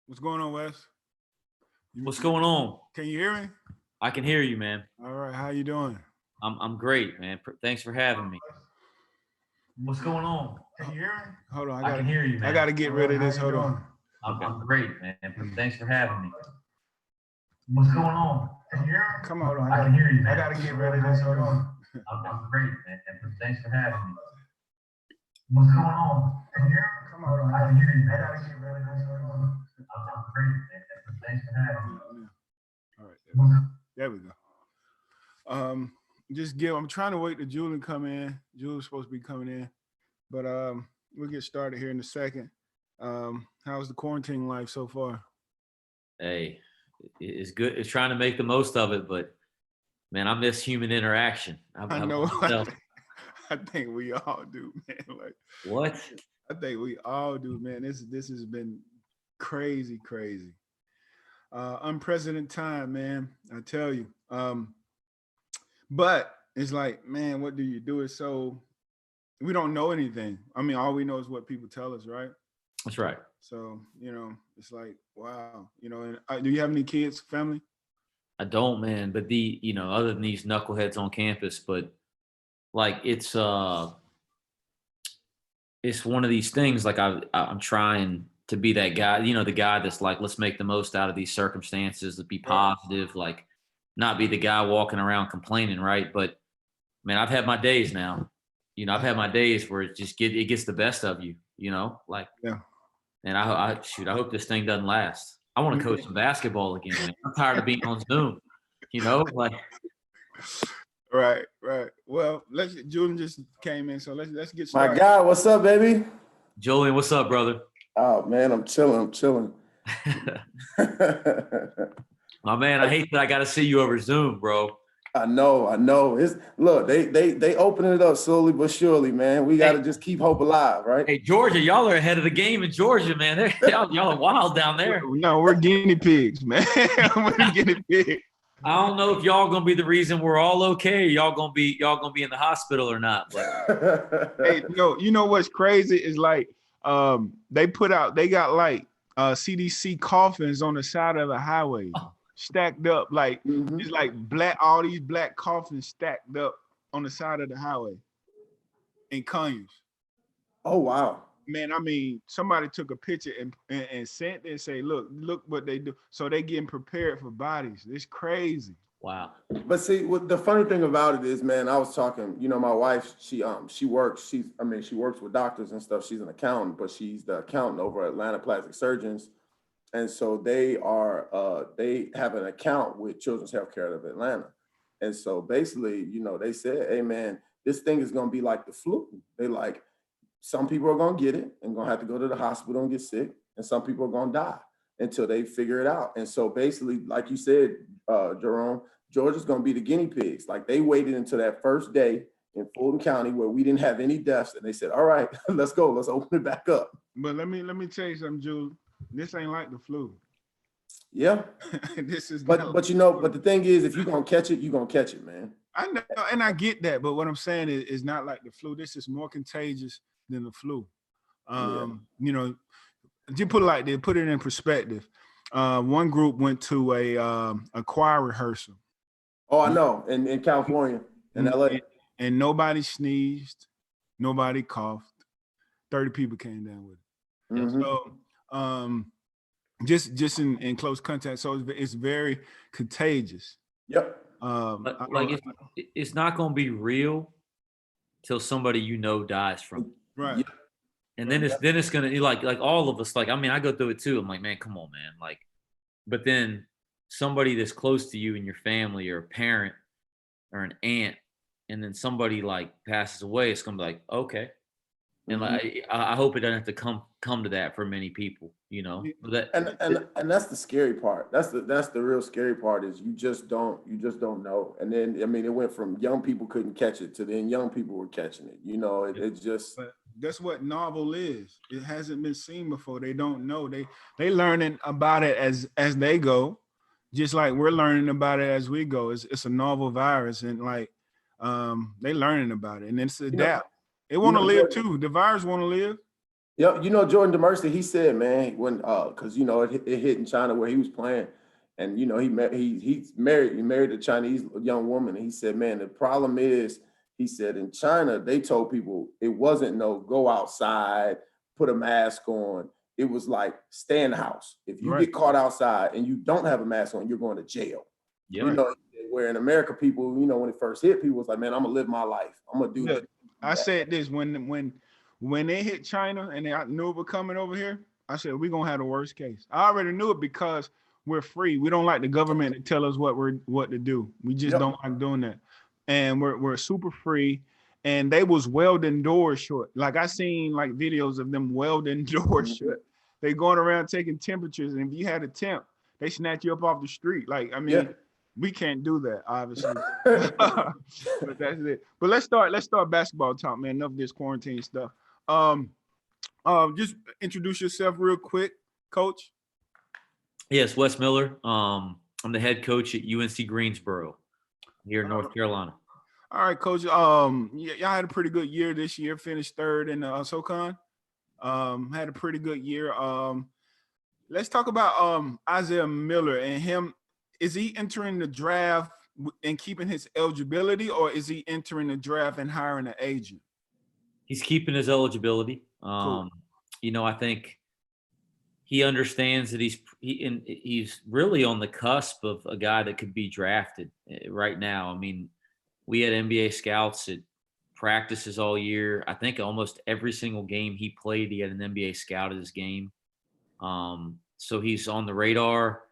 What's going on, Wes? What's going on? Can you hear me? I can hear you, man. All right, how you doing? I'm great, man. Thanks for having me. What's going on? Can you hear me? Hold on, I can hear you, man. I gotta get rid of this. Hold on. I'm great, man. Thanks for having me. What's going on? Can you hear me? Come on, I can hear you, man. I gotta get rid of this. Hold on. I'm great, man. Thanks for having me. What's going on? Can you hear me? Come on, I can hear you, man. I gotta get rid of this. Hold on. I'm great, man. Thanks for having me. All right, there we go. I'm trying to wait till Julian come in. Julian's supposed to be coming in, but we'll get started here in a second. How's the quarantine life so far? Hey, it's good. It's trying to make the most of it, but man, I miss human interaction. I know. I think we all do, man. Like what? I think we all do, man. This has been crazy. Unprecedented time, man. I tell you. But it's like, man, what do you do? It's so we don't know anything. I mean, all we know is what people tell us, right? That's right. So, it's like, wow, and do you have any kids, family? I don't, man. But other than these knuckleheads on campus, but like it's one of these things. Like I'm trying to be that guy, the guy that's like, let's make the most out of these circumstances, to be positive, like not be the guy walking around complaining, right? But man, I've had my days now. I've had my days where it gets the best of you, like, yeah. And I hope this thing doesn't last. I want to coach some basketball again, man. I'm tired of being on Zoom, like. Right. Well, Julian just came in, so let's get started. My God, what's up, baby? Julian, what's up, brother? Oh man, I'm chilling. My man, I hate that I got to see you over Zoom, bro. I know. Look, they opening it up slowly but surely, man. We got to just keep hope alive, right? Hey, Georgia, y'all are ahead of the game in Georgia, man. Y'all are wild down there. No, we're guinea pigs, man. We're guinea pigs. I don't know if y'all gonna be the reason we're all okay. Y'all gonna be in the hospital or not. But hey, you know what's crazy is like they got like CDC coffins on the side of the highway. Stacked up like it's like all these black coffins stacked up on the side of the highway in Conyers. Oh wow, man! I mean, somebody took a picture and sent it and say, "Look what they do." So they getting prepared for bodies. It's crazy. Wow. But see, what the funny thing about it is, man, I was talking. My wife, she works. She works with doctors and stuff. She's an accountant, but she's the accountant over at Atlanta Plastic Surgeons. And so they have an account with Children's Healthcare of Atlanta. And so basically, they said, hey man, this thing is gonna be like the flu. They like, some people are gonna get it and gonna have to go to the hospital and get sick, and some people are gonna die until they figure it out. And so basically, like you said, Jerome, Georgia's gonna be the guinea pigs. Like they waited until that first day in Fulton County where we didn't have any deaths, and they said, all right, let's go, let's open it back up. But let me tell you something, Jules. This ain't like the flu. Yeah. This is but the thing is, if you're gonna catch it, you're gonna catch it, man. I know, and I get that, but what I'm saying is not like the flu. This is more contagious than the flu. You put it like this, put it in perspective. One group went to a choir rehearsal. Oh, I know, in California, in LA. And nobody sneezed, nobody coughed. 30 people came down with it. Mm-hmm. So just in close contact, so it's very contagious. Yep. It's not going to be real till somebody dies from it. Right. Yeah. And then it's going to like all of us, like, I mean, I go through it too. I'm like, man, come on, man. Like, but then somebody that's close to you in your family, or a parent or an aunt, and then somebody like passes away, it's going to be like, okay. And like, I hope it doesn't have to come to that for many people, And that's the scary part. That's the real scary part, is you just don't know. And then, I mean, it went from young people couldn't catch it to then young people were catching it. It's just. But that's what novel is. It hasn't been seen before. They don't know. They learning about it as they go, just like we're learning about it as we go. It's a novel virus, and like they learning about it, and it's adapt. It want to live too. The virus want to live. Yeah, you know, Jordan DeMercy, he said, man, when because you know it hit in China where he was playing, and you know he's married a Chinese young woman, and he said, man, the problem is, he said in China they told people it wasn't no go outside, put a mask on. It was like stay in the house. If you Right. get caught outside and you don't have a mask on, you're going to jail. Yeah. You know, where in America, people, you know, when it first hit, people was like, man, I'm gonna live my life. I'm gonna do Look, this. I said this when they hit China and I knew it was coming over here. I said we're gonna have the worst case. I already knew it because we're free. We don't like the government to tell us what to do. We just Yep. don't like doing that. And we're super free. And they was welding doors shut. Like I seen like videos of them welding doors shut. They going around taking temperatures, and if you had a temp, they snatch you up off the street. Like I mean, we can't do that, obviously. But that's it. But let's start basketball talk, man. Enough of this quarantine stuff. Just introduce yourself real quick, Coach. Yes, Wes Miller. I'm the head coach at UNC Greensboro here in North Carolina. All right, Coach. Y'all had a pretty good year this year. Finished third in SoCon. Had a pretty good year. Let's talk about Isaiah Miller and him. Is he entering the draft and keeping his eligibility, or is he entering the draft and hiring an agent? He's keeping his eligibility. Cool. You know, I think he understands that he's really on the cusp of a guy that could be drafted right now. I mean, we had NBA scouts at practices all year. I think almost every single game he played, he had an NBA scout at his game. So he's on the radar.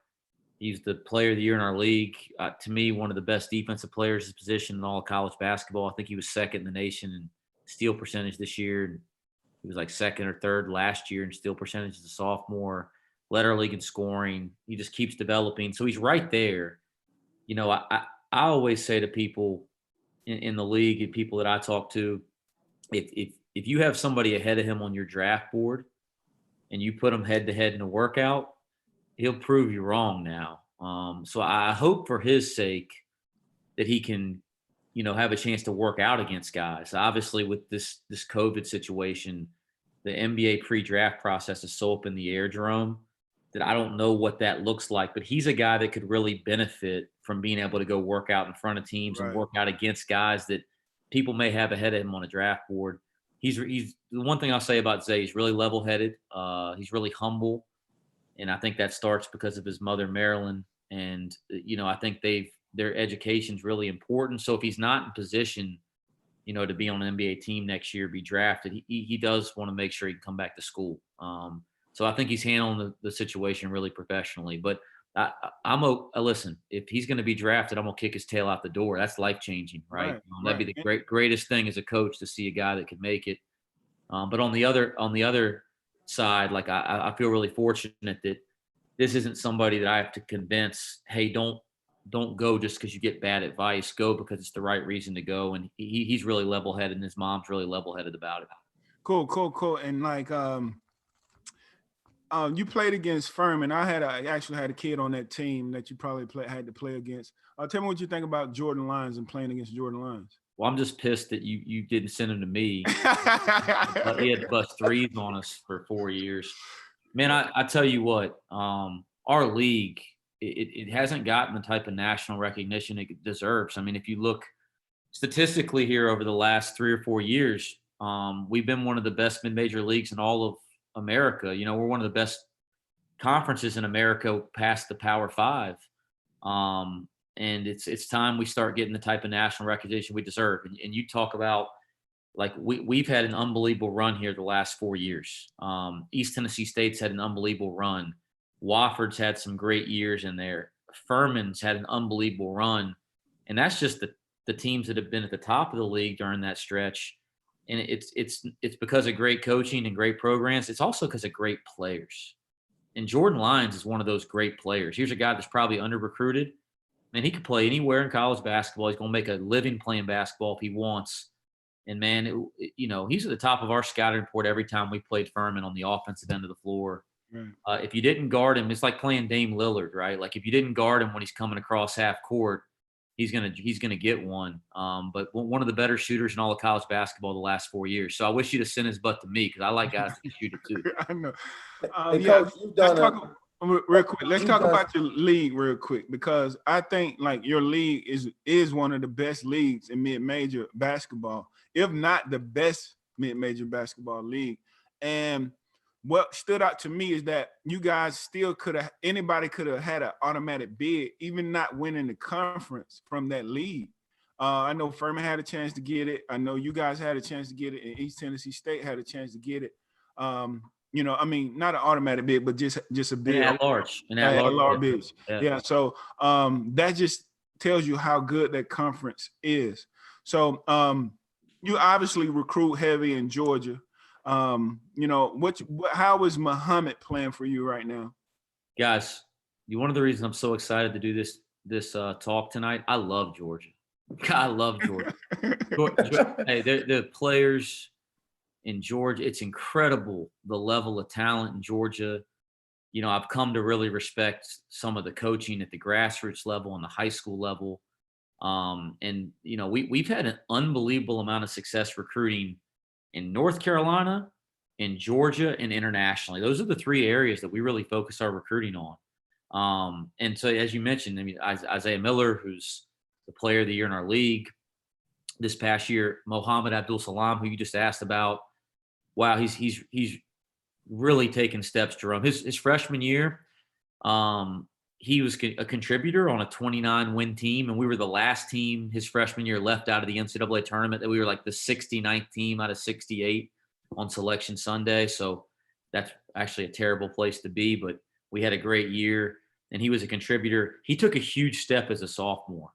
He's the player of the year in our league. To me, one of the best defensive players at his position in all of college basketball. I think he was second in the nation in steal percentage this year. He was like second or third last year in steal percentage as a sophomore. Led our league in scoring. He just keeps developing. So he's right there. You know, I always say to people in the league and people that I talk to, if you have somebody ahead of him on your draft board and you put him head to head in a workout, he'll prove you wrong now. So I hope for his sake that he can, you know, have a chance to work out against guys. Obviously, with this COVID situation, the NBA pre-draft process is so up in the air, Jerome, that I don't know what that looks like. But he's a guy that could really benefit from being able to go work out in front of teams and work out against guys that people may have ahead of him on a draft board. He's the one thing I'll say about Zay. He's really level-headed. He's really humble. And I think that starts because of his mother, Marilyn. And, you know, I think their education's really important. So if he's not in position, you know, to be on an NBA team next year, be drafted, he does want to make sure he can come back to school. So I think he's handling the situation really professionally. But listen, if he's going to be drafted, I'm going to kick his tail out the door. That's life-changing, right? That'd be the greatest thing as a coach to see a guy that could make it. But on the other side, like I feel really fortunate that this isn't somebody that I have to convince, hey, don't go just because you get bad advice. Go because it's the right reason to go. And he's really level-headed, and his mom's really level-headed about it. Cool. And like you played against Furman. I actually had a kid on that team that you probably had to play against. Tell me what you think about Jordan Lyons and playing against Jordan Lyons. Well, I'm just pissed that you didn't send him to me. But he had to bust threes on us for 4 years. Man, I tell you what, our league, it hasn't gotten the type of national recognition it deserves. I mean, if you look statistically here over the last 3 or 4 years, we've been one of the best mid-major leagues in all of America. You know, we're one of the best conferences in America past the Power Five. And it's time we start getting the type of national recognition we deserve. And you talk about, like, we've had an unbelievable run here the last 4 years. East Tennessee State's had an unbelievable run. Wofford's had some great years in there. Furman's had an unbelievable run. And that's just the teams that have been at the top of the league during that stretch. And it's because of great coaching and great programs. It's also because of great players. And Jordan Lyons is one of those great players. Here's a guy that's probably under-recruited. Man, he could play anywhere in college basketball. He's going to make a living playing basketball if he wants. And, man, you know, he's at the top of our scouting report every time we played Furman on the offensive end of the floor. Right. If you didn't guard him, it's like playing Dame Lillard, right? Like, if you didn't guard him when he's coming across half court, he's gonna get one. But one of the better shooters in all of college basketball the last 4 years. So I wish you'd have sent his butt to me because I like guys that can shoot it too. I know. Hey, Yeah, Coach, you've let's done talk real quick. Let's you've talk done- about your league real quick because I think like your league is one of the best leagues in mid-major basketball, if not the best mid-major basketball league. And what stood out to me is that you guys still anybody could have had an automatic bid, even not winning the conference from that league. I know Furman had a chance to get it. I know you guys had a chance to get it, and East Tennessee State had a chance to get it. You know, I mean, not an automatic bid, but just a bid. At large. At large bids. Yeah. Yeah. So that just tells you how good that conference is. So you obviously recruit heavy in Georgia. You know, how is Muhammad playing for you right now? Guys, one of the reasons I'm so excited to do this talk tonight, I love Georgia. I love Georgia. Hey, the players in Georgia, it's incredible the level of talent in Georgia. You know, I've come to really respect some of the coaching at the grassroots level and the high school level. And you know, we've had an unbelievable amount of success recruiting in North Carolina, in Georgia, and internationally. Those are the three areas that we really focus our recruiting on. And so, as you mentioned, I mean, Isaiah Miller, who's the player of the year in our league this past year, Mohammed Abdul Salam, who you just asked about. Wow, he's really taken steps, Jerome. His freshman year, he was a contributor on a 29-win team, and we were the last team his freshman year left out of the NCAA tournament. That we were like the 69th team out of 68 on Selection Sunday. So that's actually a terrible place to be, but we had a great year, and he was a contributor. He took a huge step as a sophomore.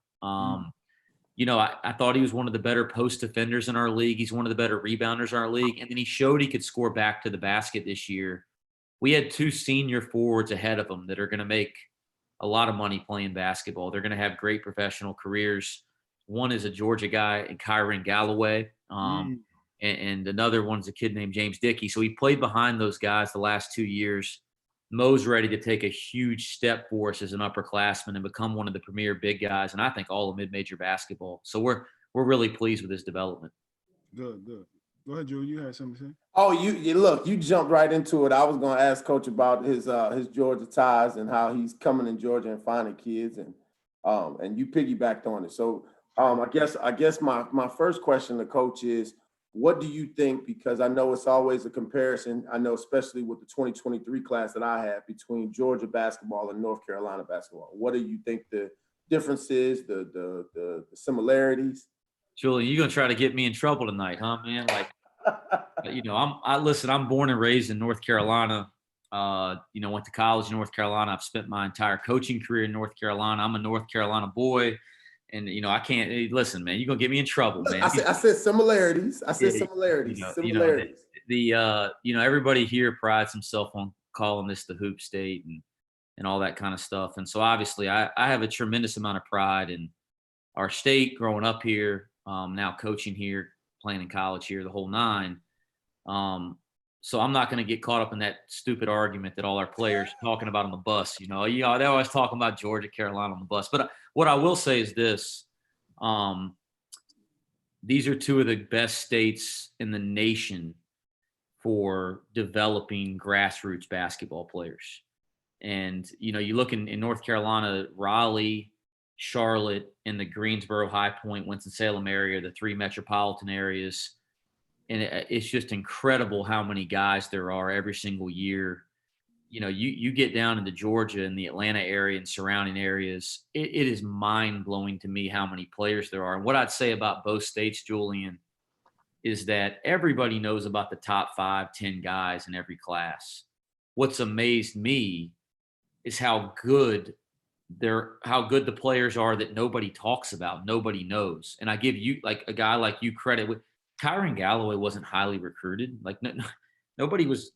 You know, I thought he was one of the better post defenders in our league. He's one of the better rebounders in our league. And then he showed he could score back to the basket this year. We had two senior forwards ahead of him that are going to make a lot of money playing basketball. They're going to have great professional careers. One is a Georgia guy, Kyron Galloway. And another one's a kid named James Dickey. So he played behind those guys the last 2 years. Mo's ready to take a huge step for us as an upperclassman and become one of the premier big guys, and I think all of mid-major basketball. So we're really pleased with his development. Good. Go ahead, Drew. You had something to say? Oh, you look, you jumped right into it. I was going to ask Coach about his Georgia ties and how he's coming in Georgia and finding kids, and you piggybacked on it. So I guess my first question to Coach is, what do you think? Because I know it's always a comparison. I know especially with the 2023 class that I have between Georgia basketball and North Carolina basketball. What do you think the difference is, the similarities? Julian, you're gonna try to get me in trouble tonight, huh, man? Like, you know, I'm born and raised in North Carolina. You know, went to college in North Carolina. I've spent my entire coaching career in North Carolina. I'm a North Carolina boy. And, you know, I can't listen, man, you're going to get me in trouble, man. I said similarities. Similarities. Similarities. You know, everybody here prides himself on calling this the Hoop State and all that kind of stuff. And so obviously I have a tremendous amount of pride in our state, growing up here, now coaching here, playing in college here, the whole nine. So I'm not going to get caught up in that stupid argument that all our players talking about on the bus. You know, they're always talking about Georgia, Carolina on the bus. But what I will say is this: these are two of the best states in the nation for developing grassroots basketball players. And you know, you look in North Carolina, Raleigh, Charlotte, and the Greensboro, High Point, Winston-Salem area, the three metropolitan areas. And it's just incredible how many guys there are every single year. You know, you get down into Georgia and the Atlanta area and surrounding areas, it is mind-blowing to me how many players there are. And what I'd say about both states, Julian, is that everybody knows about the top 5, 10 guys in every class. What's amazed me is how good the players are that nobody talks about, nobody knows. And I give you, like, a guy like you credit with. Kyron Galloway wasn't highly recruited. Like nobody was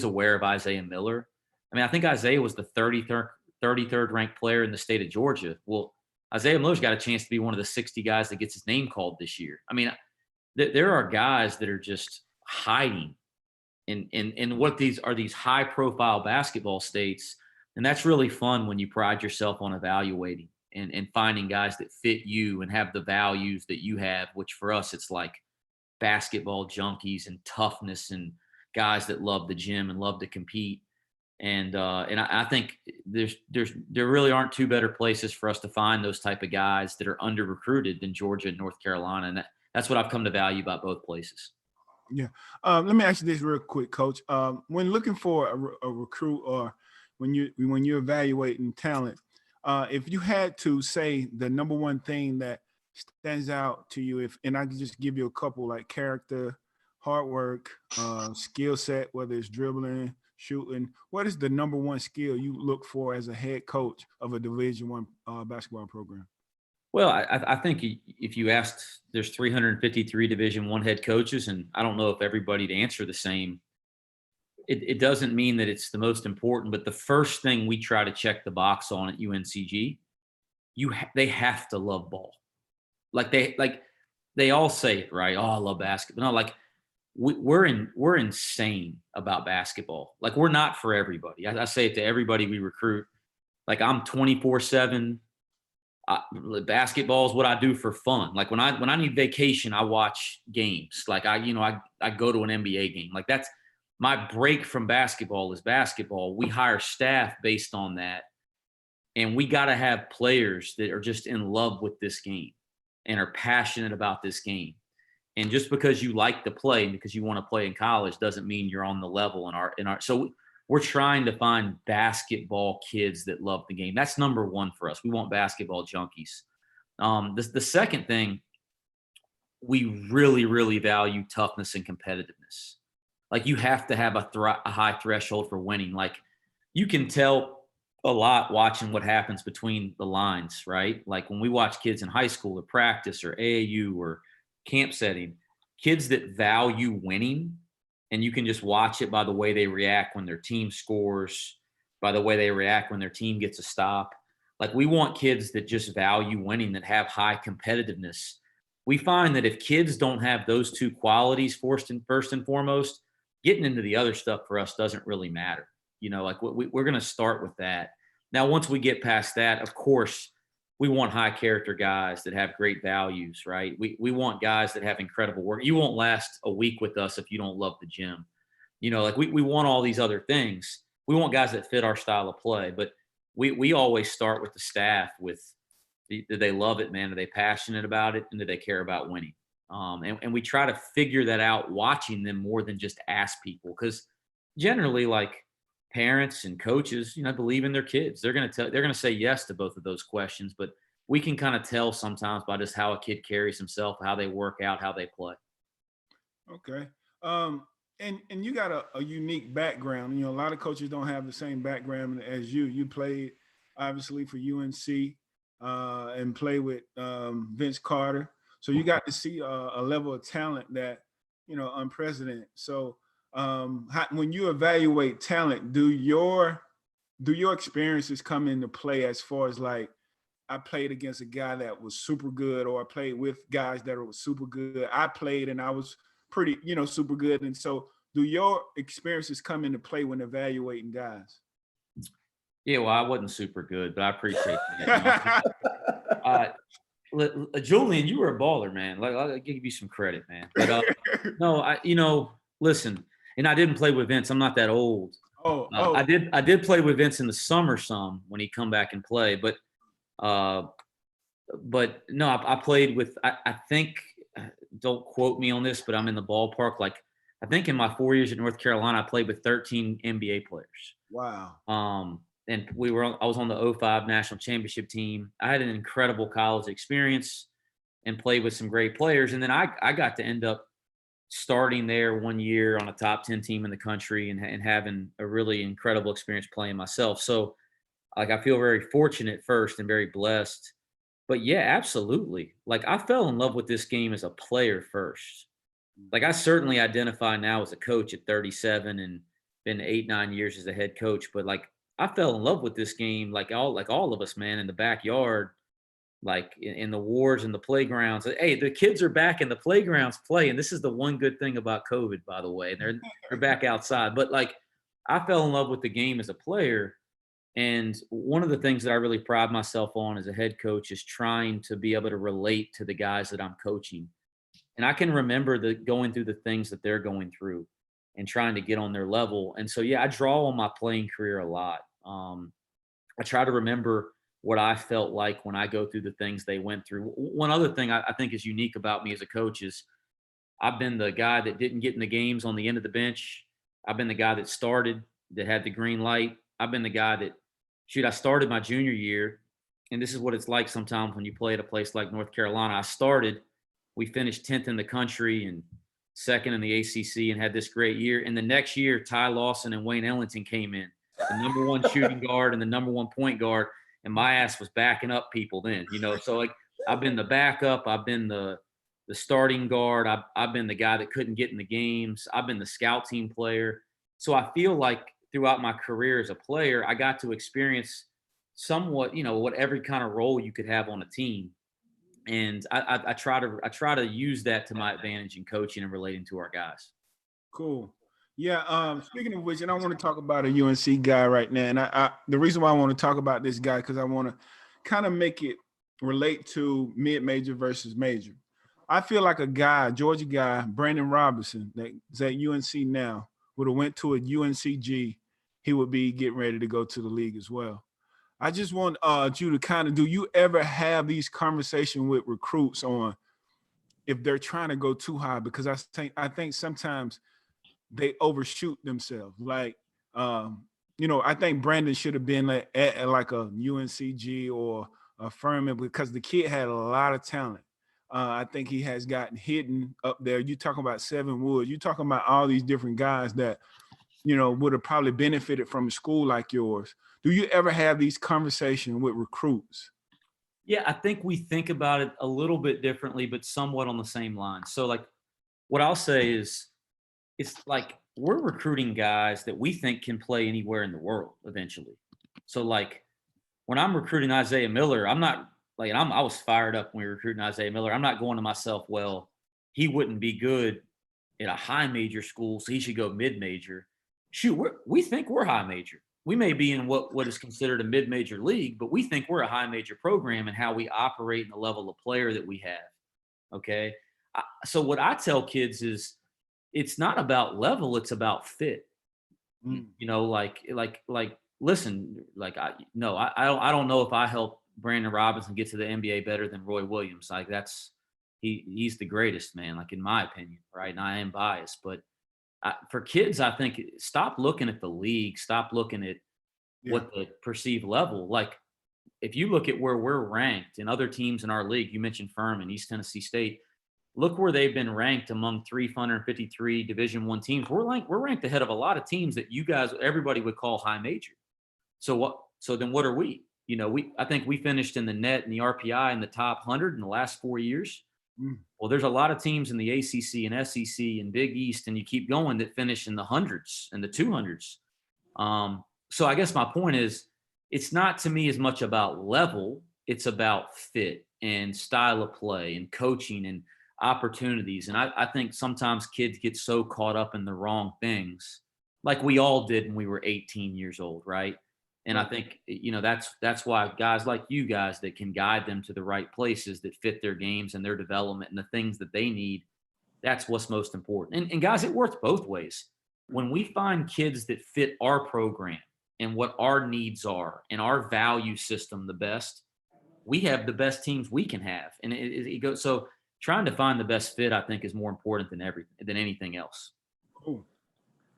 aware of Isaiah Miller. I mean, I think Isaiah was the 33rd ranked player in the state of Georgia. Well, Isaiah Miller's got a chance to be one of the 60 guys that gets his name called this year. I mean, there are guys that are just hiding in what these high profile basketball states. And that's really fun when you pride yourself on evaluating. and finding guys that fit you and have the values that you have, which for us, it's like basketball junkies and toughness and guys that love the gym and love to compete. And I think there really aren't two better places for us to find those type of guys that are under recruited than Georgia and North Carolina. And that's what I've come to value about both places. Yeah. Let me ask you this real quick, Coach. When looking for a recruit, or when you're evaluating talent, if you had to say the number one thing that stands out to you, and I can just give you a couple, like character, hard work, skill set, whether it's dribbling, shooting, what is the number one skill you look for as a head coach of a Division I basketball program? Well, I think if you asked, there's 353 Division I head coaches, and I don't know if everybody'd answer the same. It doesn't mean that it's the most important, but the first thing we try to check the box on at UNCG, they have to love ball. Like they all say it, right? Oh, I love basketball. No, like we're insane about basketball. Like, we're not for everybody. I say it to everybody we recruit. Like, I'm 24/7. Basketball is what I do for fun. Like, when I need vacation, I watch games. Like, I go to an NBA game. Like, that's my break from basketball is basketball. We hire staff based on that. And we got to have players that are just in love with this game and are passionate about this game. And just because you like to play and because you want to play in college doesn't mean you're on the level in our. So we're trying to find basketball kids that love the game. That's number one for us. We want basketball junkies. The second thing, we really, really value toughness and competitiveness. Like, you have to have a high threshold for winning. Like, you can tell a lot watching what happens between the lines, right? Like, when we watch kids in high school or practice or AAU or camp setting, kids that value winning, and you can just watch it by the way they react when their team scores, by the way they react when their team gets a stop. Like, we want kids that just value winning, that have high competitiveness. We find that if kids don't have those two qualities first and foremost, getting into the other stuff for us doesn't really matter. Like, we're going to start with that. Now, once we get past that, of course, we want high character guys that have great values, right? We want guys that have incredible work. You won't last a week with us if you don't love the gym. Like, we want all these other things. We want guys that fit our style of play, but we always start with the staff with, do they love it, man? Are they passionate about it? And do they care about winning? And we try to figure that out watching them more than just ask people. Because generally, like, parents and coaches, believe in their kids. They're going to say yes to both of those questions, but we can kind of tell sometimes by just how a kid carries himself, how they work out, how they play. Okay. And you got a unique background. A lot of coaches don't have the same background as you. You played obviously for UNC and play with Vince Carter. So you got to see a level of talent that, unprecedented. So when you evaluate talent, do your experiences come into play as far as, like, I played against a guy that was super good, or I played with guys that were super good. I played and I was pretty, super good. And so do your experiences come into play when evaluating guys? Yeah, well, I wasn't super good, but I appreciate that. Julian, you were a baller, man. Like, I'll give you some credit, man. But no, listen, and I didn't play with Vince. I'm not that old. I did play with Vince in the summer some when he come back and play, but no, I played with, I think, don't quote me on this, but I'm in the ballpark. Like, I think in my 4 years at North Carolina, I played with 13 NBA players. Wow. And I was on the 2005 national championship team. I had an incredible college experience and played with some great players. And then I got to end up starting there 1 year on a top 10 team in the country and having a really incredible experience playing myself. So, like, I feel very fortunate first and very blessed. But yeah, absolutely. Like, I fell in love with this game as a player first. Like, I certainly identify now as a coach at 37 and been 8-9 years as a head coach. But, like, I fell in love with this game, like all of us, man, in the backyard, like in the wars and the playgrounds. Hey, the kids are back in the playgrounds playing. This is the one good thing about COVID, by the way. They're back outside. But, like, I fell in love with the game as a player. And one of the things that I really pride myself on as a head coach is trying to be able to relate to the guys that I'm coaching. And I can remember going through the things that they're going through and trying to get on their level. And so, yeah, I draw on my playing career a lot. I try to remember what I felt like when I go through the things they went through. One other thing I think is unique about me as a coach is I've been the guy that didn't get in the games on the end of the bench. I've been the guy that started, that had the green light. I've been the guy that, shoot, I started my junior year, and this is what it's like sometimes when you play at a place like North Carolina. I started, we finished 10th in the country and second in the ACC and had this great year. And the next year, Ty Lawson and Wayne Ellington came in, the number one shooting guard and the number one point guard. And my ass was backing up people then, So like I've been the backup, I've been the starting guard, I've been the guy that couldn't get in the games, I've been the scout team player. So I feel like throughout my career as a player, I got to experience somewhat, what every kind of role you could have on a team. And I try to use that to my advantage in coaching and relating to our guys. Cool. Yeah. Speaking of which, and I want to talk about a UNC guy right now. And the reason why I want to talk about this guy, because I want to kind of make it relate to mid-major versus major. I feel like a guy, Georgia guy, Brandon Robinson, that's at UNC now, would have went to a UNCG, he would be getting ready to go to the league as well. I just want you to kind of, do you ever have these conversations with recruits on if they're trying to go too high? Because I think sometimes they overshoot themselves. Like, I think Brandon should have been at like a UNCG or a Furman because the kid had a lot of talent. I think he has gotten hidden up there. You talking about Seven Woods. You talking about all these different guys that, would have probably benefited from a school like yours. Do you ever have these conversations with recruits? Yeah, I think we think about it a little bit differently, but somewhat on the same line. So like what I'll say is it's like we're recruiting guys that we think can play anywhere in the world eventually. So like when I'm recruiting Isaiah Miller, I'm not like I was fired up when we were recruiting Isaiah Miller. I'm not going to myself, well, he wouldn't be good at a high major school, so he should go mid-major. Shoot, we think we're high major. We may be in what is considered a mid-major league, but we think we're a high major program in how we operate and the level of player that we have. Okay. So what I tell kids is it's not about level, it's about fit. Listen, like I don't know if I help Brandon Robinson get to the NBA better than Roy Williams. Like he's the greatest, man, like in my opinion, right? And I am biased, but for kids, I think stop looking at the league, stop looking at what the perceived level. Like if you look at where we're ranked and other teams in our league, you mentioned Furman, East Tennessee State. Look where they've been ranked among 353 Division I teams. We're ranked ahead of a lot of teams that everybody would call high major. So then what are we? I think we finished in the net and the RPI in the top 100 in the last 4 years. Well, there's a lot of teams in the ACC and SEC and Big East, and you keep going, that finish in the hundreds and the 200s. So I guess my point is, it's not to me as much about level. It's about fit and style of play and coaching and opportunities. And I think sometimes kids get so caught up in the wrong things, like we all did when we were 18 years old, right? And I think, that's why guys like you guys that can guide them to the right places that fit their games and their development and the things that they need, that's what's most important. And guys, it works both ways. When we find kids that fit our program and what our needs are and our value system the best, we have the best teams we can have. And it goes, so trying to find the best fit, I think, is more important than anything else. Cool.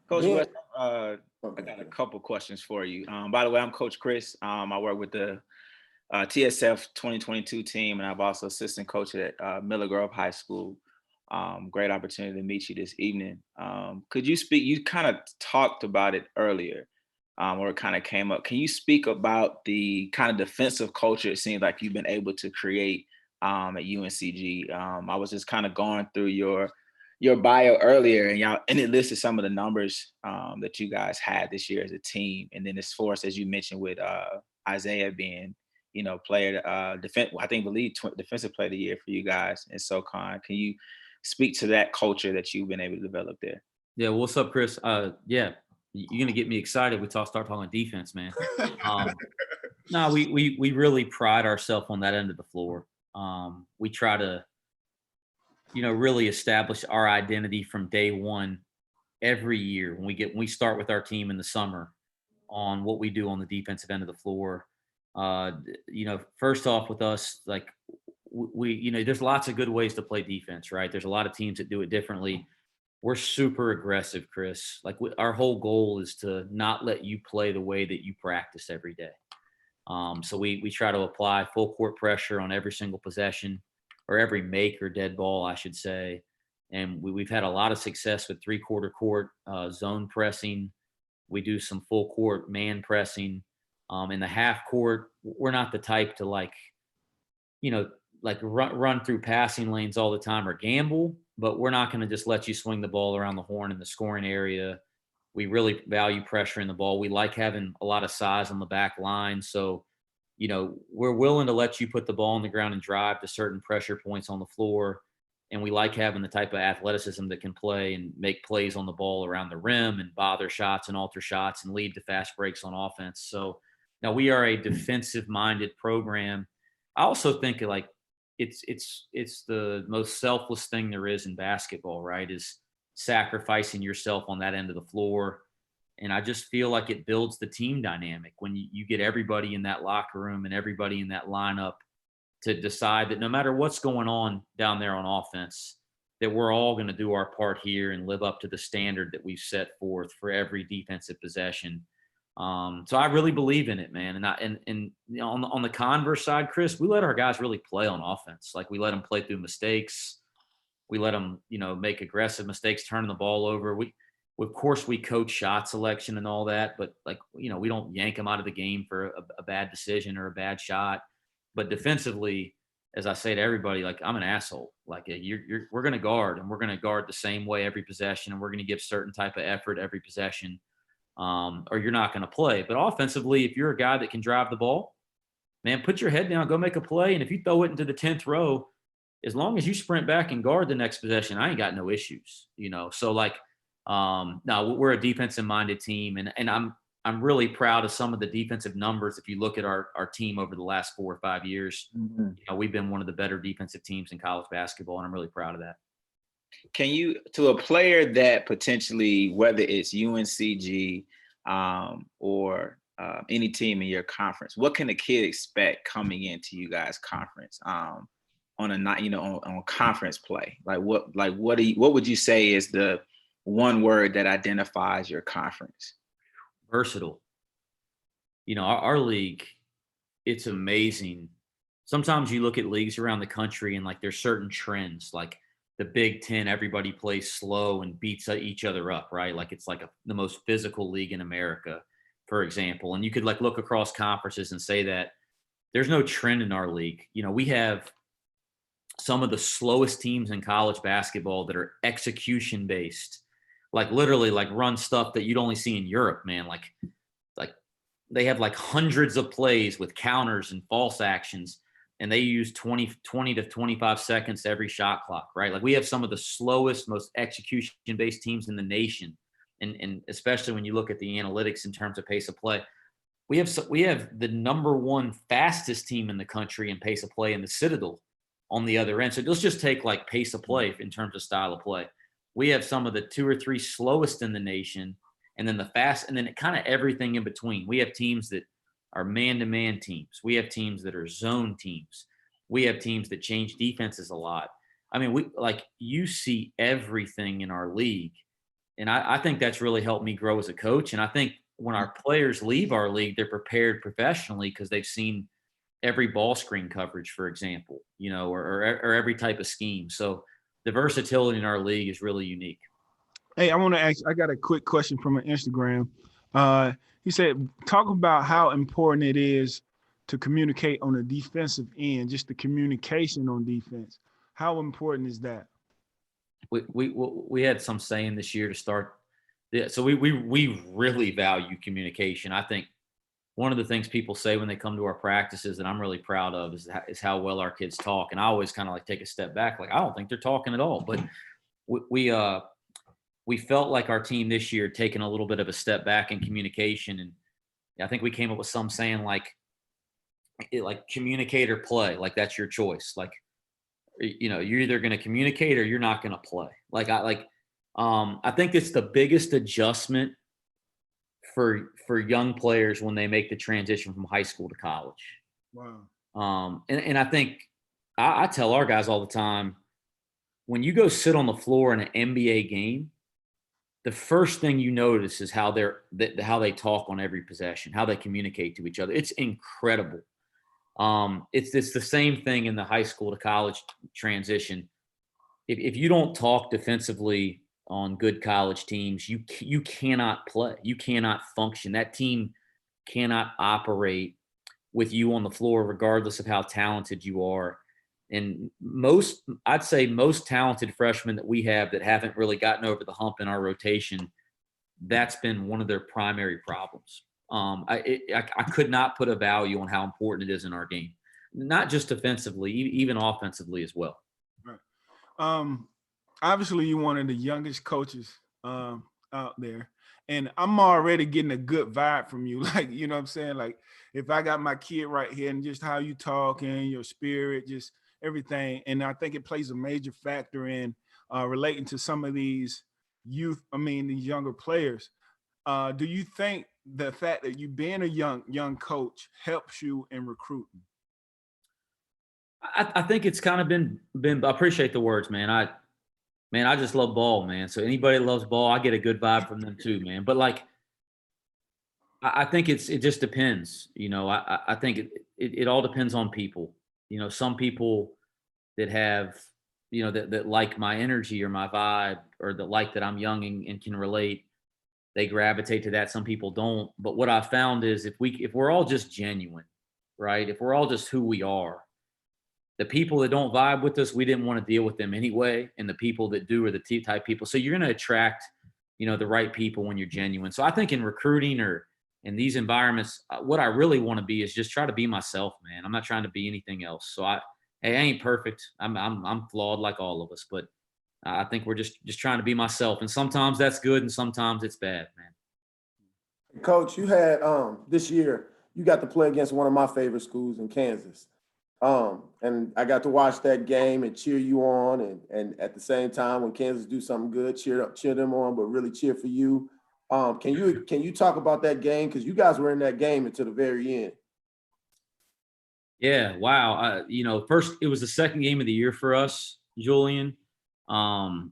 Coach West, I got a couple questions for you. By the way, I'm Coach Chris. I work with the TSF 2022 team, and I'm also assistant coach at Miller Grove High School. Great opportunity to meet you this evening. Could you speak? You kind of talked about it earlier, or it kind of came up. Can you speak about the kind of defensive culture it seems like you've been able to create at UNCG? I was just kind of going through your bio earlier, and it listed some of the numbers that you guys had this year as a team. And then as far as you mentioned with Isaiah being, player, defensive player of the year for you guys in SoCon. Can you speak to that culture that you've been able to develop there? Yeah. What's up, Chris? Yeah. you're gonna get me excited. Start talking defense, man. No, we really pride ourselves on that end of the floor. We try to, really establish our identity from day one every year when we start with our team in the summer on what we do on the defensive end of the floor. First off with us, like there's lots of good ways to play defense, right? There's a lot of teams that do it differently. We're super aggressive, Chris. Like our whole goal is to not let you play the way that you practice every day. So we try to apply full court pressure on every single possession, or every make or dead ball, I should say. And we've had a lot of success with 3/4 court zone pressing. We do some full court man pressing. In the half court, we're not the type to run through passing lanes all the time or gamble, but we're not going to just let you swing the ball around the horn in the scoring area. We really value pressure in the ball. We like having a lot of size on the back line. So, we're willing to let you put the ball on the ground and drive to certain pressure points on the floor. And we like having the type of athleticism that can play and make plays on the ball around the rim and bother shots and alter shots and lead to fast breaks on offense. So now we are a defensive minded program. I also think it's the most selfless thing there is in basketball, right? Is sacrificing yourself on that end of the floor. And I just feel like it builds the team dynamic when you get everybody in that locker room and everybody in that lineup to decide that no matter what's going on down there on offense, that we're all going to do our part here and live up to the standard that we've set forth for every defensive possession. So I really believe in it, man. And on the converse side, Chris, we let our guys really play on offense. Like we let them play through mistakes. We let them, make aggressive mistakes, turning the ball over. Of course, we coach shot selection and all that, but we don't yank them out of the game for a bad decision or a bad shot. But defensively, as I say to everybody, like I'm an asshole. Like we're going to guard, and we're going to guard the same way every possession, and we're going to give certain type of effort every possession, or you're not going to play. But offensively, if you're a guy that can drive the ball, man, put your head down, go make a play, and if you throw it into the 10th row, as long as you sprint back and guard the next possession, I ain't got no issues. So no, we're a defensive minded team, and I'm really proud of some of the defensive numbers. If you look at our team over the last 4 or 5 years, we've been one of the better defensive teams in college basketball, and I'm really proud of that. Can you, to a player that potentially, whether it's UNCG or any team in your conference, what can a kid expect coming into you guys' conference on a night, on conference play? What would you say is the one word that identifies your conference? Versatile. Our league, it's amazing. Sometimes you look at leagues around the country and there's certain trends, like the Big Ten, everybody plays slow and beats each other up, right? It's the most physical league in America, for example. And you could look across conferences and say that there's no trend in our league. We have some of the slowest teams in college basketball that are execution based. Literally run stuff that you'd only see in Europe, man. Like they have hundreds of plays with counters and false actions, and they use 20 to 25 seconds to every shot clock, right? We have some of the slowest, most execution-based teams in the nation, and especially when you look at the analytics in terms of pace of play. We have the number one fastest team in the country in pace of play in the Citadel on the other end. So let's just take pace of play in terms of style of play. We have some of the 2 or 3 slowest in the nation, and then the fast, and then kind of everything in between. We have teams that are man-to-man teams. We have teams that are zone teams. We have teams that change defenses a lot. I mean, you see everything in our league, and I think that's really helped me grow as a coach. And I think when our players leave our league, they're prepared professionally because they've seen every ball screen coverage, for example, or every type of scheme. So the versatility in our league is really unique. Hey, I want to ask, I got a quick question from an Instagram. He said, talk about how important it is to communicate on the defensive end, just the communication on defense. How important is that? We had some saying this year to start. So we really value communication. I think one of the things people say when they come to our practices that I'm really proud of is how well our kids talk. And I always kind of take a step back. I don't think they're talking at all, but we felt like our team this year had taken a little bit of a step back in communication. And I think we came up with some saying like communicate or play, like that's your choice. Like, you're either going to communicate or you're not going to play. I think it's the biggest adjustment for young players when they make the transition from high school to college. Wow. And I think I tell our guys all the time, when you go sit on the floor in an NBA game, the first thing you notice is how they talk on every possession, how they communicate to each other. It's incredible. It's the same thing in the high school to college transition. If you don't talk defensively on good college teams, you cannot play. You cannot function. That team cannot operate with you on the floor, regardless of how talented you are. And I'd say most talented freshmen that we have that haven't really gotten over the hump in our rotation, that's been one of their primary problems. I could not put a value on how important it is in our game, not just defensively, even offensively as well. Right. Obviously, you're one of the youngest coaches out there, and I'm already getting a good vibe from you. Like, you know what I'm saying? Like, if I got my kid right here and just how you talk and your spirit, just everything, and I think it plays a major factor in relating to some of these these younger players. Do you think the fact that you being a young coach helps you in recruiting? I think it's kind of been. I appreciate the words, man. I just love ball, man. So anybody that loves ball, I get a good vibe from them too, man. But I think it just depends. I think it all depends on people. Some people that have, that like my energy or my vibe, or that like that I'm young and can relate, they gravitate to that. Some people don't. But what I found is if we're all just genuine, right? If we're all just who we are, the people that don't vibe with us, we didn't want to deal with them anyway. And the people that do are the T-type people. So you're going to attract, the right people when you're genuine. So I think in recruiting or in these environments, what I really want to be is just try to be myself, man. I'm not trying to be anything else. So I ain't perfect. I'm flawed like all of us, but I think we're just trying to be myself. And sometimes that's good and sometimes it's bad, man. Coach, you had this year, you got to play against one of my favorite schools in Kansas. And I got to watch that game and cheer you on, and at the same time, when Kansas do something good, cheer them on, but really cheer for you. Can you talk about that game, because you guys were in that game until the very end? Yeah, wow. First it was the second game of the year for us, Julian, and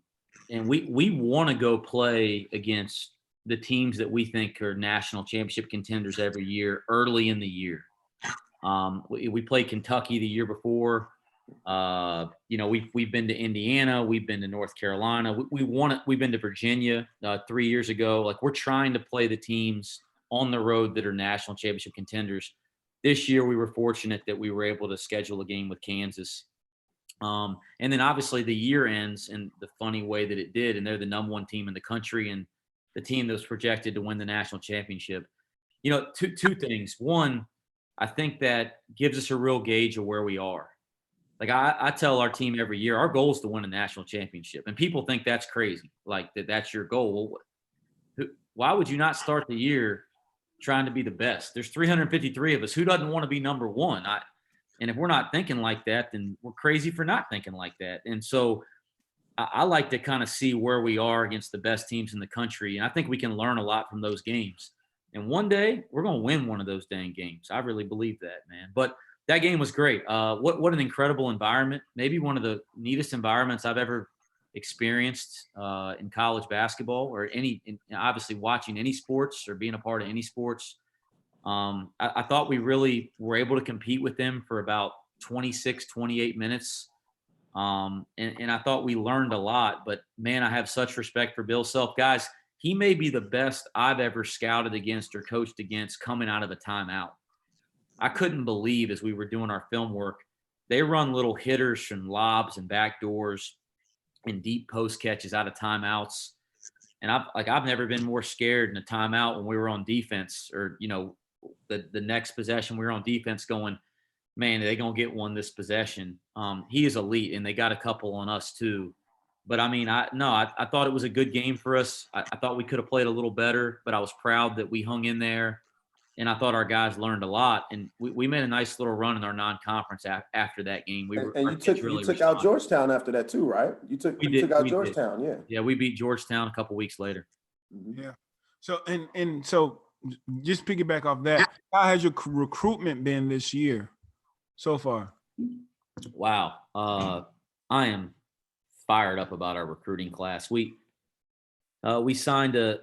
we want to go play against the teams that we think are national championship contenders every year early in the year. We played Kentucky the year before. We've been to Indiana, we've been to North Carolina. We've been to Virginia 3 years ago. Like, we're trying to play the teams on the road that are national championship contenders. This year, we were fortunate that we were able to schedule a game with Kansas. And then obviously the year ends in the funny way that it did, and they're the #1 team in the country and the team that was projected to win the national championship. Two things. One, I think that gives us a real gauge of where we are. Like, I tell our team every year, our goal is to win a national championship. And people think that's crazy, like that's your goal. Well, why would you not start the year trying to be the best? There's 353 of us. Who doesn't want to be #1? And if we're not thinking like that, then we're crazy for not thinking like that. And so I like to kind of see where we are against the best teams in the country. And I think we can learn a lot from those games. And one day we're going to win one of those dang games. I really believe that, man. But that game was great. What an incredible environment. Maybe one of the neatest environments I've ever experienced in college basketball, or obviously watching any sports or being a part of any sports. I thought we really were able to compete with them for about 26, 28 minutes. And I thought we learned a lot. But, man, I have such respect for Bill Self. Guys, he may be the best I've ever scouted against or coached against coming out of a timeout. I couldn't believe, as we were doing our film work, they run little hitters and lobs and backdoors and deep post catches out of timeouts. And I've never been more scared in a timeout when we were on defense, or, the next possession we were on defense going, man, are they going to get one this possession? He is elite, and they got a couple on us too. But I mean, I thought it was a good game for us. I thought we could have played a little better, but I was proud that we hung in there. And I thought our guys learned a lot. And we made a nice little run in our non-conference after that game. And you took out Georgetown after that too, right? You took out Georgetown, yeah. Yeah, we beat Georgetown a couple weeks later. Yeah. So so just piggyback off that, how has your recruitment been this year so far? Wow. I am fired up about our recruiting class. We signed a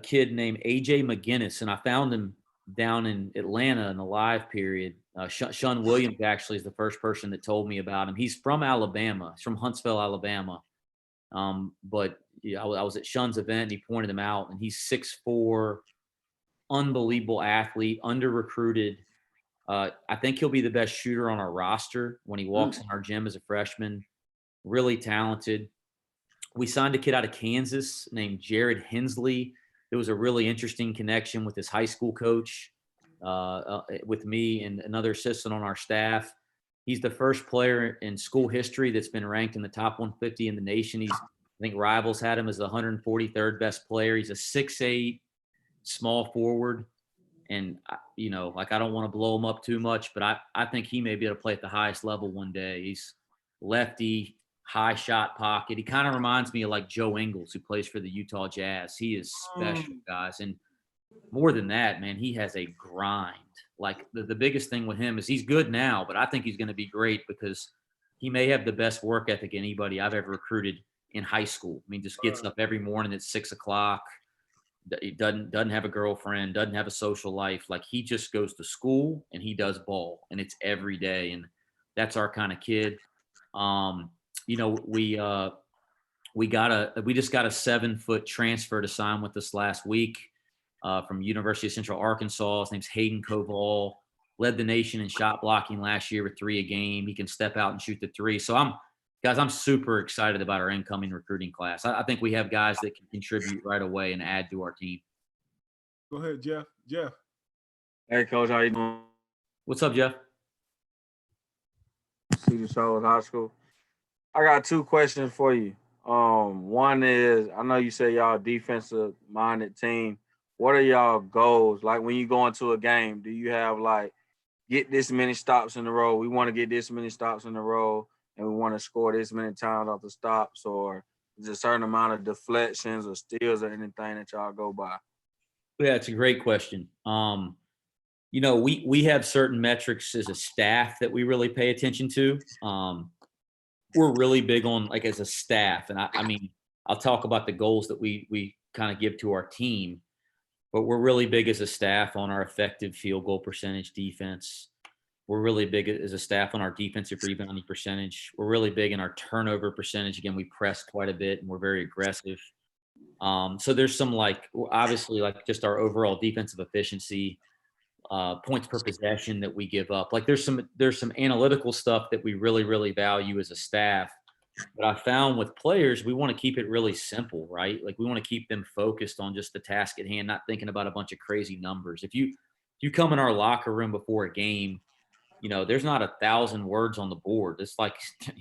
kid named AJ McGinnis, and I found him down in Atlanta in the live period. Sean Williams actually is the first person that told me about him. He's from Alabama. He's from Huntsville, Alabama. But yeah, I was at Sean's event and he pointed him out, and he's 6'4", unbelievable athlete, under recruited. I think he'll be the best shooter on our roster when he walks in our gym as a freshman. Really talented. We signed a kid out of Kansas named Jared Hensley. It was a really interesting connection with his high school coach, with me and another assistant on our staff. He's the first player in school history that's been ranked in the top 150 in the nation. I think Rivals had him as the 143rd best player. He's a 6'8", small forward. And, I don't want to blow him up too much, but I think he may be able to play at the highest level one day. He's lefty, high shot pocket. He kind of reminds me of like Joe Ingles, who plays for the Utah Jazz. He is special, guys. And more than that, man, he has a grind. Like the biggest thing with him is he's good now, but I think he's going to be great because he may have the best work ethic anybody I've ever recruited in high school. I mean, just gets up every morning at 6 o'clock. He doesn't have a girlfriend, doesn't have a social life. Like he just goes to school and he does ball, and it's every day. And that's our kind of kid. We just got a 7-foot transfer to sign with us last week from University of Central Arkansas. His name's Hayden Koval. Led the nation in shot blocking last year with 3 a game. He can step out and shoot the 3. So I'm super excited about our incoming recruiting class. I think we have guys that can contribute right away and add to our team. Go ahead, Jeff. Jeff. Hey, Coach, how you doing? What's up, Jeff? Cedar Shores High School. I got 2 questions for you. One is, I know you say y'all defensive-minded team. What are y'all goals? Like when you go into a game, do you have like, get this many stops in a row? We want to get this many stops in a row, and we want to score this many times off the stops, or is there a certain amount of deflections or steals or anything that y'all go by? Yeah, it's a great question. We have certain metrics as a staff that we really pay attention to. We're really big on, like, as a staff, and I mean, I'll talk about the goals that we kind of give to our team, but we're really big as a staff on our effective field goal percentage defense. We're really big as a staff on our defensive rebounding percentage. We're really big in our turnover percentage. Again, we press quite a bit and we're very aggressive. So there's some, like, obviously, like, just our overall defensive efficiency, points per possession that we give up. Like there's some analytical stuff that we really, really value as a staff. But I found with players, we want to keep it really simple, right? Like we want to keep them focused on just the task at hand, not thinking about a bunch of crazy numbers. If you come in our locker room before a game, there's not 1,000 words on the board. It's like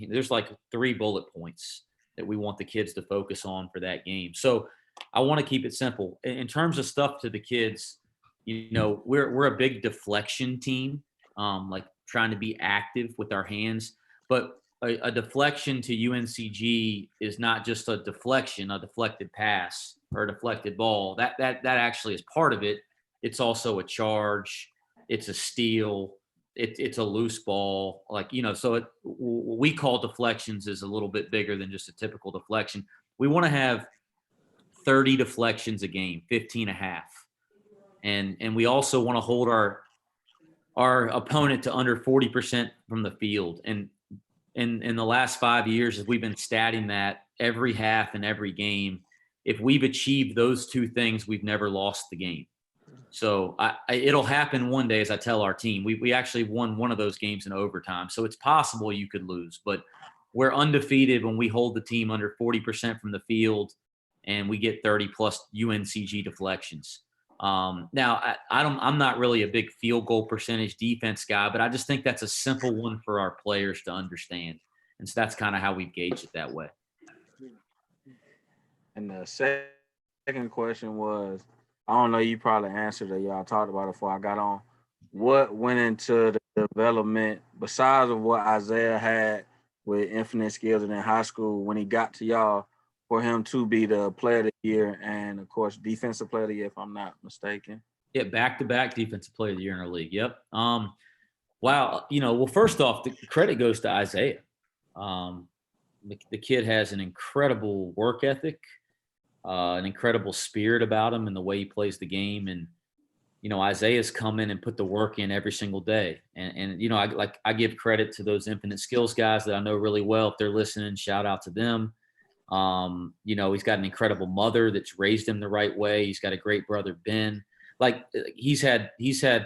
there's like 3 bullet points that we want the kids to focus on for that game. So I want to keep it simple. In terms of stuff to the kids, we're a big deflection team, like trying to be active with our hands. But a deflection to UNCG is not just a deflection, a deflected pass or a deflected ball. That actually is part of it. It's also a charge. It's a steal. It's a loose ball. So we call deflections is a little bit bigger than just a typical deflection. We want to have 30 deflections a game, 15 a half. And we also want to hold our opponent to under 40% from the field. And in the last 5 years, as we've been statting that every half and every game, if we've achieved those 2 things, we've never lost the game. So it'll happen one day, as I tell our team. We actually won one of those games in overtime. So it's possible you could lose, but we're undefeated when we hold the team under 40% from the field and we get 30 plus UNCG deflections. Now I'm not really a big field goal percentage defense guy, but I just think that's a simple one for our players to understand. And so that's kind of how we've gauged it that way. And the second question was, I don't know, you probably answered it. Y'all talked about it before I got on. What went into the development besides of what Isaiah had with infinite skills and in high school when he got to y'all for him to be the player of the year and of course defensive player of the year, if I'm not mistaken? Yeah, back-to-back defensive player of the year in our league. Yep. Wow. Well, first off, the credit goes to Isaiah. The kid has an incredible work ethic, an incredible spirit about him and the way he plays the game. And, Isaiah's come in and put the work in every single day. And I give credit to those infinite skills guys that I know really well. If they're listening, shout out to them. He's got an incredible mother that's raised him the right way. He's got a great brother, Ben. Like he's had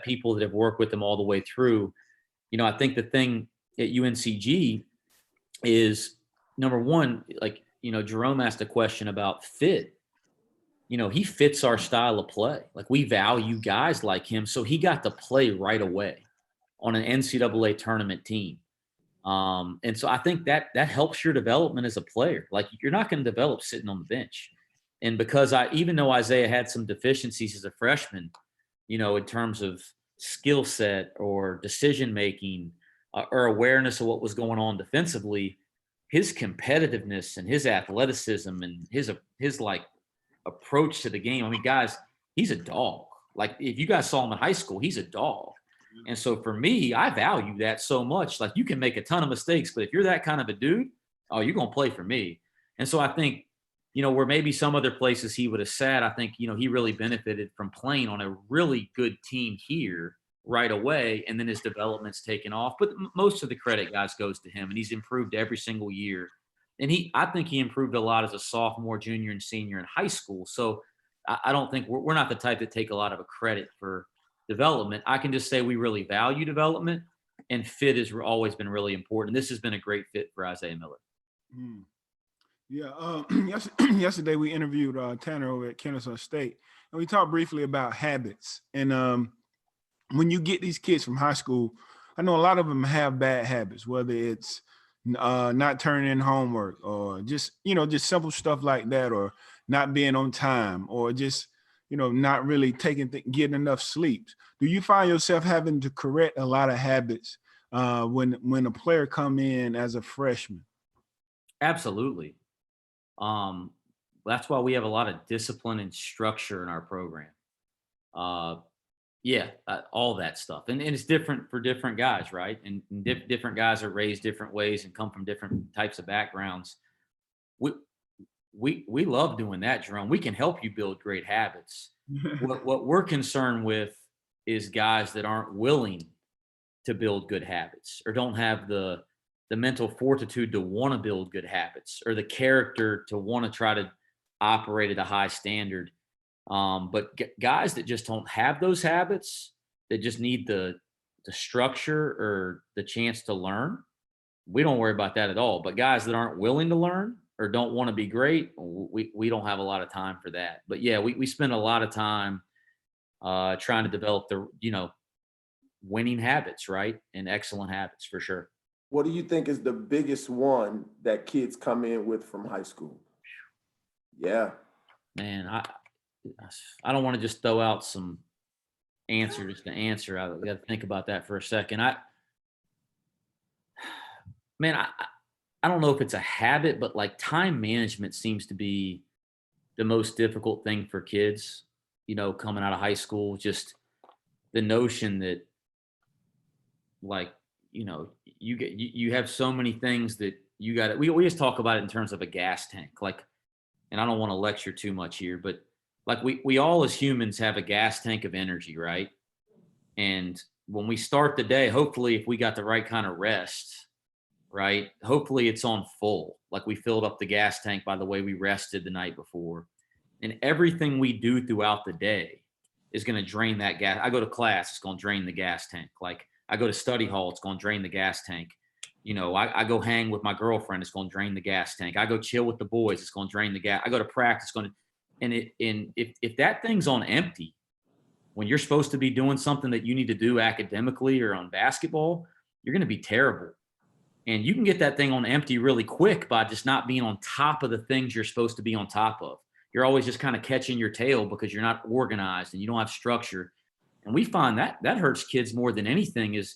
people that have worked with him all the way through. I think the thing at UNCG is, number one, Jerome asked a question about fit. He fits our style of play. Like we value guys like him. So he got to play right away on an NCAA tournament team. And so I think that helps your development as a player. Like you're not going to develop sitting on the bench. And because even though Isaiah had some deficiencies as a freshman, in terms of skill set or decision making or awareness of what was going on defensively, his competitiveness and his athleticism and his like approach to the game. I mean, guys, he's a dog. Like if you guys saw him in high school, he's a dog. And so for me, I value that so much. Like you can make a ton of mistakes, but if you're that kind of a dude, oh, you're going to play for me. And so I think, where maybe some other places he would have sat, I think, he really benefited from playing on a really good team here right away. And then his development's taken off. But most of the credit, guys, goes to him. And he's improved every single year. And I think he improved a lot as a sophomore, junior, and senior in high school. So I don't think we're not the type that take a lot of a credit for development. I can just say we really value development, and fit has always been really important. This has been a great fit for Isaiah Miller. Yeah. Yesterday we interviewed Tanner over at Kennesaw State, and we talked briefly about habits. And when you get these kids from high school, I know a lot of them have bad habits, whether it's not turning in homework or just simple stuff like that, or not being on time, or just not really getting enough sleep. Do you find yourself having to correct a lot of habits when a player come in as a freshman? Absolutely. That's why we have a lot of discipline and structure in our program. All that stuff. And it's different for different guys, right? And different guys are raised different ways and come from different types of backgrounds. We love doing that, Jerome. We can help you build great habits. What we're concerned with is guys that aren't willing to build good habits or don't have the mental fortitude to want to build good habits or the character to want to try to operate at a high standard. But guys that just don't have those habits, that just need the structure or the chance to learn, we don't worry about that at all. But guys that aren't willing to learn or don't want to be great, we don't have a lot of time for that. But yeah, we spend a lot of time trying to develop the winning habits, right, and excellent habits for sure. What do you think is the biggest one that kids come in with from high school? Yeah. Man, I don't want to just throw out some answer just to answer. I got to think about that for a second. I don't know if it's a habit, but like time management seems to be the most difficult thing for kids, coming out of high school. Just the notion that you have so many things that you got. We just talk about it in terms of a gas tank, and I don't want to lecture too much here, but we all as humans have a gas tank of energy, right? And when we start the day, hopefully if we got the right kind of rest, right? Hopefully it's on full. Like we filled up the gas tank by the way we rested the night before. And everything we do throughout the day is going to drain that gas. I go to class, it's going to drain the gas tank. Like I go to study hall, it's going to drain the gas tank. I go hang with my girlfriend, it's going to drain the gas tank. I go chill with the boys, it's going to drain the gas. I go to practice, if that thing's on empty, when you're supposed to be doing something that you need to do academically or on basketball, you're going to be terrible. And you can get that thing on empty really quick by just not being on top of the things you're supposed to be on top of. You're always just kind of catching your tail because you're not organized and you don't have structure. And we find that that hurts kids more than anything is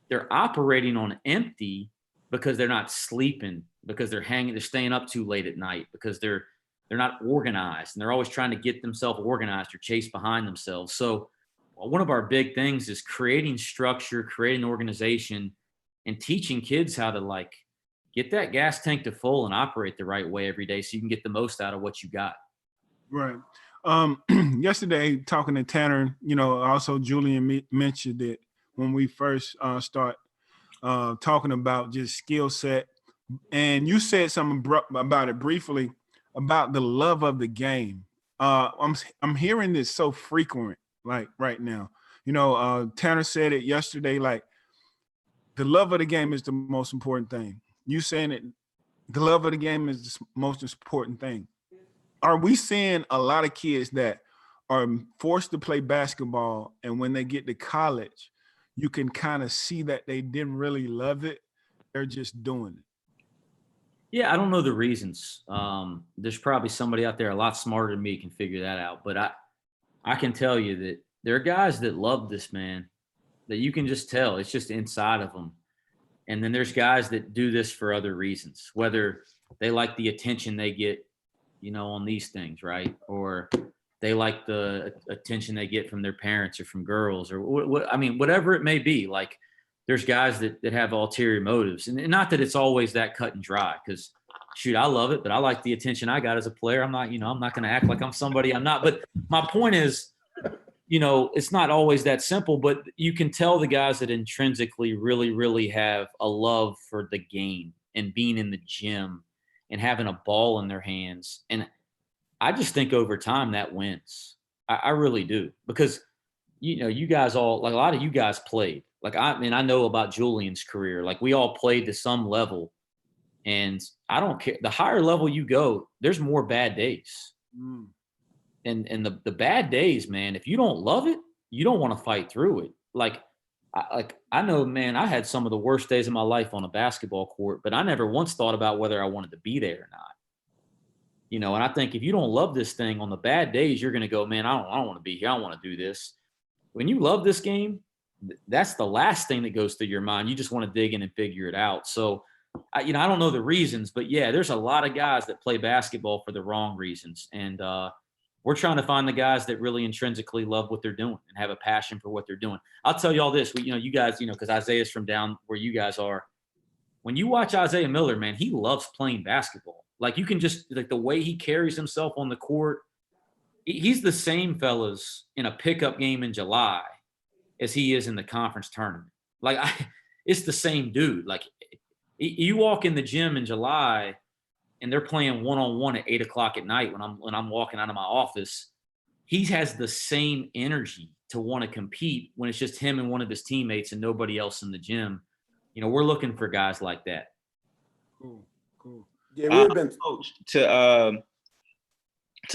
they're operating on empty because they're not sleeping, because they're staying up too late at night, because they're not organized and they're always trying to get themselves organized or chase behind themselves. So one of our big things is creating structure, creating organization, and teaching kids how to like get that gas tank to full and operate the right way every day so you can get the most out of what you got. Right. Yesterday, talking to Tanner, also Julian mentioned it when we first start talking about just skill set. And you said something about it briefly about the love of the game. I'm hearing this so frequent, like right now. Tanner said it yesterday, like the love of the game is the most important thing. You saying it, the love of the game is the most important thing. Are we seeing a lot of kids that are forced to play basketball, and when they get to college, you can kind of see that they didn't really love it? They're just doing it. Yeah, I don't know the reasons. There's probably somebody out there a lot smarter than me can figure that out. But I can tell you that there are guys that love this, man, that you can just tell. It's just inside of them. And then there's guys that do this for other reasons, whether they like the attention they get, on these things, right? Or they like the attention they get from their parents or from girls or whatever it may be. Like there's guys that have ulterior motives, and not that it's always that cut and dry, because shoot, I love it, but I like the attention I got as a player. I'm not going to act like I'm somebody I'm not. But my point is, it's not always that simple, but you can tell the guys that intrinsically really, really have a love for the game and being in the gym and having a ball in their hands. And I just think over time that wins. I really do, because, you guys all, like a lot of you guys played. Like, I know about Julian's career. Like we all played to some level, and I don't care. The higher level you go, there's more bad days. Mm. And the bad days, man, if you don't love it, you don't want to fight through it. I know, man, I had some of the worst days of my life on a basketball court, but I never once thought about whether I wanted to be there or not. And I think if you don't love this thing on the bad days, you're going to go, man, I don't want to be here. I don't want to do this. When you love this game, that's the last thing that goes through your mind. You just want to dig in and figure it out. So, I don't know the reasons, but yeah, there's a lot of guys that play basketball for the wrong reasons. And, we're trying to find the guys that really intrinsically love what they're doing and have a passion for what they're doing. I'll tell you all this, you guys, because Isaiah's from down where you guys are. When you watch Isaiah Miller, man, he loves playing basketball. Like you can just, like the way he carries himself on the court, he's the same fellas in a pickup game in July as he is in the conference tournament. Like it's the same dude. Like you walk in the gym in July and they're playing one-on-one at 8:00 at night when I'm walking out of my office, he has the same energy to want to compete when it's just him and one of his teammates and nobody else in the gym. We're looking for guys like that. Cool. Yeah, we've been coach to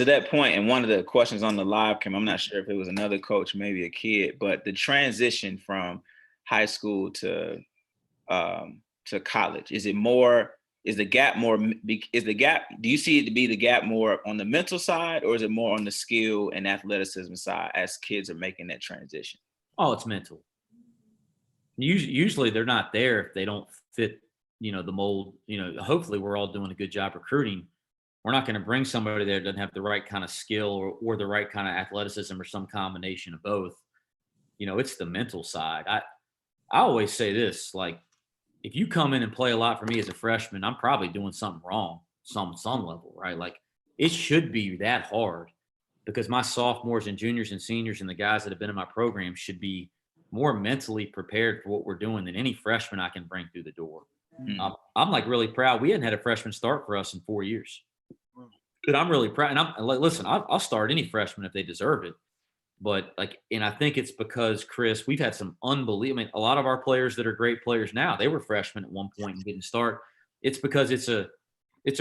that point, and one of the questions on the live cam, I'm not sure if it was another coach, maybe a kid, but the transition from high school to college, do you see it to be the gap more on the mental side, or is it more on the skill and athleticism side as kids are making that transition? Oh, it's mental. Usually they're not there if they don't fit, the mold. Hopefully we're all doing a good job recruiting. We're not going to bring somebody there that doesn't have the right kind of skill or the right kind of athleticism or some combination of both. It's the mental side. I always say this, like, if you come in and play a lot for me as a freshman, I'm probably doing something wrong, some level, right? Like it should be that hard, because my sophomores and juniors and seniors and the guys that have been in my program should be more mentally prepared for what we're doing than any freshman I can bring through the door. Mm. I'm like really proud. We hadn't had a freshman start for us in 4 years, but I'm really proud. And I'm like, listen, I'll start any freshman if they deserve it. But and I think it's because, Chris, we've had some unbelievable, a lot of our players that are great players now, they were freshmen at one point and didn't start. It's because it's a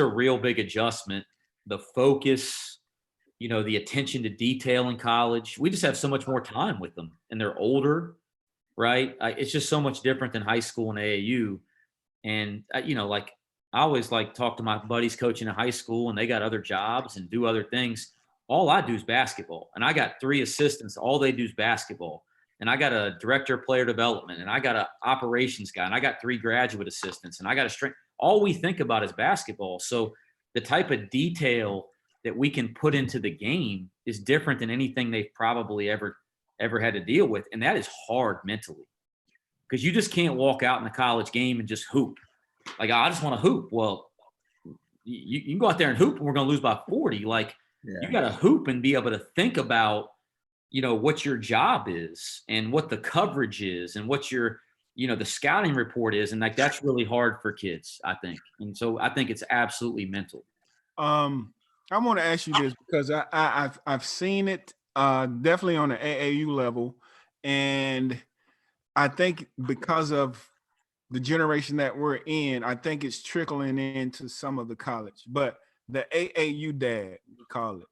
real big adjustment. The focus, the attention to detail in college, we just have so much more time with them, and they're older, right? It's just so much different than high school and AAU. And you know, like I always like talk to my buddies coaching in high school, and they got other jobs and do other things. All I do is basketball, and I got 3 assistants. All they do is basketball, and I got a director of player development, and I got an operations guy, and I got 3 graduate assistants, and I got a strength. All we think about is basketball. So the type of detail that we can put into the game is different than anything they've probably ever had to deal with, and that is hard mentally because you just can't walk out in the college game and just hoop. Like, I just want to hoop. Well, you can go out there and hoop and we're going to lose by 40. Like, you got to hoop and be able to think about, you know, what your job is and what the coverage is and what your, you know, the scouting report is. And like, that's really hard for kids, I think. And so I think it's absolutely mental. I want to ask you this because I've seen it definitely on the AAU level, and I think because of the generation that we're in, I think it's trickling into some of the college. But the AAU dad, we call it,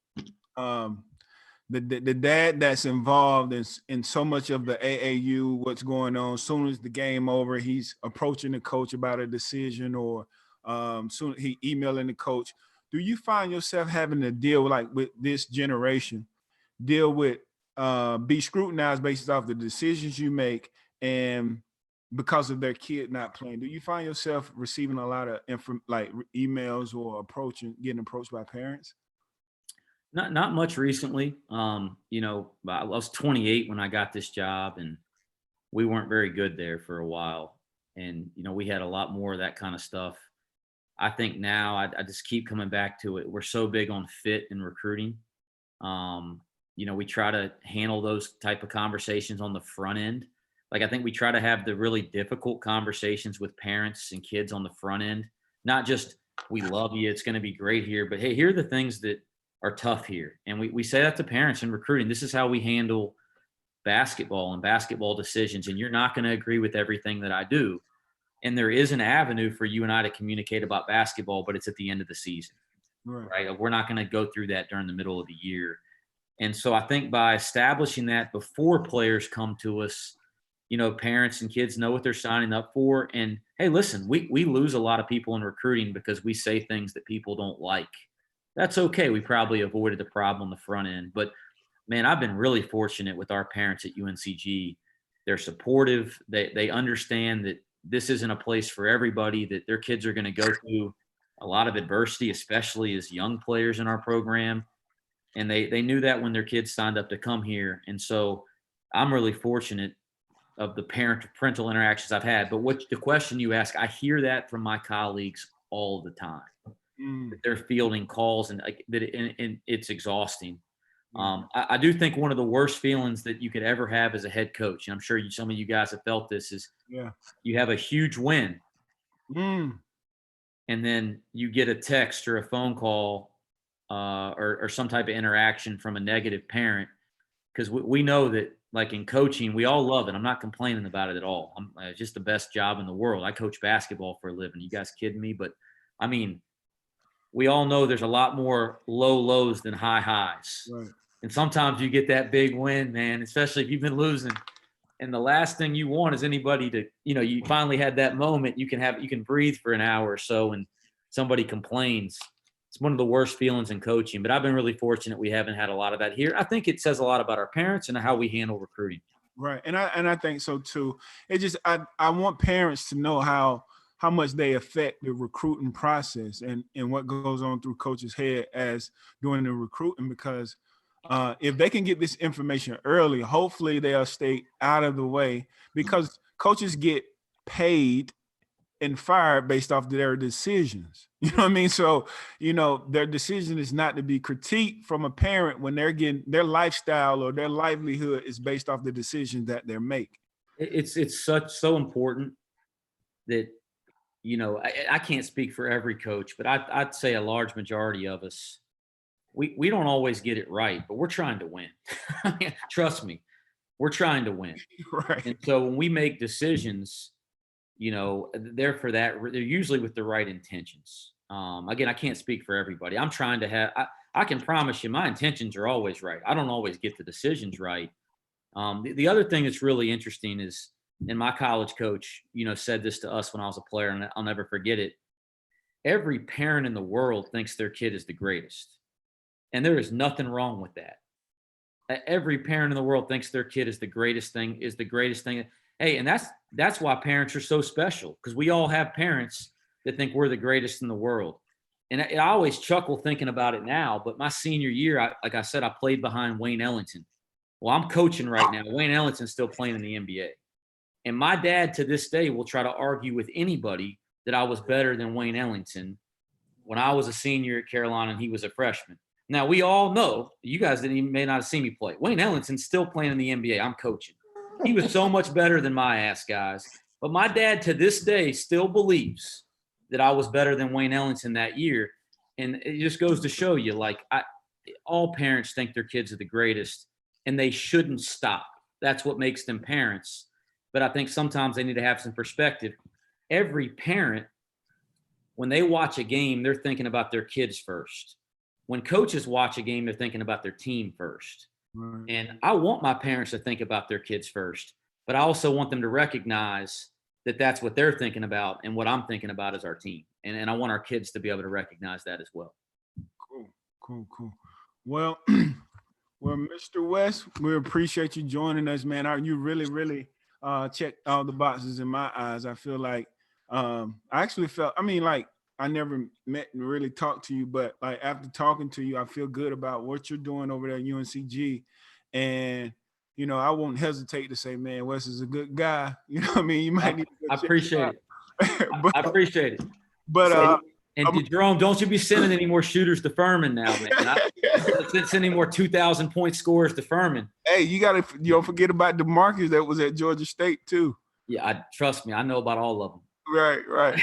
the dad that's involved in so much of the AAU, what's going on. As soon as the game over, he's approaching the coach about a decision, or soon he emailing the coach. Do you find yourself having to deal with this generation, be scrutinized based off the decisions you make and because of their kid not playing? Do you find yourself receiving a lot of emails or getting approached by parents? Not much recently. You know, I was 28 when I got this job, and we weren't very good there for a while. And, you know, we had a lot more of that kind of stuff. I think now I just keep coming back to it. We're so big on fit and recruiting. You know, we try to handle those type of conversations on the front end. Like, I think we try to have the really difficult conversations with parents and kids on the front end, not just, we love you, it's going to be great here, but hey, here are the things that are tough here. And we say that to parents in recruiting. This is how we handle basketball and basketball decisions. And you're not going to agree with everything that I do. And there is an avenue for you and I to communicate about basketball, but it's at the end of the season, right? We're not going to go through that during the middle of the year. And so I think by establishing that before players come to us, you know, parents and kids know what they're signing up for. And hey, listen, we lose a lot of people in recruiting because we say things that people don't like. That's okay. We probably avoided the problem on the front end. But man, I've been really fortunate with our parents at UNCG. They're supportive. They understand that this isn't a place for everybody, that their kids are going to go through a lot of adversity, especially as young players in our program. And they knew that when their kids signed up to come here. And so I'm really fortunate of the parental interactions I've had. But what the question you ask, I hear that from my colleagues all the time. They're fielding calls and it's exhausting. I do think one of the worst feelings that you could ever have as a head coach, and I'm sure some of you guys have felt this, is you have a huge win, and then you get a text or a phone call or some type of interaction from a negative parent, because we know that, like in coaching, we all love it. I'm not complaining about it at all. It's just the best job in the world. I coach basketball for a living. You guys kidding me? But I mean, we all know there's a lot more low lows than high highs. Right. And sometimes you get that big win, man, especially if you've been losing. And the last thing you want is anybody to, you know, you finally had that moment. You can breathe for an hour or so, and somebody complains. It's one of the worst feelings in coaching. But I've been really fortunate we haven't had a lot of that here. I think it says a lot about our parents and how we handle recruiting. Right. And I think so too. It just, I want parents to know how much they affect the recruiting process and what goes on through coach's head as doing the recruiting, because if they can get this information early, hopefully they'll stay out of the way, because coaches get paid and fired based off their decisions. You know what I mean? So, you know, their decision is not to be critiqued from a parent when they're getting their lifestyle or their livelihood is based off the decisions that they're making. It's so important that, you know, I can't speak for every coach, but I'd say a large majority of us, we don't always get it right, but we're trying to win. Trust me, we're trying to win. Right. And so when we make decisions, you know, they're usually with the right intentions. Again, I can't speak for everybody. I'm trying to have, I can promise you my intentions are always right. I don't always get the decisions right. The other thing that's really interesting is, and my college coach, said this to us when I was a player, and I'll never forget it. Every parent in the world thinks their kid is the greatest. And there is nothing wrong with that. Every parent in the world thinks their kid is the greatest thing. Hey, and that's why parents are so special, because we all have parents that think we're the greatest in the world. And I always chuckle thinking about it now, but my senior year, like I said, I played behind Wayne Ellington. Well, I'm coaching right now. Wayne Ellington's still playing in the NBA. And my dad to this day will try to argue with anybody that I was better than Wayne Ellington when I was a senior at Carolina and he was a freshman. Now, we all know, you guys may not have seen me play. Wayne Ellington's still playing in the NBA. I'm coaching. He was so much better than my ass, guys. But my dad to this day still believes that I was better than Wayne Ellington that year. And it just goes to show you, all parents think their kids are the greatest, and they shouldn't stop. That's what makes them parents. But I think sometimes they need to have some perspective. Every parent, when they watch a game, they're thinking about their kids first. When coaches watch a game, they're thinking about their team first. Right. And I want my parents to think about their kids first, but I also want them to recognize that that's what they're thinking about, and what I'm thinking about is our team. And I want our kids to be able to recognize that as well. Cool. Well, Mr. West, we appreciate you joining us, man. You really checked all the boxes in my eyes. I feel like I actually felt, I never met and really talked to you, but like after talking to you, I feel good about what you're doing over there at UNCG. And, I won't hesitate to say, man, Wes is a good guy. You know what I mean? You might need to I appreciate it. I appreciate it. But Jerome, don't you be sending any more shooters to Furman now, man. Send any more 2,000 point scorers to Furman. Hey, you don't forget about DeMarcus that was at Georgia State too. Yeah, trust me, I know about all of them. Right.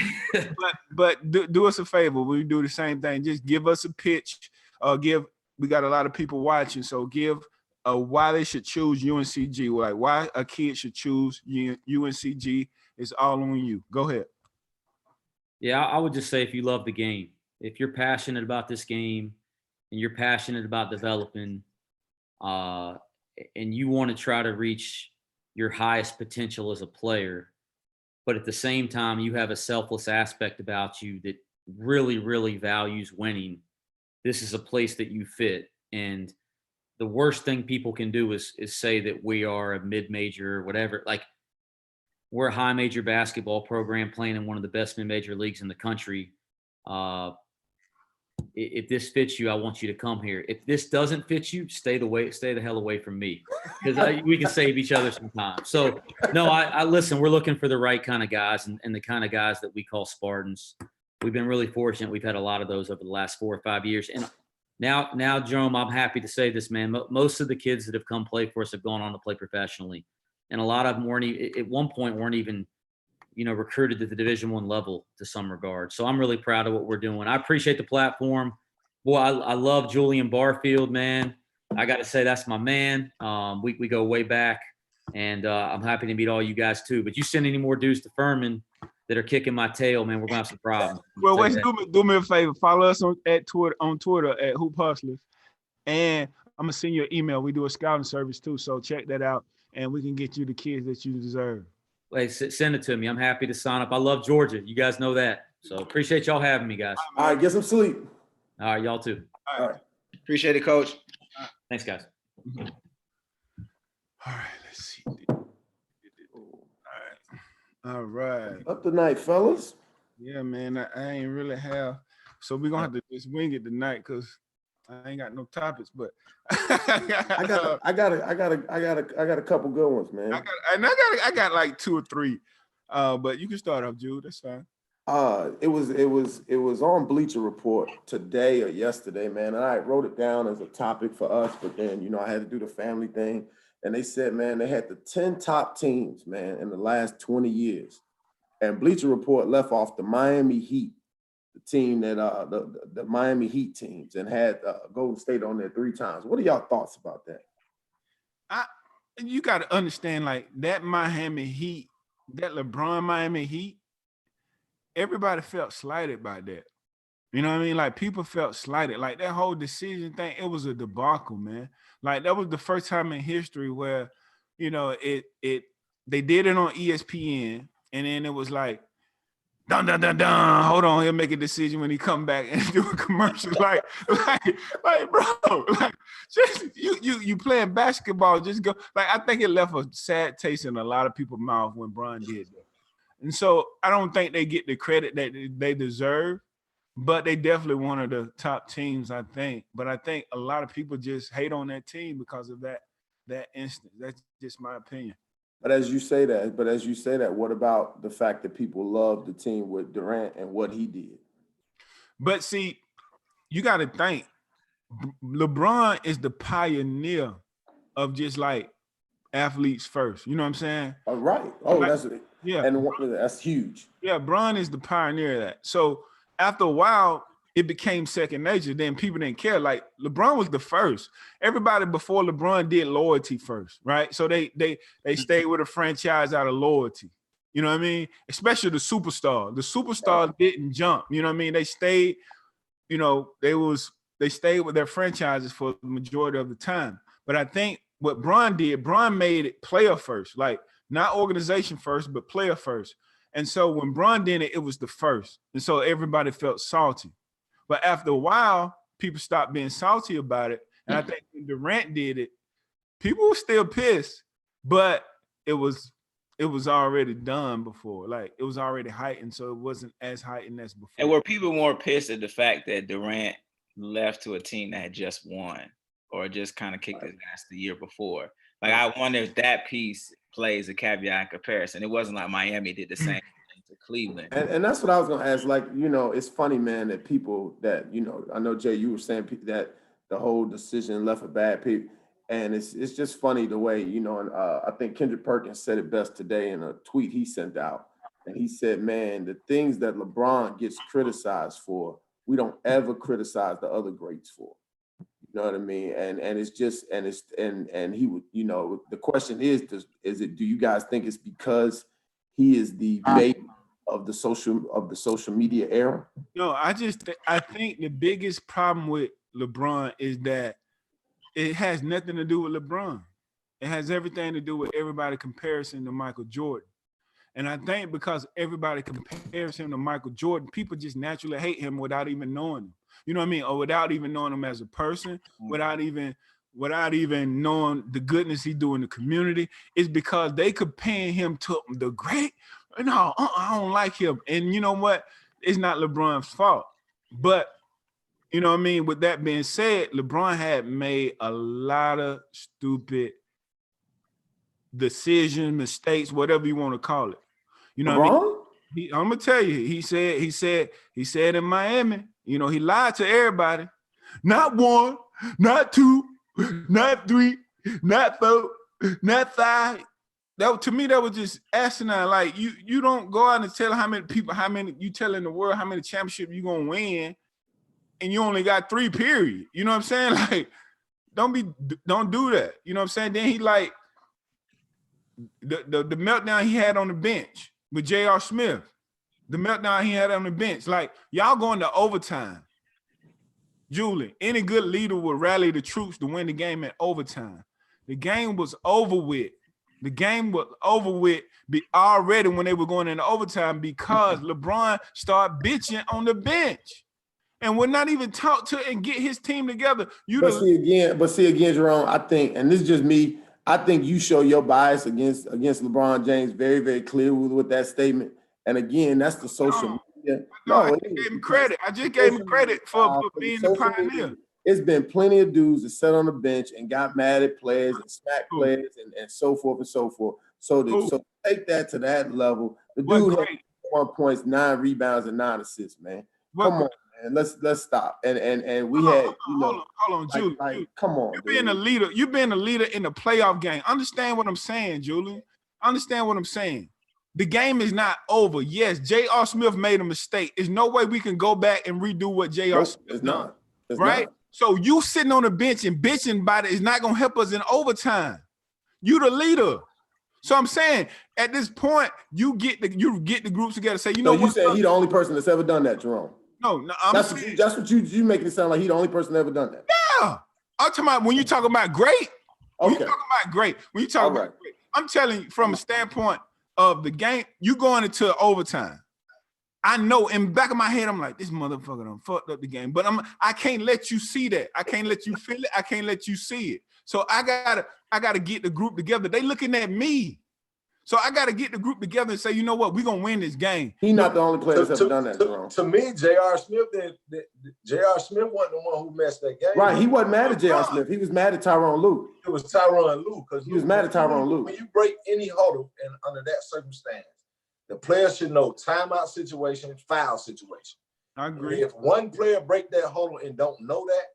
but do us a favor. We do the same thing. Just give us a pitch. We got a lot of people watching, so give why they should choose UNCG. Like why a kid should choose UNCG. It's all on you. Go ahead. Yeah, I would just say if you love the game, if you're passionate about this game and you're passionate about developing, and you want to try to reach your highest potential as a player, but at the same time, you have a selfless aspect about you that really, really values winning, this is a place that you fit. And the worst thing people can do is say that we are a mid-major or whatever. Like, we're a high major basketball program playing in one of the best mid-major leagues in the country. If this fits you, I want you to come here. If this doesn't fit you, stay the hell away from me, because we can save each other some time. So no, I listen, we're looking for the right kind of guys and the kind of guys that we call Spartans. We've been really fortunate. We've had a lot of those over the last 4 or 5 years. And now, Jerome, I'm happy to say this, man. Most of the kids that have come play for us have gone on to play professionally. And a lot of them at one point weren't even, recruited to the Division I level to some regard. So I'm really proud of what we're doing. I appreciate the platform. Boy, I love Julian Barfield, man. I got to say that's my man. We go way back, and I'm happy to meet all you guys too. But you send any more dudes to Furman that are kicking my tail, man, we're gonna have some problems. Well, Wes, do me a favor. Follow us on Twitter at Hoop Hustlers, and I'm gonna send you an email. We do a scouting service too, so check that out, and we can get you the kids that you deserve. Hey, send it to me. I'm happy to sign up. I love Georgia. You guys know that. So appreciate y'all having me, guys. All right, get some sleep. All right, y'all too. All right. Appreciate it, Coach. Thanks, guys. All right, let's see. All right. Up tonight, fellas. Yeah, man. I ain't really have. So we're gonna have to just wing it tonight because I ain't got no topics, but I got a couple good ones, man. I got like 2 or 3. But you can start off, Jude. That's fine. It was on Bleacher Report today or yesterday, man. And I wrote it down as a topic for us, but then I had to do the family thing. And they said, man, they had the 10 top teams, man, in the last 20 years. And Bleacher Report left off the Miami Heat, the team that the Miami Heat teams, and had Golden State on there 3 times. What are y'all thoughts about that? You got to understand, like, that Miami Heat, that LeBron Miami Heat, everybody felt slighted by that. You know what I mean? Like, people felt slighted. Like, that whole decision thing, it was a debacle, man. Like, that was the first time in history where, it they did it on ESPN, and then it was like, dun dun dun dun. Hold on, he'll make a decision when he come back and do a commercial. like, bro, like, just you playing basketball. Just go. Like, I think it left a sad taste in a lot of people's mouth when Bron did that. And so I don't think they get the credit that they deserve, but they definitely one of the top teams, I think. But I think a lot of people just hate on that team because of that instance. That's just my opinion. But as you say that, what about the fact that people love the team with Durant and what he did? But see, you got to think, LeBron is the pioneer of just like athletes first. You know what I'm saying? Oh, right. Oh, like, and that's huge. Yeah, Bron is the pioneer of that. So after a while, it became second nature. Then people didn't care. Like LeBron was the first. Everybody before LeBron did loyalty first, right? So they stayed with a franchise out of loyalty. You know what I mean? Especially the superstar. The superstar didn't jump. You know what I mean? They stayed. You know, they stayed with their franchises for the majority of the time. But I think what Bron did, Bron made it player first, like not organization first, but player first. And so when Bron did it, it was the first. And so everybody felt salty. But after a while, people stopped being salty about it. And I think when Durant did it, people were still pissed, but it was already done before. Like, it was already heightened, so it wasn't as heightened as before. And were people more pissed at the fact that Durant left to a team that had just won or just kind of kicked his ass the year before? Like, I wonder if that piece plays a caveat in comparison. It wasn't like Miami did the same thing to Cleveland. And that's what I was going to ask. Like, you know, it's funny, man, that people that, you know, I know, Jay, you were saying that the whole decision left a bad people. And it's just funny the way, you know, and I think Kendrick Perkins said it best today in a tweet he sent out. And he said, man, the things that LeBron gets criticized for, we don't ever criticize the other greats for. You know what I mean? And it's just, and he would, you know, the question is do you guys think it's because he is the baby of the social media era? No, I think the biggest problem with LeBron is that it has nothing to do with LeBron. It has everything to do with everybody comparison to Michael Jordan. And I think because everybody compares him to Michael Jordan, people just naturally hate him without even knowing him. You know what I mean? Or without even knowing him as a person, without even knowing the goodness he do in the community. It's because they compare him to the great. No, I don't like him. And you know what? It's not LeBron's fault. But you know what I mean? With that being said, LeBron had made a lot of stupid decisions, mistakes, whatever you want to call it. You know what I mean? I'm gonna tell you, he said in Miami, you know, he lied to everybody. Not one, not two, not three, not four, not five. That, to me, that was just asinine. Like, you don't go out and tell you telling the world how many championships you're gonna win, and you only got 3, period. You know what I'm saying? Like, don't do that. You know what I'm saying? Then he like the meltdown he had on the bench with J.R. Smith. The meltdown he had on the bench. Like, y'all going to overtime. Julie, any good leader would rally the troops to win the game at overtime. The game was over with. The game was over with already when they were going into overtime because LeBron started bitching on the bench and would not even talk to and get his team together. See again, Jerome, I think, and this is just me, I think you show your bias against LeBron James very, very clear with that statement. And again, that's the social media. I just gave him credit. I just gave him credit for being the pioneer. It's been plenty of dudes that sat on the bench and got mad at players and smacked players and so forth and so forth. So take that to that level. The dude had 1 points, 9 rebounds, and 9 assists, man. Come on, man. Let's stop. And we had, you know, hold on, Julie. Come on. You're being a leader. You've been a leader in the playoff game. Understand what I'm saying, Julie. Understand what I'm saying. The game is not over. Yes, J.R. Smith made a mistake. There's no way we can go back and redo what J.R. Smith done. Right? Not. So you sitting on the bench and bitching about it is not going to help us in overtime. You the leader. So I'm saying at this point, you get the groups together. Say, you know what? You said he the only person that's ever done that, Jerome. No, that's what you making it sound like he the only person that ever done that. Yeah. I'm talking about when you talk about great. When you talk about great. I'm telling you from a standpoint of the game, you going into overtime. I know in the back of my head, I'm like, this motherfucker done fucked up the game. But I can't let you see that. I can't let you feel it. I can't let you see it. So I gotta get the group together. They looking at me. So I gotta get the group together and say, you know what, we're gonna win this game. He's not the only player that's ever done that, Jerome. To me, J.R. Smith J.R. Smith wasn't the one who messed that game. Right, he wasn't mad at J.R. Smith. He was mad at Tyronn Lue. It was Tyronn Lue. Because he was mad at Tyronn Lue. When you break any huddle and under that circumstance, the player should know timeout situation, foul situation. I agree. And if one player break that huddle and don't know that,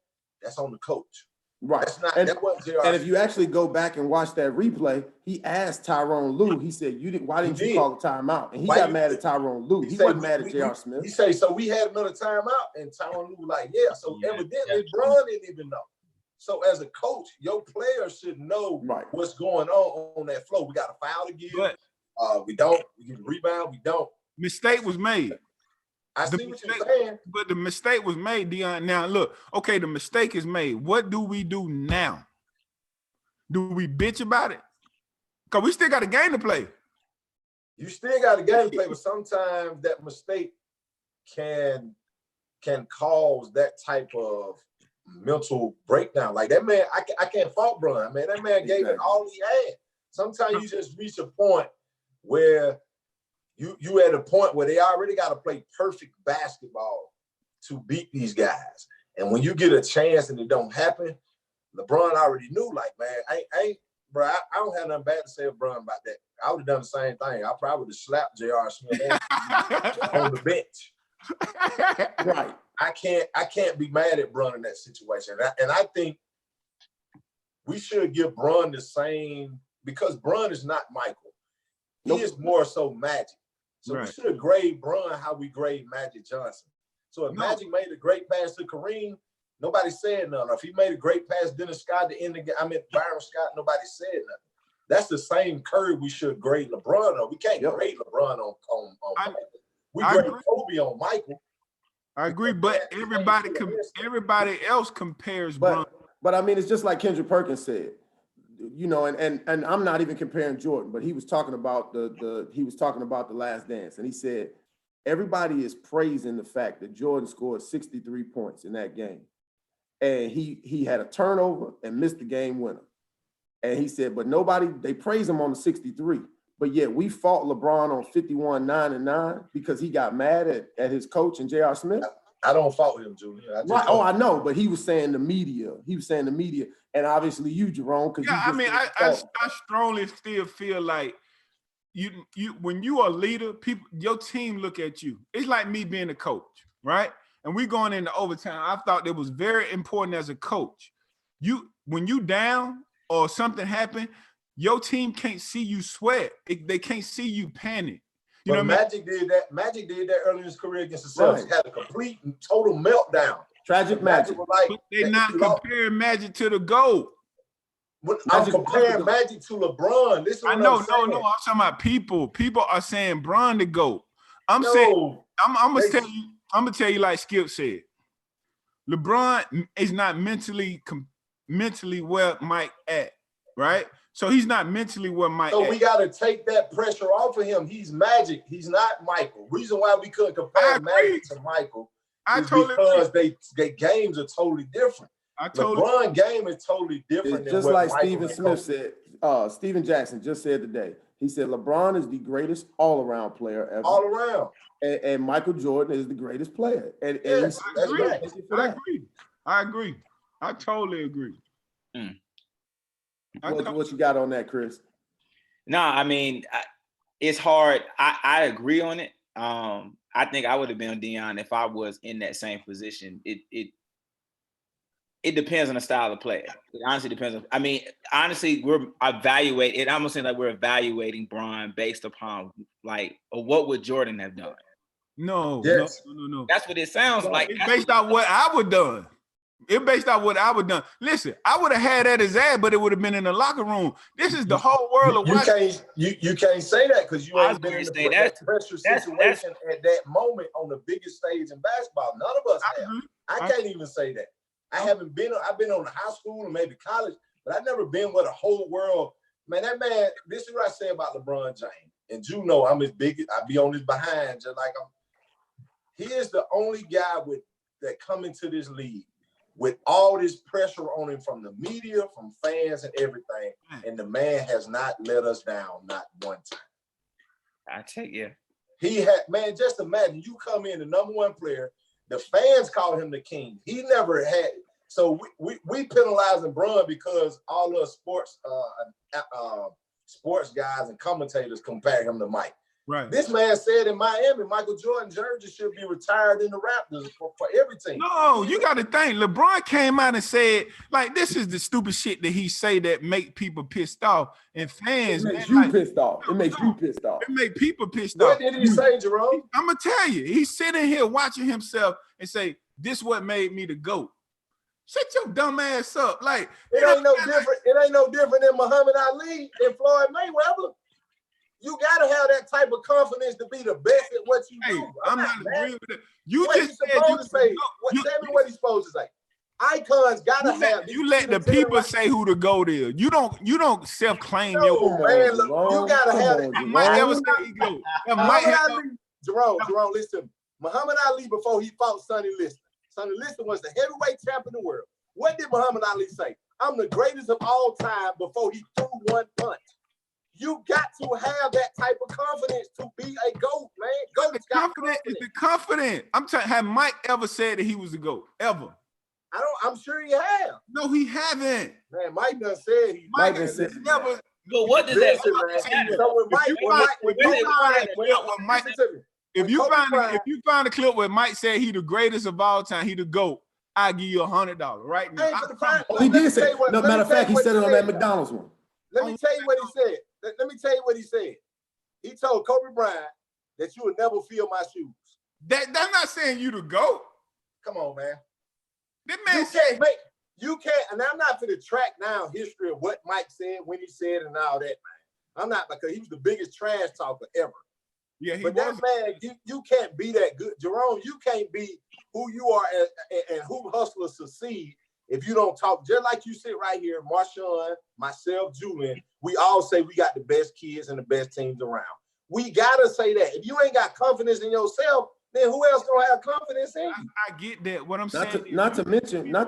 that's on the coach. Right. That's not, and J.R. and if you actually go back and watch that replay, he asked Tyronn Lue, he said, why didn't you call a timeout? And he got mad at Tyronn Lue. He wasn't mad at J.R. Smith. He say, so we had another timeout, and Tyronn Lue was like, yeah. So evidently, Bron didn't even know. So as a coach, your players should know what's going on that flow. We got a foul to give. We don't. We get a rebound. We don't. Mistake was made. I see what you're saying. But the mistake was made, Deion. Now, look, okay, the mistake is made. What do we do now? Do we bitch about it? Because we still got a game to play. You still got a game to play, but sometimes that mistake can cause that type of mental breakdown. Like that man, I can't fault Bron, man. That man gave it all he had. Sometimes you just reach a point where you at a point where they already got to play perfect basketball to beat these guys. And when you get a chance and it don't happen, LeBron already knew, like, man, bro, I don't have nothing bad to say to Bron about that. I would have done the same thing. I probably would have slapped J.R. Smith on the bench. Right. I can't be mad at Bron in that situation. And I think we should give Bron the same, because Bron is not Michael. He is more so Magic. So we should grade Bron how we grade Magic Johnson. So if Magic made a great pass to Kareem, nobody said nothing. If he made a great pass to Dennis Scott to end the game, Byron Scott, nobody said nothing. That's the same curve we should grade LeBron on. We can't grade LeBron on Michael. We grade Kobe on Michael. I agree, but everybody else compares Bron. But I mean, it's just like Kendrick Perkins said. You know, and I'm not even comparing Jordan, but he was talking about the Last Dance, and he said everybody is praising the fact that Jordan scored 63 points in that game, and he had a turnover and missed the game winner, and he said, but they praise him on the 63, but yet we fought LeBron on 51, 9 and 9 because he got mad at his coach and J.R. Smith. I don't fault him, Julian. Right. Oh, I know, but he was saying the media. And obviously you, Jerome, because I strongly still feel like you when you are a leader, your team look at you. It's like me being a coach, right? And we going into overtime. I thought it was very important as a coach. When you down or something happened, your team can't see you sweat. They can't see you panic. You know Magic did that. Magic did that early in his career against the Celtics. He had a complete and total meltdown. Tragic Magic. But they're not comparing Magic to the GOAT. I'm comparing Magic to LeBron. No. I'm talking about people. People are saying Bron the GOAT. I'm gonna tell you like Skip said. LeBron is not mentally where Mike at, right? So he's not mentally where Mike. So we got to take that pressure off of him. He's Magic. He's not Michael. Reason why we couldn't compare Magic to Michael is because their games are totally different. LeBron game is totally different. Just like Stephen Smith said, Steven Jackson just said today. He said LeBron is the greatest all-around player ever. All around. And Michael Jordan is the greatest player. And yes, I agree. I totally agree. What you got on that, Chris? No, I mean, it's hard. I agree on it. I think I would have been Deion if I was in that same position. It depends on the style of play. It honestly depends on. I mean, honestly, we're evaluating. It almost seems like we're evaluating Bron based upon what would Jordan have done? No. That's what it sounds like. It's based on what I would done. It based on what I would done. Listen, I would have had that as ad, but it would have been in the locker room. This is the whole world of you can't say that because you ain't been in the pressure situation at that moment on the biggest stage in basketball. None of us have. I can't even say that. I've been on the high school and maybe college, but I've never been where the whole world Man, that man, this is what I say about LeBron James. And you know I'm his biggest, I be on his behind just like I'm. He is the only guy that come into this league with all this pressure on him from the media, from fans and everything. And the man has not let us down, not one time. I take you. He had, man, just imagine you come in, the number one player, the fans call him the king. He never had, so we penalizing Bron because all the sports guys and commentators compare him to Mike. Right. This man said in Miami, Michael Jordan jersey should be retired in the Raptors for every team. No, you got to think. LeBron came out and said, like, this is the stupid shit that he say that make people pissed off. And fans, it makes you pissed off. It makes you pissed off. It make people pissed off. What did he say, Jerome? I'm going to tell you. He's sitting here watching himself and say, this what made me the GOAT. Shut your dumb ass up. Like, it ain't no different. It ain't no different than Muhammad Ali and Floyd Mayweather. You gotta have that type of confidence to be the best at what you do. I'm not agreeing with that. You what just said supposed to say. Tell me what he's supposed to say. Icons gotta have. You let the people say who the GOAT is. You don't self-claim your man. Look, you gotta have it. Mike ever say he GOAT? Jerome, listen. Muhammad Ali before he fought Sonny Liston. Sonny Liston was the heavyweight champ in the world. What did Muhammad Ali say? I'm the greatest of all time before he threw one punch. You got to have that type of confidence to be a GOAT, man. GOAT confident is the confident. I'm telling. Have Mike ever said that he was the GOAT? Ever? I'm sure he have. No, he haven't. Man, Mike done said he. Mike done said never. But what does that mean? So when Mike, if you find a clip where Mike said he the greatest of all time, he the GOAT, I give you $100 right now. He did say. No matter of fact, he said it on that McDonald's one. Let me tell you what he said. Let me tell you what he said. He told Kobe Bryant that you would never feel my shoes. That's not saying you the GOAT. Come on, man. That man you can't, and I'm not for the track down history of what Mike said, when he said, and all that, man. I'm not, because he was the biggest trash talker ever. Yeah, but that man, you can't be that good. Jerome, you can't be who you are and who hustlers succeed if you don't talk. Just like you sit right here, Marshawn, myself, Julian, we all say we got the best kids and the best teams around. We gotta say that. If you ain't got confidence in yourself, then who else gonna have confidence in you? I get that. What I'm saying. Not to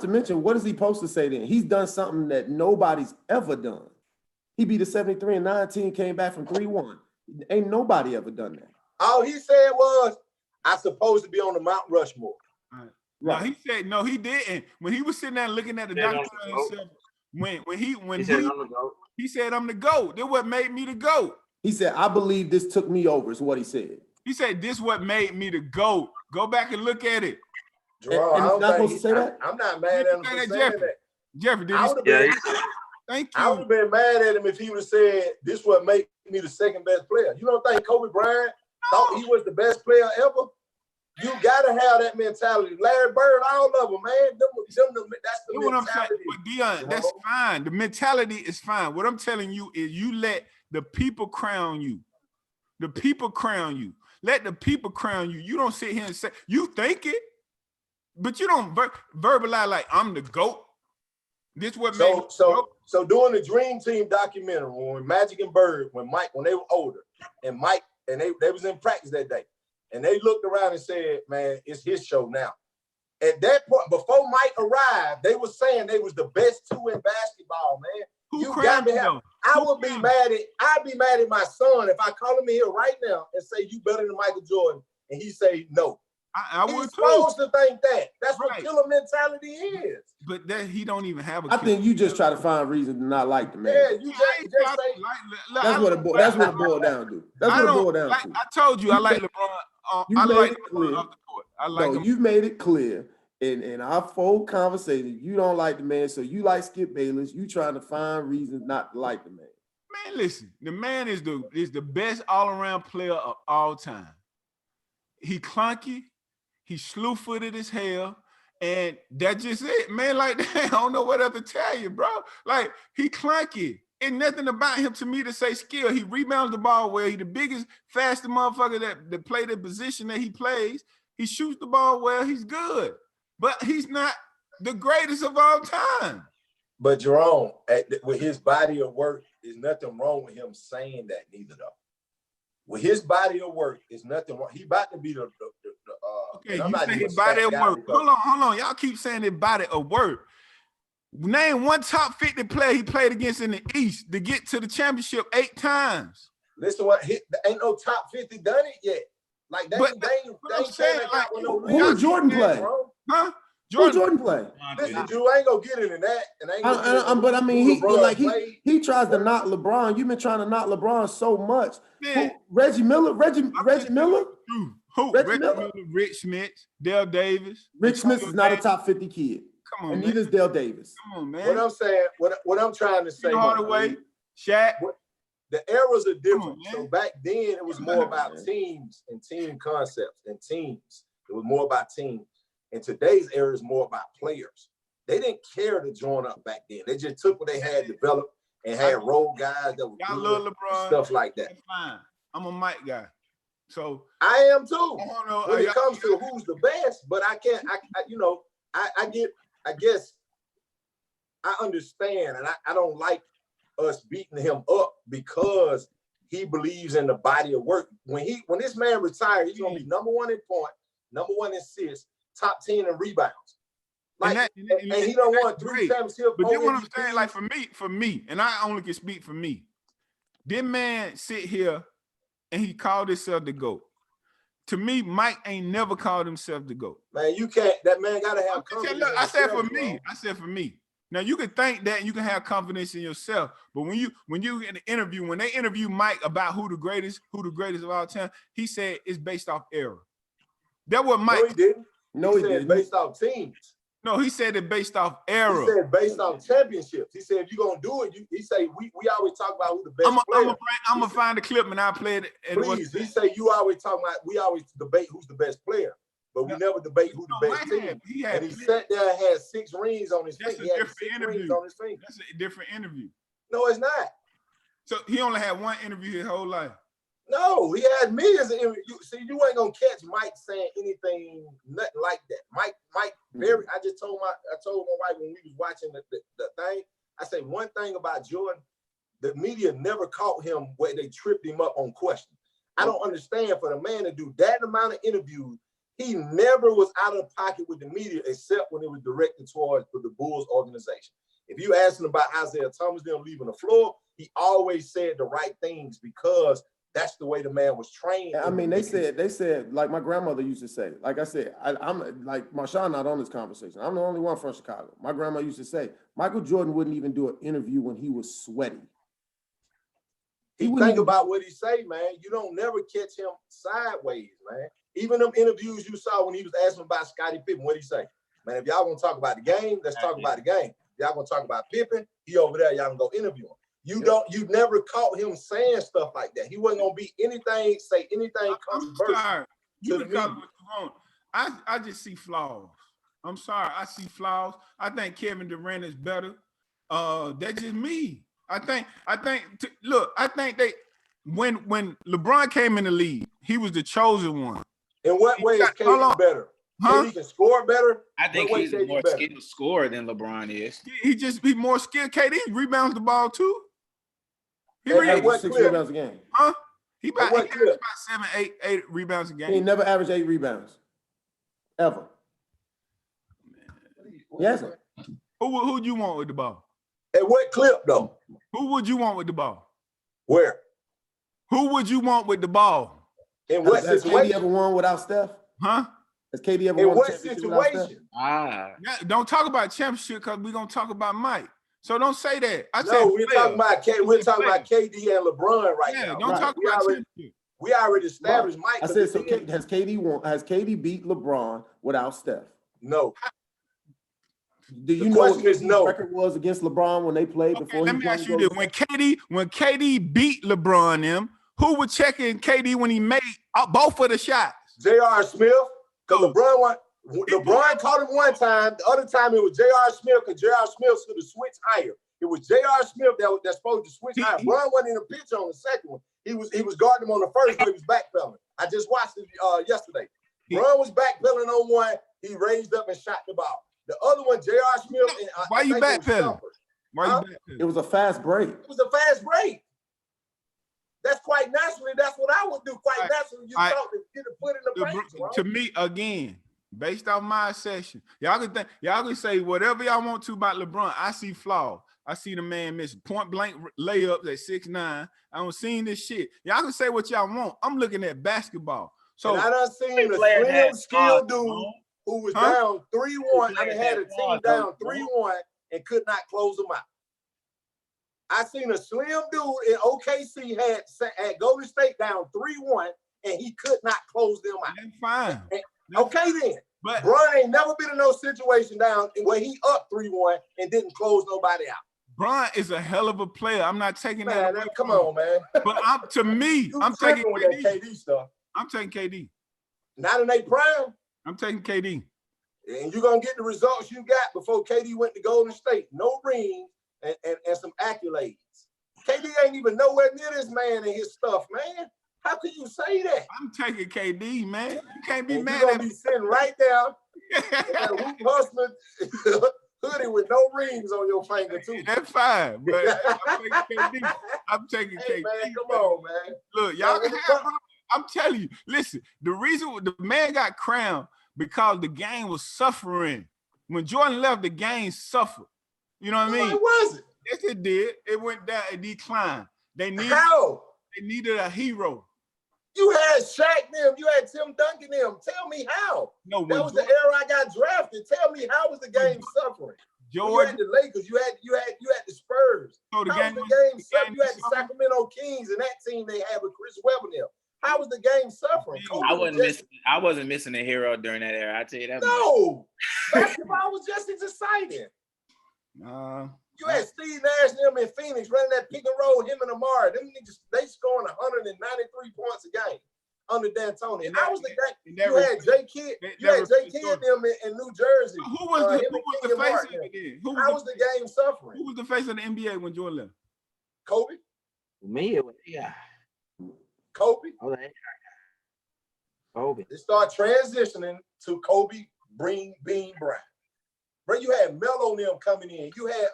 mention, what is he supposed to say then? He's done something that nobody's ever done. He beat a 73-19, came back from 3-1. Ain't nobody ever done that. All he said was, "I supposed to be on the Mount Rushmore." Right. No, he said no, he didn't. When he was sitting there looking at the documentary himself, he said I'm the GOAT. That's what made me the GOAT. He said, "I believe this took me over." Is what he said. He said, "This what made me the GOAT." Go back and look at it. Jerome, and he's not supposed to say that. I'm not mad at him for saying that. Jeffrey, thank you. I would have been mad at him if he would have said, "This what made me the second best player." You don't think Kobe Bryant thought he was the best player ever? You gotta have that mentality. Larry Bird, all of them, man. That's the mentality. But Dion, that's fine. The mentality is fine. What I'm telling you is you let the people crown you. The people crown you. Let the people crown you. You don't sit here and say, you think it, but you don't verbalize like, I'm the GOAT. This what made me so doing the Dream Team documentary when Magic and Bird, when they were older, and Mike, and they was in practice that day, and they looked around and said, "Man, it's his show now." At that point, before Mike arrived, they were saying they was the best two in basketball, man. I'd be mad at my son if I call him in here right now and say you better than Michael Jordan, and he say no. I would He's supposed to think that. That's what killer mentality is. But that he don't even have I think you just try to find reason to not like the man. Yeah, you just say that's what it boiled down to. That's what it boiled down to. I told you I like LeBron. I like LeBron off the court. I like him. You've made it clear in our full conversation, you don't like the man, so you like Skip Bayless. You trying to find reasons not to like the man. Man, listen, the man is the best all-around player of all time. He clunky. He slew-footed as hell, and that's just it, man. Like, I don't know what else to tell you, bro. Like, he clunky. Ain't nothing about him to me to say skill. He rebounds the ball well. He the biggest, fastest motherfucker that play the position that he plays. He shoots the ball well. He's good, but he's not the greatest of all time. But Jerome, with his body of work, there's nothing wrong with him saying that neither though. With his body of work, there's nothing wrong. He about to be the okay, you say his body of work. Hold on. Y'all keep saying his body of work. Name one top 50 player he played against in the East to get to the championship 8 times. Listen, ain't no top 50 done it yet. Like they ain't saying like who would Jordan play? Huh? Who Jordan play? Listen, Drew, I ain't gonna get into that. But I mean, he tries to knock LeBron. You've been trying to knock LeBron so much. Who, Reggie Miller? Reggie Miller? Who? Reggie Miller, Rich Smith, Dale Davis. Rich Smith is not a top 50 kid. Come on, and neither is Dale Davis. Come on, man. What I'm saying, what I'm trying to say, Hardaway, Shaq. The eras are different. So back then, it was more about teams and team concepts and teams. It was more about teams. And today's era is more about players. They didn't care to join up back then. They just took what they had developed and had role guys that were good, LeBron, stuff like that. That's fine. I'm a Mike guy. So I am too. When it comes to who's the best, but I can't, I guess I understand, and I don't like us beating him up because he believes in the body of work. When this man retires, he's gonna be number 1 in point, number 1 in assists, top 10 in rebounds. Like, and he don't want 3 championships. But then what I'm saying, like for me, and I only can speak for me. This man sit here and he called himself the GOAT. To me, Mike ain't never called himself the GOAT. Man, you can't. That man gotta have confidence. Look, I said for me. Now you can think that and you can have confidence in yourself, but when you in the interview, when they interview Mike about who the greatest of all time, he said it's based off era. That was Mike. No, he didn't. No, he said based off teams. No, he said it based off era. He said based off championships. He said if you're gonna do it, he say we always talk about who the best player. I'm gonna find the clip and I'll play it. Please, he say you always talk about we always debate who's the best player, but we never debate who the best team. And he sat there and had 6 rings on his finger. He had 6 rings on his finger. That's a different interview. No, it's not. So he only had one interview his whole life. No, he had millions of interviews. See, you ain't gonna catch Mike saying anything, nothing like that. Mike, very. I told my wife when we was watching the thing. I say one thing about Jordan, the media never caught him where they tripped him up on questions. I don't understand for the man to do that amount of interviews. He never was out of pocket with the media except when it was directed towards the Bulls organization. If you ask him about Isaiah Thomas, them leaving the floor, he always said the right things because that's the way the man was trained. I mean, they said, like my grandmother used to say, like I said, I'm like Marshawn not on this conversation. I'm the only one from Chicago. My grandma used to say, Michael Jordan wouldn't even do an interview when he was sweaty. He think about what he say, man. You don't never catch him sideways, man. Even them interviews you saw when he was asking about Scottie Pippen, what did he say? Man, if y'all gonna talk about the game, let's talk about the game. Y'all gonna talk about Pippen, he over there, y'all can go interview him. You never caught him saying stuff like that. He wasn't gonna be anything, say anything controversial. You can call it what you want. I just see flaws. I'm sorry, I see flaws. I think Kevin Durant is better. That's just me. I think they when LeBron came in the league, he was the chosen one. In what way is KD better? Huh? He can score better. I think he's a more skilled scorer than LeBron is. He more skilled. KD rebounds the ball too. He averages 6 rebounds a game. Huh? He about 7, 8 rebounds a game. He never averaged 8 rebounds. Ever. He hasn't. Who would you want with the ball? At what clip though? Who would you want with the ball? Where? Who would you want with the ball? In what situation? Has KD ever won without Steph? Huh? Has KD ever won? In what situation? Don't talk about championship because we're gonna talk about Mike. So don't say that. We're talking about KD and LeBron right now. Don't talk about championship. We already established Mike. I said, so has KD beat LeBron without Steph? No. Do you know what his record was against LeBron when they played before? Let me ask you this: when KD beat LeBron, who was checking KD when he made both of the shots? J.R. Smith, because LeBron caught him one time. The other time it was J.R. Smith because J.R. Smith should have switched higher. It was J.R. Smith that's supposed to switch higher. LeBron wasn't in the picture on the second one. He was guarding him on the first, but he was backpedaling. I just watched it yesterday. LeBron was backpedaling on one. He raised up and shot the ball. The other one, J.R. Smith. Why you backpedaling? Why Huh? you It was a fast break. It was a fast break. That's quite naturally. That's what I would do. Quite naturally, you thought to get a foot in the paint. To me, again, based off my assessment, y'all can say whatever y'all want to about LeBron. I see flaws. I see the man miss point blank layups at 6'9". I don't seen this shit. Y'all can say what y'all want. I'm looking at basketball. So and I done seen a slim, skilled dude who was down 3-1. I mean, had a team down 3-1 and could not close them out. I seen a slim dude in OKC had Golden State down 3-1 and he could not close them out. That's fine. Okay then. But Bron ain't never been in no situation down where he up 3-1 and didn't close nobody out. Bron is a hell of a player. I'm not taking that away. Come on, man. But I'm taking with that KD stuff. I'm taking KD. Not in their prime. I'm taking KD. And you're gonna get the results you got before KD went to Golden State. No rings and some accolades. KD ain't even nowhere near this man and his stuff, man. How can you say that? I'm taking KD, man. You can't be mad at me. You're gonna be sitting right there in a Hoop Hustler hoodie with no rings on your finger, too. That's fine, but I'm taking KD. Man, come on, man. Look, y'all can have, I'm telling you, listen, the reason the man got crowned because the game was suffering. When Jordan left, the game suffered. You know what I mean? It wasn't. Yes, it did. It went down, it declined. They needed a hero. You had Shaq them, you had Tim Duncan them. Tell me how. No, that was the era I got drafted. Tell me how was the game suffering? Jordan, you had the Lakers, you had the Spurs. So how was the game suffering? You had the Sacramento Kings and that team they had with Chris Webber them. How was the game suffering? I wasn't missing a hero during that era. I tell you that. No, basketball was just as exciting. You had Steve Nash and them in Phoenix running that pick and roll, him and Amari. Them niggas, they scoring 193 points a game under D'Antoni. And how was the game? You had J. Kidd, them in New Jersey. Who was the face of it then? How was the game suffering? Who was the face of the NBA when Jordan left? Kobe. Me, it was Kobe. Kobe. They start transitioning to Kobe Bean Bryant. Bro, you had Melo them coming in. You had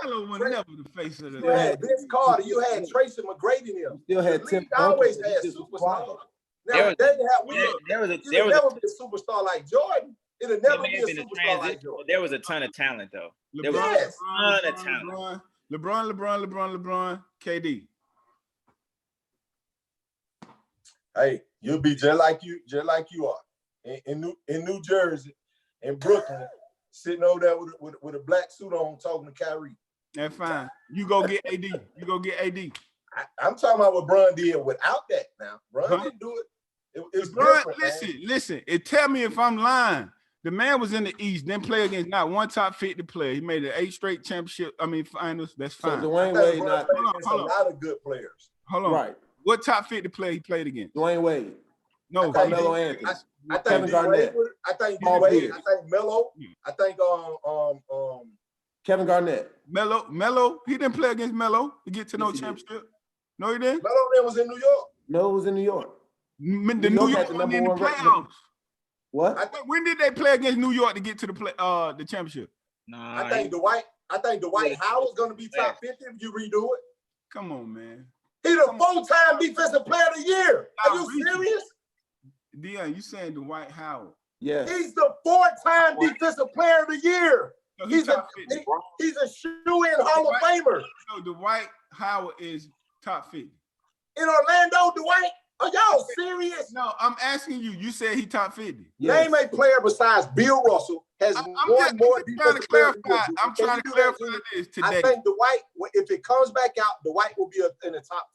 Melo was never the face of the You had Vince Carter. You had Tracy McGrady them. Still had Tim. Always had superstars. Now there would never be a superstar like Jordan. It'll never be a superstar like Jordan. There was a ton of talent though. There was a ton of talent. LeBron, KD. Hey, you'll be just like you are in New Jersey, in Brooklyn. Sitting over there with a black suit on talking to Kyrie. That's fine. You go get AD. I'm talking about what Bron did without that now. Bron didn't do it. It's Bron, listen. Tell me if I'm lying. The man was in the East, didn't play against not one top 50 player. He made it 8 straight finals. That's fine. So Dwayne Wade not a lot of good players. Hold on. Right. What top 50 player he played against? Dwayne Wade. No, Carmelo Anthony. I think Garnett. I think D-Wade. I think Melo. I think Kevin Garnett. Melo. He didn't play against Melo to get to no championship. No, he didn't. Melo was in New York. Melo was in New York. The New York won in the playoffs. What? When did they play against New York to get to the championship? I think Dwight Howard's gonna be top 50 if you redo it. Come on, man. He's the 4-time defensive player of the year. Are you serious? Dion, you saying Dwight Howard? Yeah. He's the 4-time defensive player of the year. So he's a shoe-in Hall of Famer. So Dwight Howard is top 50. In Orlando, Dwight? Are y'all serious? No, I'm asking you. You said he top 50. Yes. Name a player besides Bill Russell has I'm trying to clarify this today. I think Dwight, if it comes back out, Dwight will be in the top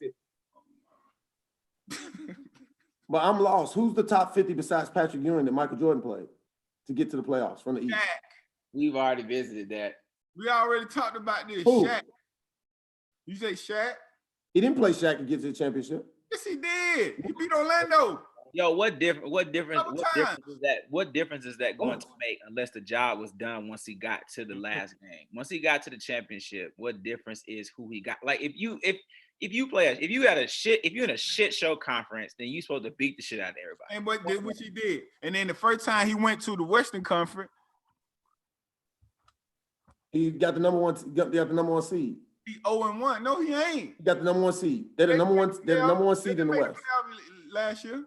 50. But I'm lost. Who's the top 50 besides Patrick Ewing that Michael Jordan played to get to the playoffs from the East? Shaq. We've already visited that. We already talked about this. Who? Shaq. You say Shaq? He didn't play Shaq to get to the championship. Yes, he did. He beat Orlando. Yo, what difference is that going to make unless the job was done once he got to the last game? Once he got to the championship, what difference is who he got? Like if you're in a shit show conference, then you're supposed to beat the shit out of everybody. And what did what he did. And then the first time he went to the Western Conference, He got the number one. Got the number one seed. He 0-1. No, he ain't. He got the number one seed. They're the number one. They're the number one seed in the West. Last year.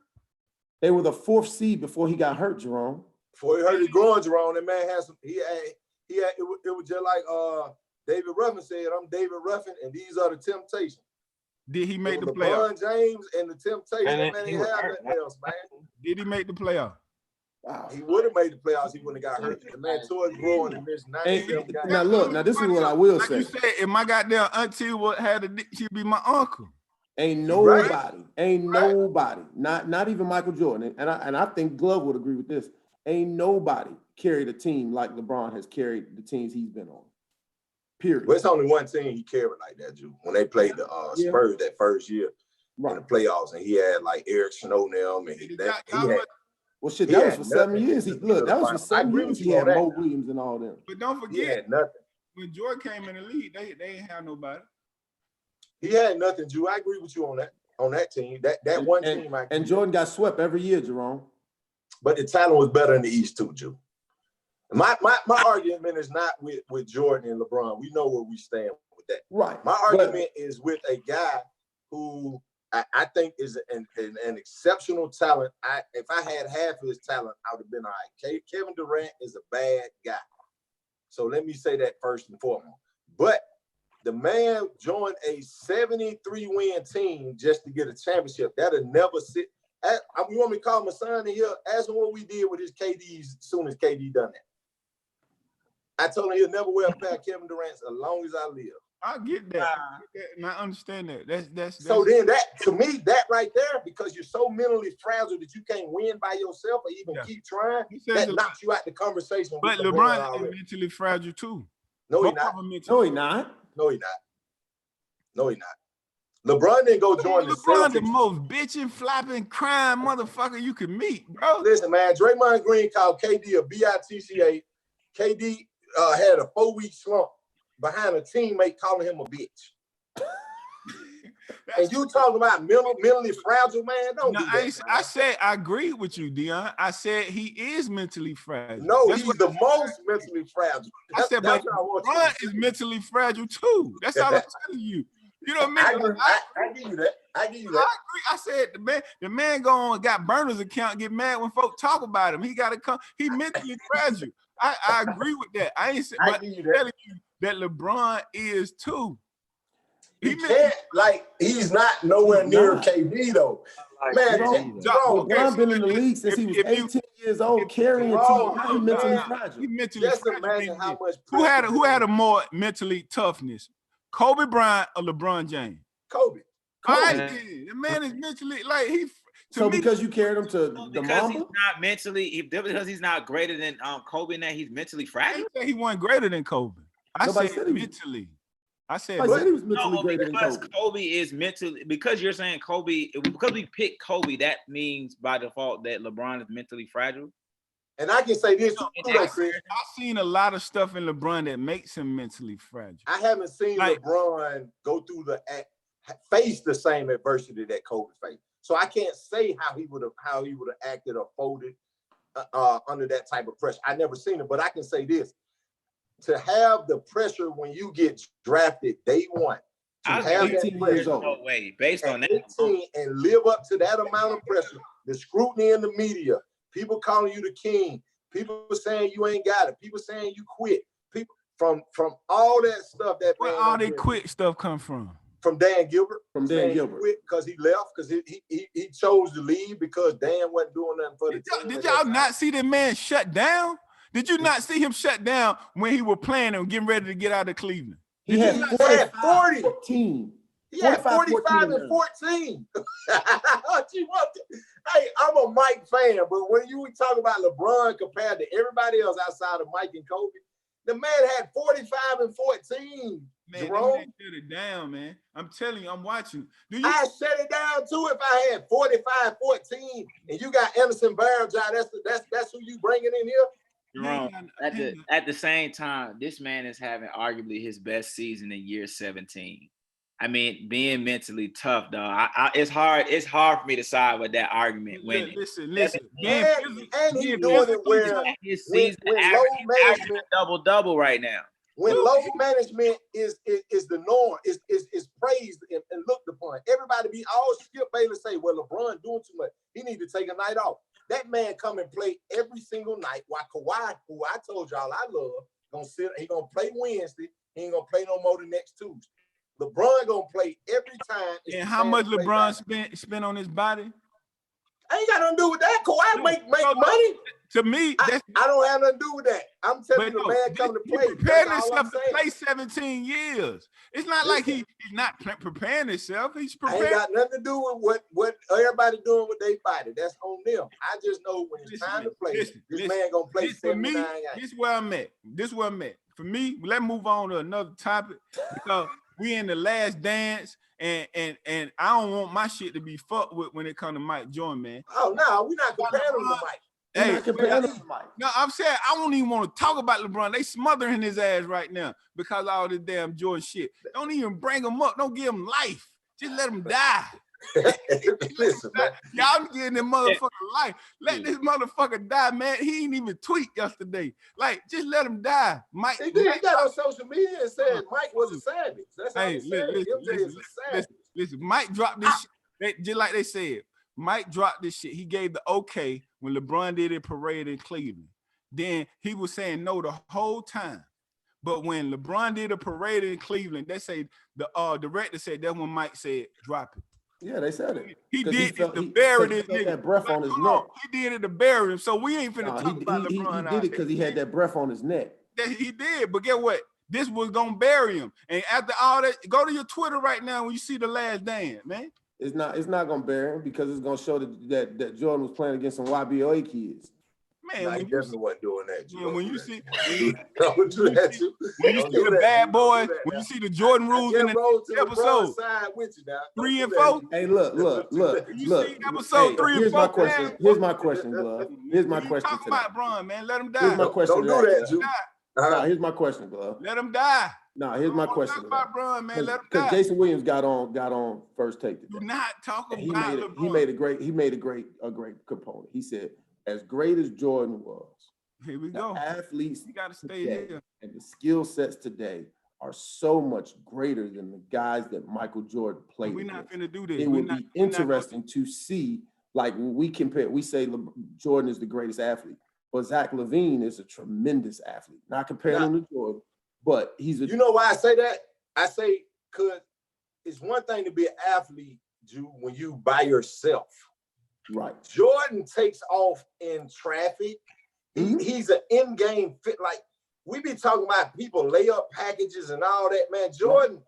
They were the 4th seed before he got hurt, Jerome. Before he hurt his groin, Jerome, that man had some. He had. It was just like David Ruffin said. I'm David Ruffin, and these are the Temptations. Did he make the LeBron playoff? James and the Temptations. And Man, he he was had hurt, nothing else, man. Did he make the playoff? Wow. He would have made the playoffs. He wouldn't have got hurt. The man tore his groin and missed 97 games. Now look. Now this is what I will Like say. you said, if my goddamn auntie would had a, she'd be my uncle. Ain't nobody, not even Michael Jordan, and I think Glove would agree with this. Ain't nobody carried a team like LeBron has carried the teams he's been on. Period. Well, it's only one team he carried like that, Drew. When they played the Spurs that first year in the playoffs, and he had like Eric Snow and them, and he had. Well, shit, that was for 7 years. That was for 7 years. He had Mo Williams and all them. But don't He forget, had nothing. when Jordan came in the league, they ain't have nobody. He had nothing, Drew. I agree with you on that team. That one team. And Jordan got swept every year, Jerome. But the talent was better in the East too, Drew. My argument is not with Jordan and LeBron. We know where we stand with that. Right. My argument is with a guy who I think is an exceptional talent. If I had half of his talent, I would have been all right. Kevin Durant is a bad guy. So let me say that first and foremost. But the man joined a 73-win team just to get a championship. That'll never sit. You want me to call my son in here? Ask him what we did with his KDs as soon as KD done that. I told him he'll never wear a pair of Kevin Durant's as long as I live. I get that. And I understand that. That's so then that, to me, that right there, because you're so mentally fragile that you can't win by yourself or even keep trying, that knocks you out the conversation. But LeBron is mentally fragile too. No, he's not. No, he's not. No, he's not. No, he's not. LeBron didn't go join the Celtics. The most bitching, flopping, crying motherfucker you can meet, bro. Listen, man, Draymond Green called KD a bitch. KD had a 4-week slump behind a teammate calling him a bitch. And you talking about mentally fragile, man? Don't do that, I said I agree with you, Dion. I said he is mentally fragile. No, he's the most mentally fragile. I said, but LeBron is mentally fragile too. That's all I'm telling you. You know what I mean? I give you that. I give you that. I agree. I said the man got burners account, get mad when folks talk about him. He got to come. He mentally fragile. I agree with that. I ain't saying, but I'm telling you that LeBron is too. He can't, he's not nowhere near KD though. Man, LeBron been in the league since he was 18 years old, carrying a team. How he mentally fragile? He mentally just fragile. Imagine how much. Who had a more mentally toughness? Kobe Bryant or LeBron James? Kobe. The man is mentally because you carried him to the Mamba? He's not mentally, because he's not greater than Kobe and that he's mentally fragile? I said he wasn't greater than Kobe. I said mentally. I said he was mentally greater than Kobe. Kobe is mentally, because you're saying Kobe, because we picked Kobe, that means by default that LeBron is mentally fragile. And I can say this, I've seen a lot of stuff in LeBron that makes him mentally fragile. I haven't seen LeBron go through face the same adversity that Kobe faced. So I can't say how he would have acted or folded under that type of pressure. I never seen it, but I can say this: to have the pressure when you get drafted day one, to have 18 years old, no way, based on that, 18 and live up to that amount of pressure, the scrutiny in the media, people calling you the king, people saying you ain't got it, people saying you quit, people from all that stuff that where all that quit stuff come from? From Dan Gilbert. From Dan Gilbert. Because he left, because he chose to leave because Dan wasn't doing nothing for the team. Did y'all not see that man shut down? Did you not see him shut down when he was playing and getting ready to get out of Cleveland? He had 40. 14. He had 45 and 14. Hey, I'm a Mike fan, but when you talk about LeBron compared to everybody else outside of Mike and Kobe, the man had 45 and 14. Man, Jerome, shut it down, man. I'm telling you, I'm watching. I shut it down too if I had 45-14 and you got Anderson Barrage, that's who you bringing in here. Jerome, at the same time, this man is having arguably his best season in year 17. I mean, being mentally tough, dog. It's hard for me to side with that argument. Listen. And he's doing it where his season average double-double right now. when load management is the norm, is praised and looked upon. Everybody be all Skip Bayless say, well, LeBron doing too much. He need to take a night off. That man come and play every single night while Kawhi, who I told y'all I love, he gonna play Wednesday. He ain't gonna play no more the next Tuesday. LeBron gonna play every time. And how much LeBron spent on his body? I ain't got nothing to do with that. Kawhi make money. To me, I don't have nothing to do with that. I'm telling you, the man come to play. He prepared himself to play 17 years. It's not like he's not preparing himself. He's prepared. I ain't got nothing to do with what everybody doing with their body. That's on them. I just know when it's time to play, this man gonna play 79 games. This is where I'm at. For me, let's move on to another topic because we in the last dance. And I don't want my shit to be fucked with when it comes to Mike Jordan, man. Oh no, we're not comparing him to Mike. No, I'm saying I don't even want to talk about LeBron. They smothering his ass right now because of all this damn Jordan shit. Don't even bring him up. Don't give him life. Just let him die. Listen, man. Y'all getting this motherfucker life. Let this motherfucker die, man. He ain't even tweet yesterday. Like, just let him die. Mike. He got on social media and said Mike was a savage. That's how he said. Listen. Mike dropped this shit. Just like they said. Mike dropped this shit. He gave the okay when LeBron did a parade in Cleveland. Then he was saying no the whole time. But when LeBron did a parade in Cleveland, they say the director said that's when Mike said drop it. Yeah, they said it. He did it to bury this nigga. That breath on his neck. He did it to bury him. So we ain't finna talk about LeBron. He did it because he had that breath on his neck. He did, but get what? This was gonna bury him. And after all that, go to your Twitter right now when you see the last dance, man. It's not gonna bury him because it's gonna show that Jordan was playing against some YBOA kids. Man, I definitely wasn't doing that. Man, when you see the bad boy, when you see the Jordan rules in the episode 3 and 4. Hey, look. You see episode 3 and 4. Here's my question. Here's my question, Glove. Here's my question. Talk about Bron, man. Let him die. Here's my question. Don't do that, Jude. Here's my question, Glove. Let him die. No, here's my question. Talk about Bron, man. Let him die. Because Jason Williams got on First Take today. Do not talk about LeBron. He made a great component. He said, as great as Jordan was, here we go. Athletes, you gotta stay here. And the skill sets today are so much greater than the guys that Michael Jordan played. We're not gonna do this. It would be interesting to see, like when we compare, we say Jordan is the greatest athlete, but Zach LaVine is a tremendous athlete. Not comparing him to Jordan, but he's a. You know why I say that? I say because it's one thing to be an athlete, Jude, when you by yourself. Right. Jordan takes off in traffic. He's an in-game fit. Like we be talking about people lay up packages and all that, man. Jordan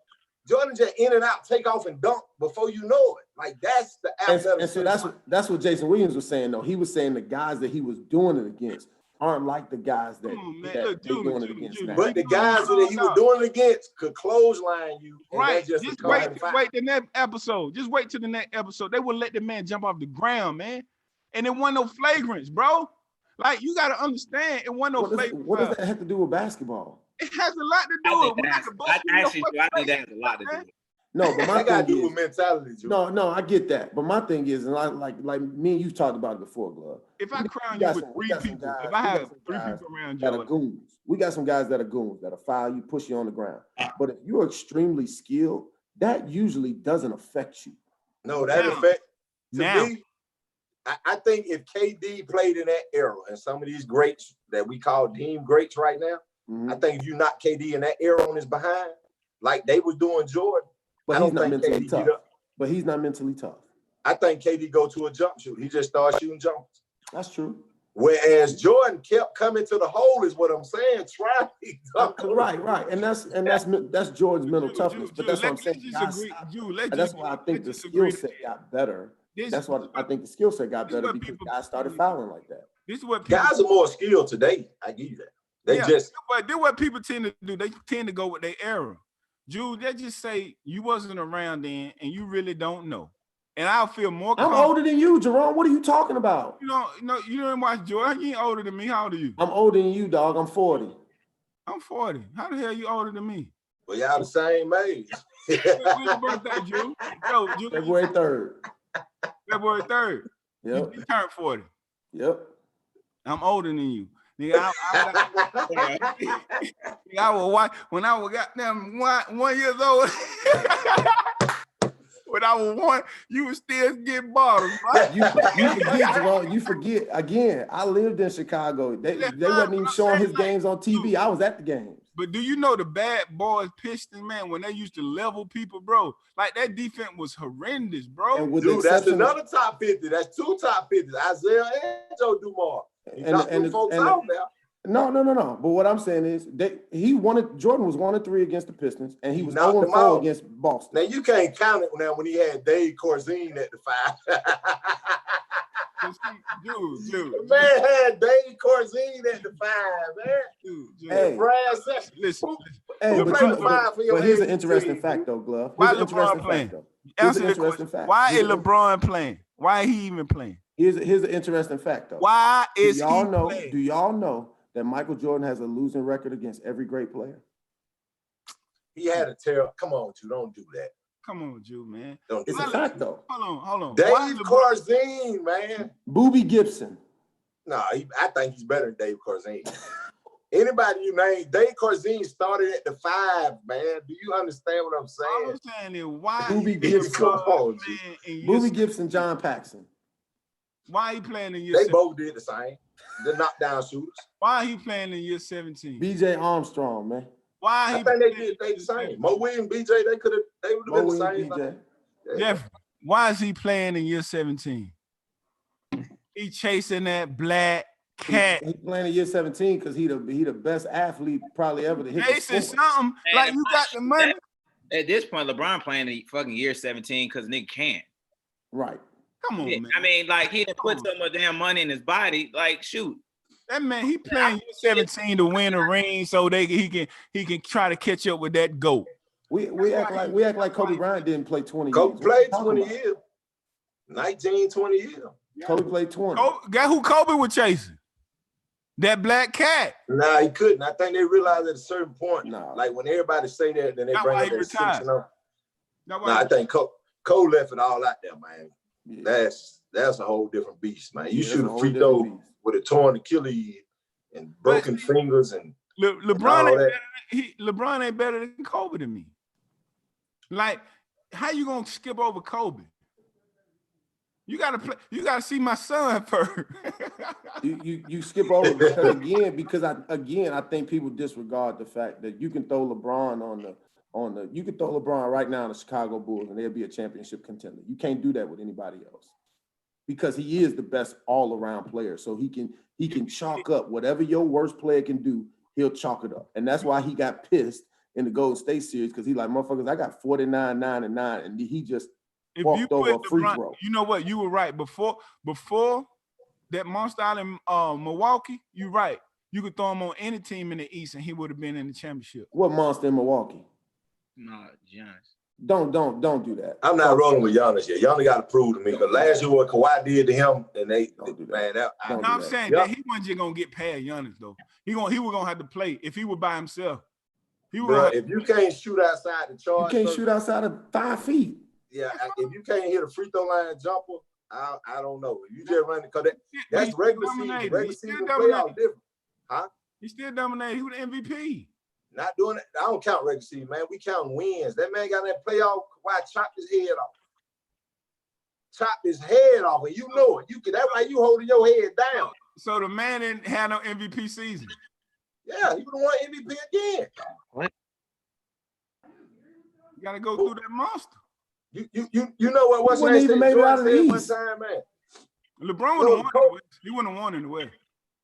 just in and out, take off and dunk before you know it. Like that's the athletic. And so that's what Jason Williams was saying though. He was saying the guys that he was doing it against aren't like the guys that, they're doing it against now. But the guys that he was doing it against could clothesline you. Right. Just wait the next episode. Just wait till the next episode. They wouldn't let the man jump off the ground, man. And it wasn't no flagrants, bro. Like you gotta understand, it wasn't no flagrants. What does that have to do with basketball? It has a lot to do with I think that has a lot to do with it. No, but my thing got to do with mentality, Joe. No, I get that. But my thing is, and like me and you talked about it before, Glove. If I crown you with 3 people, if I have 3 people around you that are goons, we got some guys that are goons that'll foul you, push you on the ground. But if you're extremely skilled, that usually doesn't affect you. No, that affect me. I think if KD played in that era and some of these greats that we call team greats right now, I think if you knock KD in that era on his behind, like they was doing Jordan, but he's not mentally tough. But he's not mentally tough. I think KD go to a jump shoot. He just started shooting jumpers. That's true. Whereas Jordan kept coming to the hole, is what I'm saying. Right, and that's Jordan's mental toughness. But that's what I'm saying. That's why I think the skill set got better. That's why I think the skill set got better because guys started fouling like that. This is what guys are more skilled today. I give you that. But do what people tend to do. They tend to go with their era. Jude, they just say you wasn't around then and you really don't know. And I'll feel more I'm older than you, Jerome. What are you talking about? You don't watch Jordan. You ain't older than me. How old are you? I'm older than you, dog. I'm 40. I'm 40. How the hell are you older than me? Well, y'all the same age. When's your birthday, Jude? Jude? February 3rd. February 3rd. Yep. You turned 40. Yep. I'm older than you. Nigga, I was watch when I was goddamn 1 year old. When I was 1, you was still getting bottles, right? You forget, Jerome. You forget again. I lived in Chicago. They wasn't even showing his games on TV. I was at the games. But do you know the bad boys Pistons, man, when they used to level people, bro? Like that defense was horrendous, bro. And with Dude, the that's exception another top 50. That's 2 top 50s. Isaiah and Joe Dumars. He knocked them folks out there. No. But what I'm saying is Jordan was 1-3 against the Pistons, and he was knocked them 0-4 out. against Boston. Now you can't count it now when he had Dave Corzine at the 5. Dude. Man had Dave Corzine at the 5, man. Dude. Hey, Listen. Hey, but here's an interesting fact, though, Glove. Why LeBron playing? Answer the question. Why is LeBron playing? Why he even playing? Here's an interesting fact, though. Why is do y'all know that Michael Jordan has a losing record against every great player? He had a terrible. Come on, Drew, don't do that. Come on, Drew, man. It's a fact, though. Hold on. Dave Corzine, man. Booby Gibson. No, I think he's better than Dave Corzine. Anybody you name, Dave Corzine started at the 5, man. Do you understand what I'm saying? All I'm saying is why Booby Gibson, Booby Gibson, John Paxson. Why he playing in year? They both did the same. The knockdown shooters. Why he playing in year 17? B.J. Armstrong, man. Why? I think they the same. Mo Williams, BJ, they would have been the same. BJ. Yeah. Why is he playing in year 17? He chasing that black cat. He playing in year 17 because he the best athlete probably ever to hit. Chasing something like you got the money. At this point, LeBron playing in fucking year 17 because nigga can't. Right. Come on, man. I mean, like he done put so much damn money in his body. Like, shoot. That man, he playing year 17 to win a ring so he can try to catch up with that GOAT. We act like Kobe Bryant didn't play 20 years. Kobe played 20 years. 19, 20 years. Kobe played 20. Guess who Kobe was chasing? That black cat. Nah, he couldn't. I think they realized at a certain point, Nah. like when everybody say that, then they That's bring why up he that retired. 6 I think Cole left it all out there, man. Yeah. That's a whole different beast, man. You shoot a free throw with a torn Achilles and broken fingers and LeBron ain't better than Kobe to me. Like, how you gonna skip over Kobe? You gotta see my son first. you skip over because I think people disregard the fact that you can throw LeBron you can throw LeBron right now in the Chicago Bulls and they'll be a championship contender. You can't do that with anybody else because he is the best all-around player. So he can chalk up whatever your worst player can do, he'll chalk it up. And that's why he got pissed in the Golden State series because he like, motherfuckers, I got 49, 9, and 9, and he just walked over a free throw. You know what? You were right. Before that monster out in Milwaukee, you're right. You could throw him on any team in the East and he would have been in the championship. What monster in Milwaukee? No, Giannis. Don't do that. I'm not rolling with Giannis yet. Giannis got to prove to me because last year what Kawhi did to him, and I'm saying that he wasn't just gonna get past Giannis though. He was gonna have to play if he was by himself. If you can't shoot outside the charge, you can't shoot outside of 5 feet. Yeah, if you can't hit a free throw line jumper, I don't know. You just run because that's regular season. Regular season playoff different, huh? He still dominated. He was the MVP. Not doing it. I don't count regular season, man. We count wins. That man got that playoff. Why chopped his head off? Chopped his head off, and you know it. That's why you holding your head down. So the man didn't have no MVP season. Yeah, he would have won MVP again. What? You gotta go through that monster. You know what? What's wouldn't even made it out of the East. One time, man. LeBron would have won. He wouldn't have won in the West.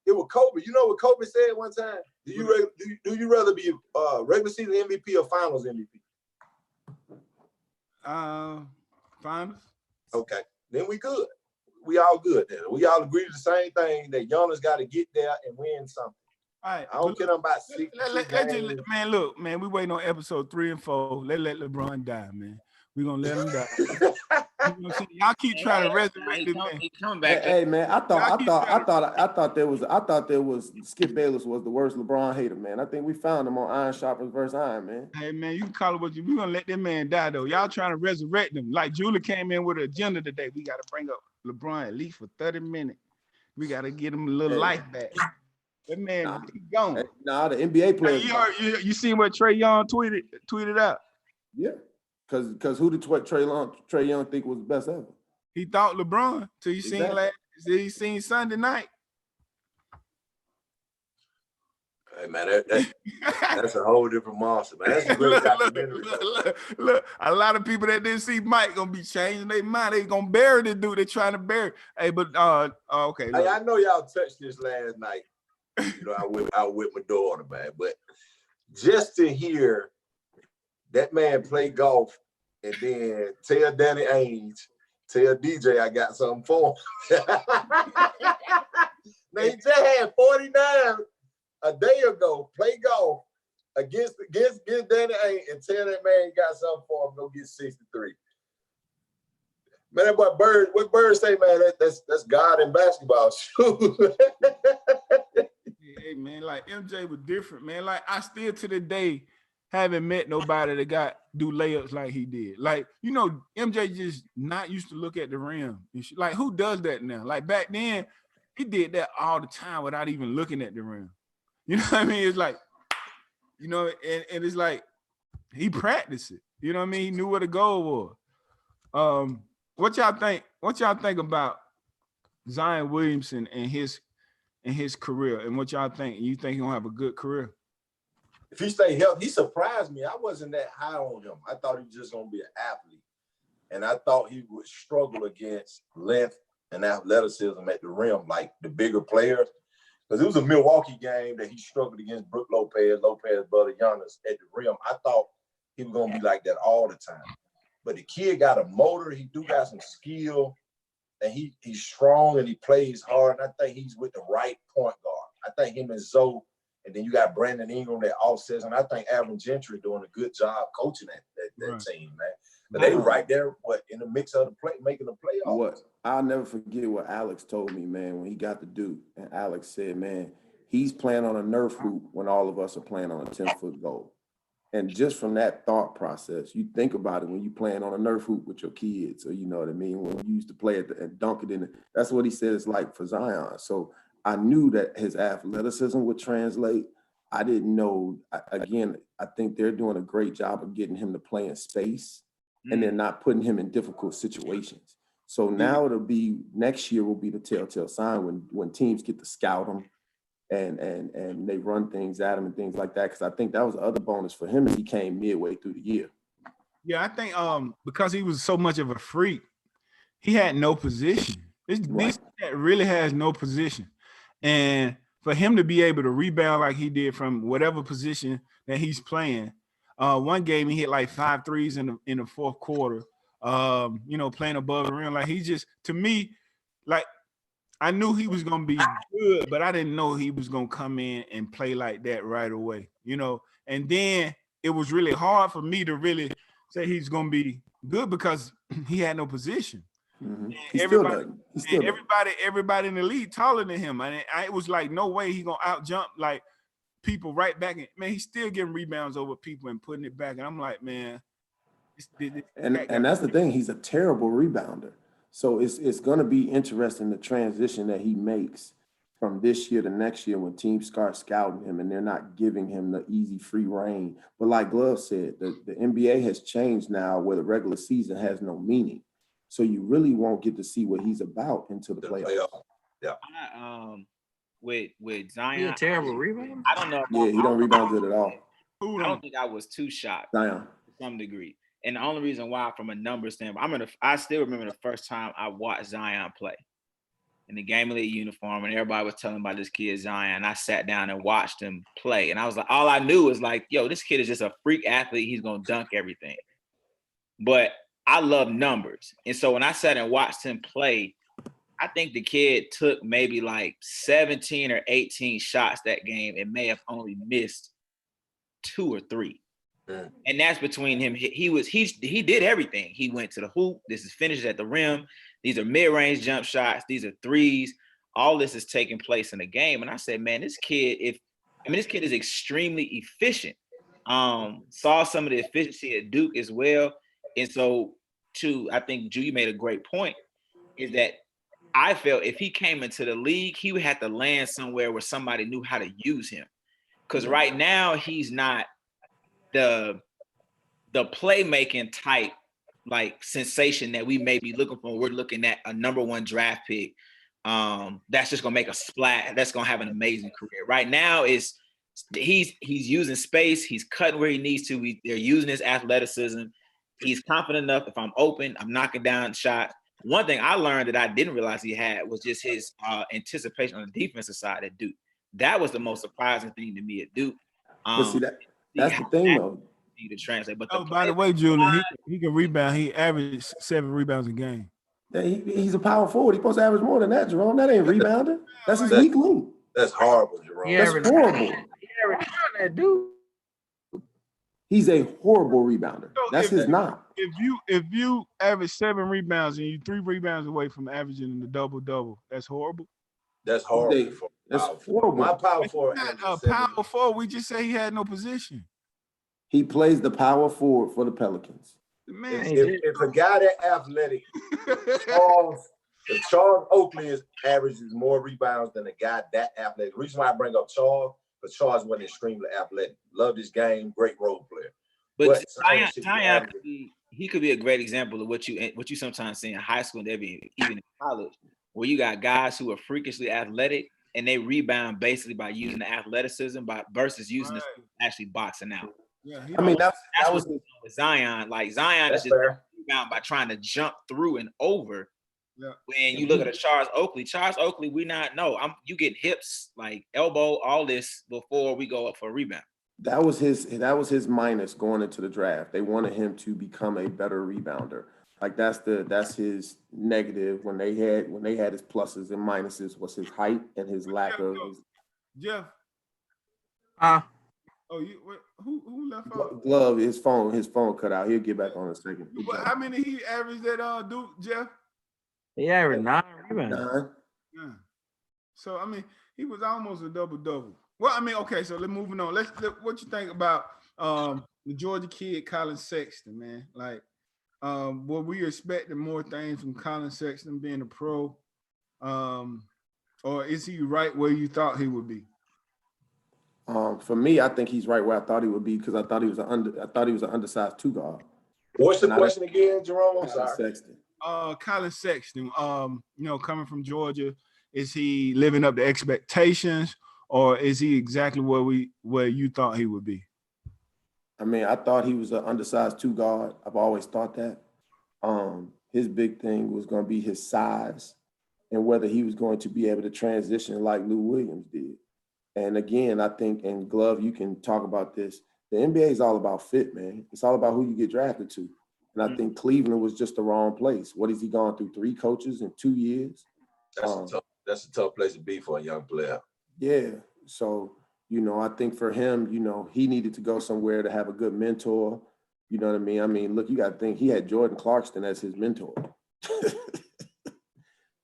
It was Kobe. You know what Kobe said one time? Do you rather be regular season MVP or Finals MVP? Finals. Okay, then we good. We all good then. We all agree to the same thing that Giannis got to get there and win something. All right. I don't care about 6. Man, look, man, we waiting on episode 3 and 4. Let LeBron die, man. We're gonna let him die. Y'all keep trying to resurrect him, man. Come back. Hey, man, I thought there was Skip Bayless was the worst LeBron hater, man. I think we found him on Iron Sharpers versus Iron, man. Hey, man, you can call it what you. We're gonna let that man die though. Y'all trying to resurrect him. Like Julie came in with an agenda today. We gotta bring up LeBron at least for 30 minutes. We gotta get him a little life back. That man, Nah. he gone. Nah, the NBA players. You seen what Trey Young tweeted out? Yeah, because who did Trey Young think was the best ever? He thought LeBron till you Exactly. he seen Sunday night. Hey man, that's a whole different monster, man. That's a great documentary. Look, a lot of people that didn't see Mike gonna be changing their mind. They gonna bury this dude. They trying to bury. Hey, but okay. Hey, I know y'all touched this last night. You know, I with my daughter, man. But just to hear that man play golf and then tell Danny Ainge, tell DJ I got something for him. Now he just had 49 a day ago, play golf against Danny Ainge and tell that man he got something for him, go get 63. Man, that boy Bird, what Bird say, man, that's God in basketball. Hey man, like MJ was different, man. Like I still to the day haven't met nobody that do layups like he did. Like, you know, MJ just not used to look at the rim. Like, who does that now? Like back then, he did that all the time without even looking at the rim. You know what I mean? It's like, you know, and it's like he practiced it. You know what I mean? He knew where the goal was. What y'all think? What y'all think about Zion Williamson and his career? And what y'all think? You think he's gonna have a good career? If he stay healthy, he surprised me. I wasn't that high on him. I thought he was just gonna be an athlete, and I thought he would struggle against length and athleticism at the rim, like the bigger players. Because it was a Milwaukee game that he struggled against Brook Lopez brother Giannis at the rim. I thought he was gonna be like that all the time. But the kid got a motor. He do got some skill, and he's strong and he plays hard. And I think he's with the right point guard. I think him and Zoe, and then you got Brandon Ingram that offsets, and I think Alvin Gentry doing a good job coaching that Right. team, man. But they right there, in the mix of the play, making the playoffs. What I'll never forget what Alex told me, man, when he got the Duke, and Alex said, man, he's playing on a Nerf hoop when all of us are playing on a 10-foot goal. And just from that thought process, you think about it when you playing on a Nerf hoop with your kids, or you know what I mean, when you used to play it and dunk it in. That's what he said it's like for Zion. So I knew that his athleticism would translate. I didn't know. Again, I think they're doing a great job of getting him to play in space, and they're not putting him in difficult situations. So now next year will be the telltale sign when teams get to scout him. And they run things at him and things like that. Because I think that was the other bonus for him, is he came midway through the year. Yeah, I think because he was so much of a freak, he had no position. This cat really has no position. And for him to be able to rebound like he did from whatever position that he's playing, one game he hit like 5 threes in the fourth quarter, you know, playing above the rim. Like he just, to me, like, I knew he was gonna be good, but I didn't know he was gonna come in and play like that right away, you know. And then it was really hard for me to really say he's gonna be good because he had no position. Mm-hmm. Everybody in the league taller than him. And it was like, no way he gonna out jump like people right back. Man, he's still getting rebounds over people and putting it back. And I'm like, man. And that's the thing. He's a terrible rebounder. So it's going to be interesting the transition that he makes from this year to next year when teams start scouting him and they're not giving him the easy free reign. But like Glove said, the NBA has changed now where the regular season has no meaning. So you really won't get to see what he's about until the playoffs. Yeah. With Zion, He a terrible rebounder. I don't know. Yeah, he don't rebound good at all. I don't think I was too shocked Zion. to some degree. And the only reason why, from a number standpoint, I still remember the first time I watched Zion play in the Game Elite uniform, and everybody was telling about this kid Zion. I sat down and watched him play, and I was like, all I knew was like, yo, this kid is just a freak athlete. He's gonna dunk everything. But I love numbers, and so when I sat and watched him play, I think the kid took maybe like 17 or 18 shots that game and may have only missed 2 or 3. And that's between him. He did everything. He went to the hoop. This is finishes at the rim. These are mid-range jump shots. These are threes. All this is taking place in the game. And I said, man, this kid is extremely efficient. Saw some of the efficiency at Duke as well. And so, I think Drew, you made a great point, is that I felt if he came into the league, he would have to land somewhere where somebody knew how to use him. Because right now he's not the playmaking type like sensation that we may be looking for. We're looking at a #1 draft pick. That's just gonna make a splash. That's gonna have an amazing career. Right now is he's using space. He's cutting where he needs to. They're using his athleticism. He's confident enough. If I'm open, I'm knocking down shots. One thing I learned that I didn't realize he had was just his anticipation on the defensive side at Duke. That was the most surprising thing to me at Duke. But see that's the thing though. To translate, but by the way, Julian, he can rebound. He averaged 7 rebounds a game. Yeah, he's a power forward. He's supposed to average more than that, Jerome. That ain't rebounding. That's his weak link. That's horrible, Jerome. That's horrible. That dude. He's a horrible rebounder. So That's his knock. If you average 7 rebounds and you 3 rebounds away from averaging the double, that's horrible. That's horrible. That's horrible. My power forward. Power forward. We just say he had no position. He plays the power forward for the Pelicans. Man, if a guy that athletic, Charles Oakley averages more rebounds than a guy that athletic. The reason why I bring up Charles, because Charles wasn't extremely athletic. Loved his game, great role player. But Zion he could be a great example of what you sometimes see in high school and even in college, where you got guys who are freakishly athletic and they rebound basically by using the athleticism versus using the actually boxing out. Yeah, I mean that was with Zion. Like Zion is just rebound by trying to jump through and over. Yeah. When you look at a Charles Oakley, you get hips, like elbow, all this before we go up for a rebound. That was his minus going into the draft. They wanted him to become a better rebounder. Like that's his negative when they had his pluses and minuses was his height and his lack of Jeff. Oh, who left out? Glove, his phone cut out. He'll get back on in a second. How many he averaged at Duke, Jeff? He averaged 9 rebounds. Yeah. So I mean, he was almost a double. Well, I mean, okay. So let's moving on. What you think about the Georgia kid, Colin Sexton, man? Like, were we expecting more things from Colin Sexton being a pro, or is he right where you thought he would be? For me, I think he's right where I thought he would be because I thought he was an undersized 2 guard. What's the question again, Jerome? I'm sorry. Sexton. Colin Sexton, coming from Georgia, is he living up to expectations, or is he exactly where you thought he would be? I mean, I thought he was an undersized 2 guard. I've always thought that. His big thing was going to be his size and whether he was going to be able to transition like Lou Williams did. And again, I think, and Glove, you can talk about this. The NBA is all about fit, man. It's all about who you get drafted to. And I think Cleveland was just the wrong place. What has he gone through? 3 coaches in 2 years? That's a tough place to be for a young player. Yeah. So, I think for him, he needed to go somewhere to have a good mentor. You know what I mean? I mean, look, you got to think he had Jordan Clarkson as his mentor.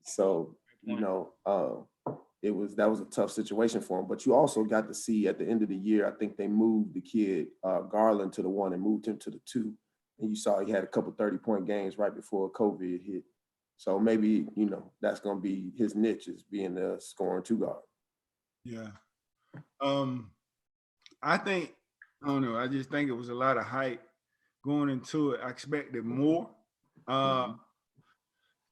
So, that was a tough situation for him. But you also got to see at the end of the year, I think they moved the kid Garland to the 1 and moved him to the 2. And you saw he had a couple 30-point games right before COVID hit. So maybe, that's going to be his niche is being the scoring 2 guard. Yeah. I don't know. I just think it was a lot of hype going into it. I expected more.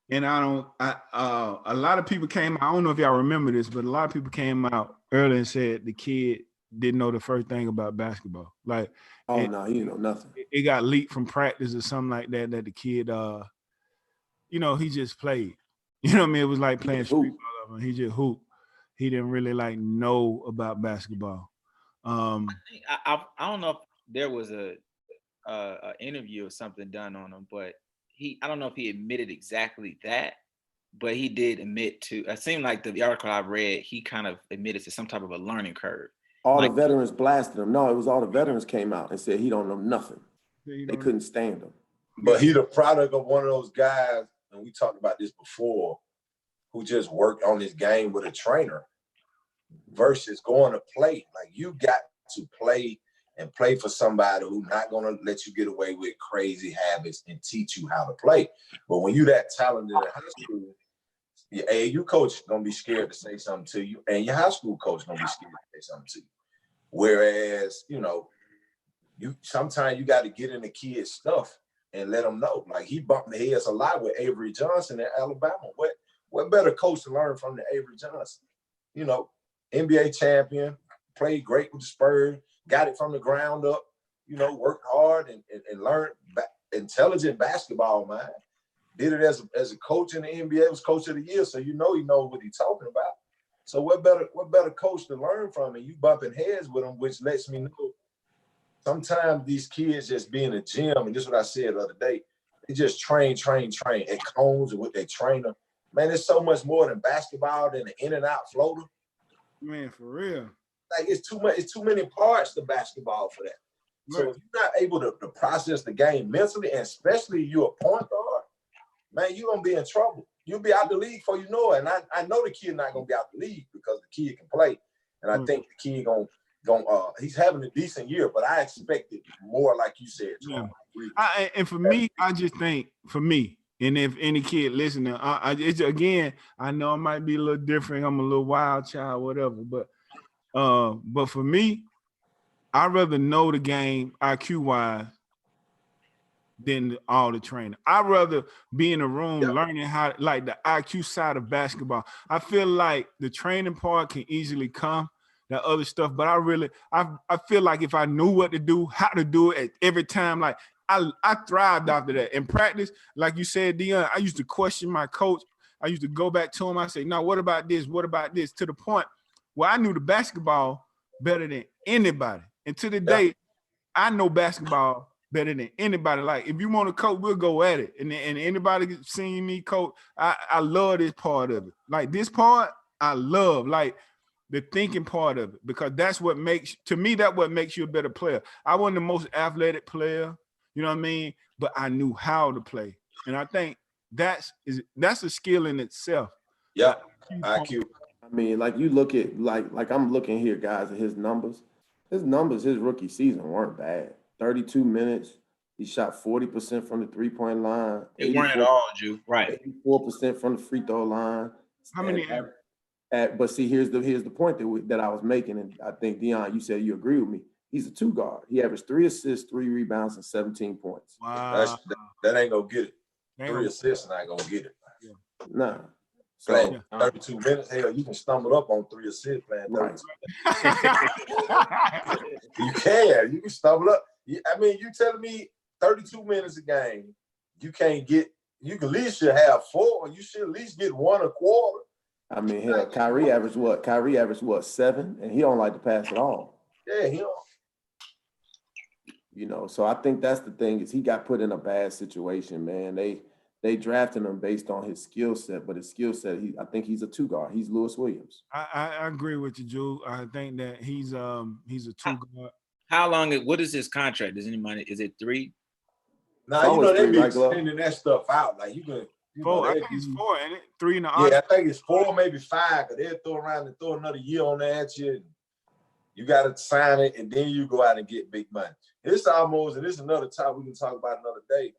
And a lot of people came out, I don't know if y'all remember this, but a lot of people came out early and said the kid didn't know the first thing about basketball. Like, no, he didn't know nothing. It got leaked from practice or something like that the kid, he just played. You know what I mean? It was like playing street ball. He just hooped. He didn't really know about basketball. I don't know if there was a interview or something done on him, but I don't know if he admitted exactly that, but he did admit to. It seemed like the article I read, he kind of admitted to some type of a learning curve. All the veterans blasted him. No, it was all the veterans came out and said he don't know nothing. They couldn't stand him. But he the product of one of those guys, and we talked about this before, who just worked on his game with a trainer versus going to play. Like, you got to play and play for somebody who's not going to let you get away with crazy habits and teach you how to play. But when you that talented in high school, your AAU coach gonna be scared to say something to you, and your high school coach gonna be scared to say something to you. Whereas, you know, you sometimes you got to get in the kid's stuff and let them know. Like he bumped the heads a lot with Avery Johnson at Alabama. What better coach to learn from than Avery Johnson? You know, NBA champion, played great with the Spurs, got it from the ground up, you know, worked hard and learned intelligent basketball, man. Did it as a coach in the NBA, was coach of the year, so you know he knows what he's talking about. So what better coach to learn from? And you bumping heads with him, which lets me know sometimes these kids just be in the gym, and this is what I said the other day, they just train at cones and with their trainer. Man, there's so much more than basketball than an in and out floater. Man, for real. Like it's too many parts to basketball for that. Right. So if you're not able to process the game mentally, and especially you're a point guard, man, you're gonna be in trouble. You'll be out the league before you know it. And I know the kid not gonna be out the league because the kid can play. And I think the kid he's having a decent year, but I expected more, like you said. Yeah. And for me, I just think for me, and if any kid listening, it's again, I know I might be a little different. I'm a little wild child, whatever. But for me, I'd rather know the game IQ wise than all the training. I'd rather be in a room learning how, like the IQ side of basketball. I feel like the training part can easily come, that other stuff, but I feel like if I knew what to do, how to do it at every time, like I thrived after that. In practice, like you said, Dion, I used to question my coach. I used to go back to him. I say, no, what about this? What about this? To the point where I knew the basketball better than anybody. And to the day, I know basketball better than anybody. Like, if you want to coach, we'll go at it. And anybody seeing me coach, I love this part of it. Like, this part, I love. Like, the thinking part of it, because that's what makes, to me, that's what makes you a better player. I wasn't the most athletic player, you know what I mean? But I knew how to play. And I think that's a skill in itself. Yeah, IQ. I mean, like you look at, like I'm looking here, guys, at his numbers. His rookie season weren't bad. 32 minutes. He shot 40% from the three-point line. It weren't at all, Drew. Right. 84% from the free throw line. How many? But see, here's the point that I was making, and I think, Dion, you said you agree with me. He's a two guard. He averaged 3 assists, 3 rebounds, and 17 points. Wow. That ain't gonna get it. 3 assists not gonna get it. Yeah. Nah. So 32 minutes, hell, you can stumble up on 3 assists, man. Right. You can stumble up. I mean, you telling me 32 minutes a game, you can't get, you can at least should have 4, you should at least get 1 a quarter. I mean, hell, Kyrie averaged what, 7? And he don't like to pass at all. Yeah, he don't. You know, so I think that's the thing, is he got put in a bad situation, man. They drafted him based on his skill set, but his skill set, I think he's a two guard. He's Lewis Williams. I agree with you, Drew. I think that he's a two guard. How long? What is his contract? Is it 3? Nah, you know they be extending that stuff out. Like you can. 4. I think it's 4, ain't it? 3 in the arm. Yeah, I think it's 4, maybe 5. Because they'll throw around and throw another year on there at you. You got to sign it, and then you go out and get big money. It's almost, and this is another topic we can talk about another day.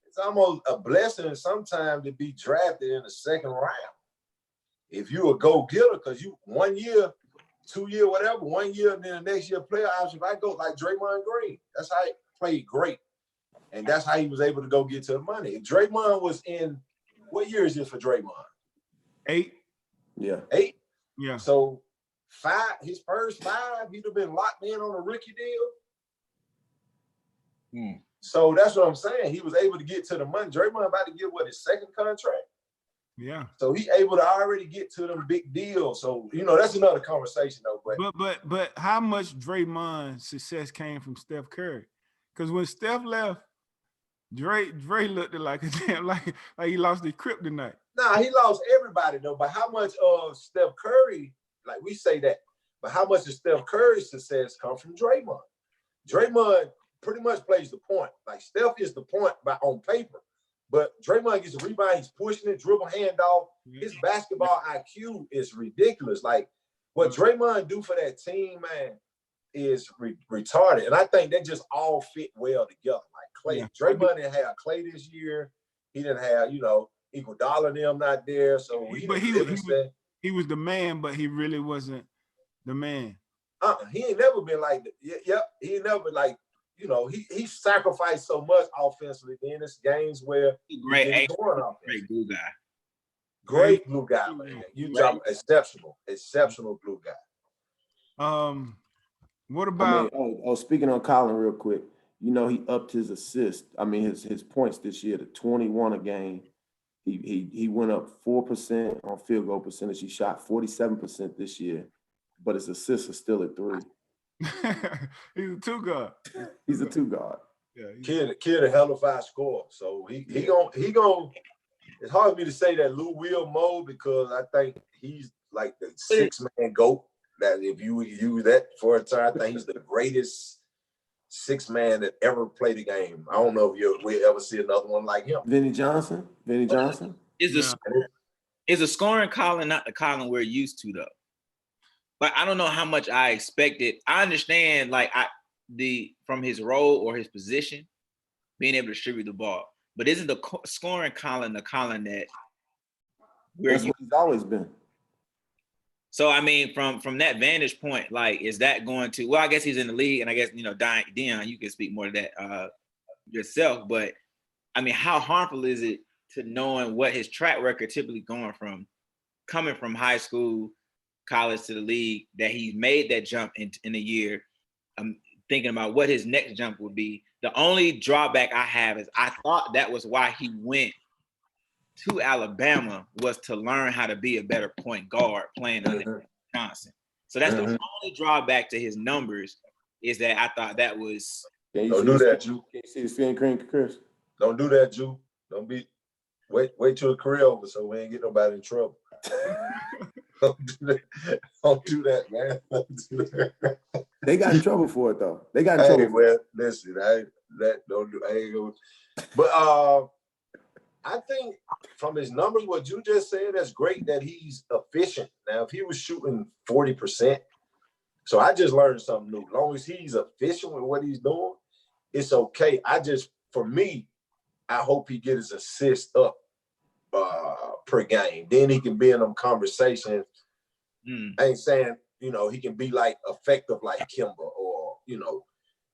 It's almost a blessing sometimes to be drafted in the second round. If you a go-getter, because you 1 year, 2 year, whatever, 1 year, and then the next year player option. If I go like Draymond Green, that's how he played great. And that's how he was able to go get to the money. If Draymond was in, what year is this for Draymond? 8. Yeah. 8? Yeah. So 5, his first 5, he'd have been locked in on a rookie deal. So that's what I'm saying. He was able to get to the money. Draymond about to get his second contract. Yeah. So he able to already get to them big deals. So that's another conversation though. But how much Draymond's success came from Steph Curry? Because when Steph left, Dre looked like a damn like he lost his kryptonite. Nah, he lost everybody though. But how much of Steph Curry, like we say that, but how much of Steph Curry's success come from Draymond? Draymond pretty much plays the point. Like Steph is the point on paper, but Draymond gets a rebound. He's pushing it, dribble, handoff. His basketball IQ is ridiculous. Like what Draymond do for that team, man, is retarded. And I think they just all fit well together. Like Clay, Draymond didn't have Clay this year. He didn't have, Iguodala and them not there, so he was the man, but he really wasn't the man. He ain't never been like that. Yep, he ain't never like, you know, he sacrificed so much offensively. Then it's games where Great glue guy. Great glue guy, man. You talking exceptional glue guy. What about? Speaking on Colin real quick, you know he upped his assist. I mean his points this year to 21 a game. He went up 4% on field goal percentage. He shot 47% this year, but his assists are still at 3. He's a 2 guard. He's a 2 guard. Yeah, kid a hell of a score. So he gon' it's hard for me to say that Lou will mold because I think he's like the 6-man GOAT. That if you use that for a time, I think he's the greatest 6-man that ever played the game. I don't know if we'll ever see another one like him. Vinny Johnson. Is a scoring Colin not the Colin we're used to though? But I don't know how much I expected. I understand from his role or his position, being able to distribute the ball. But isn't the scoring Colin the Colin that that's what he's always been? So I mean, from that vantage point, like, is that going to? Well, I guess he's in the league, and I guess Dion, you can speak more to that yourself. But I mean, how harmful is it to knowing what his track record typically coming from high school, college to the league, that he's made that jump in a year? I'm thinking about what his next jump would be. The only drawback I have is I thought that was why he went to Alabama, was to learn how to be a better point guard playing under Johnson. So that's the only drawback to his numbers, is that I thought that was. Don't do that, Ju. Can't see the skin cream, Chris. Don't do that, Ju. Don't be. Wait till the career over so we ain't get nobody in trouble. Don't do that, man. Don't do that. They got in trouble for it though. They got in trouble. Well, listen, But I think from his numbers, what you just said, that's great that he's efficient. Now, if he was shooting 40%, so I just learned something new. As long as he's efficient with what he's doing, it's okay. For me, I hope he gets his assist up per game. Then he can be in them conversations. I ain't saying, he can be like effective like Kimba, or,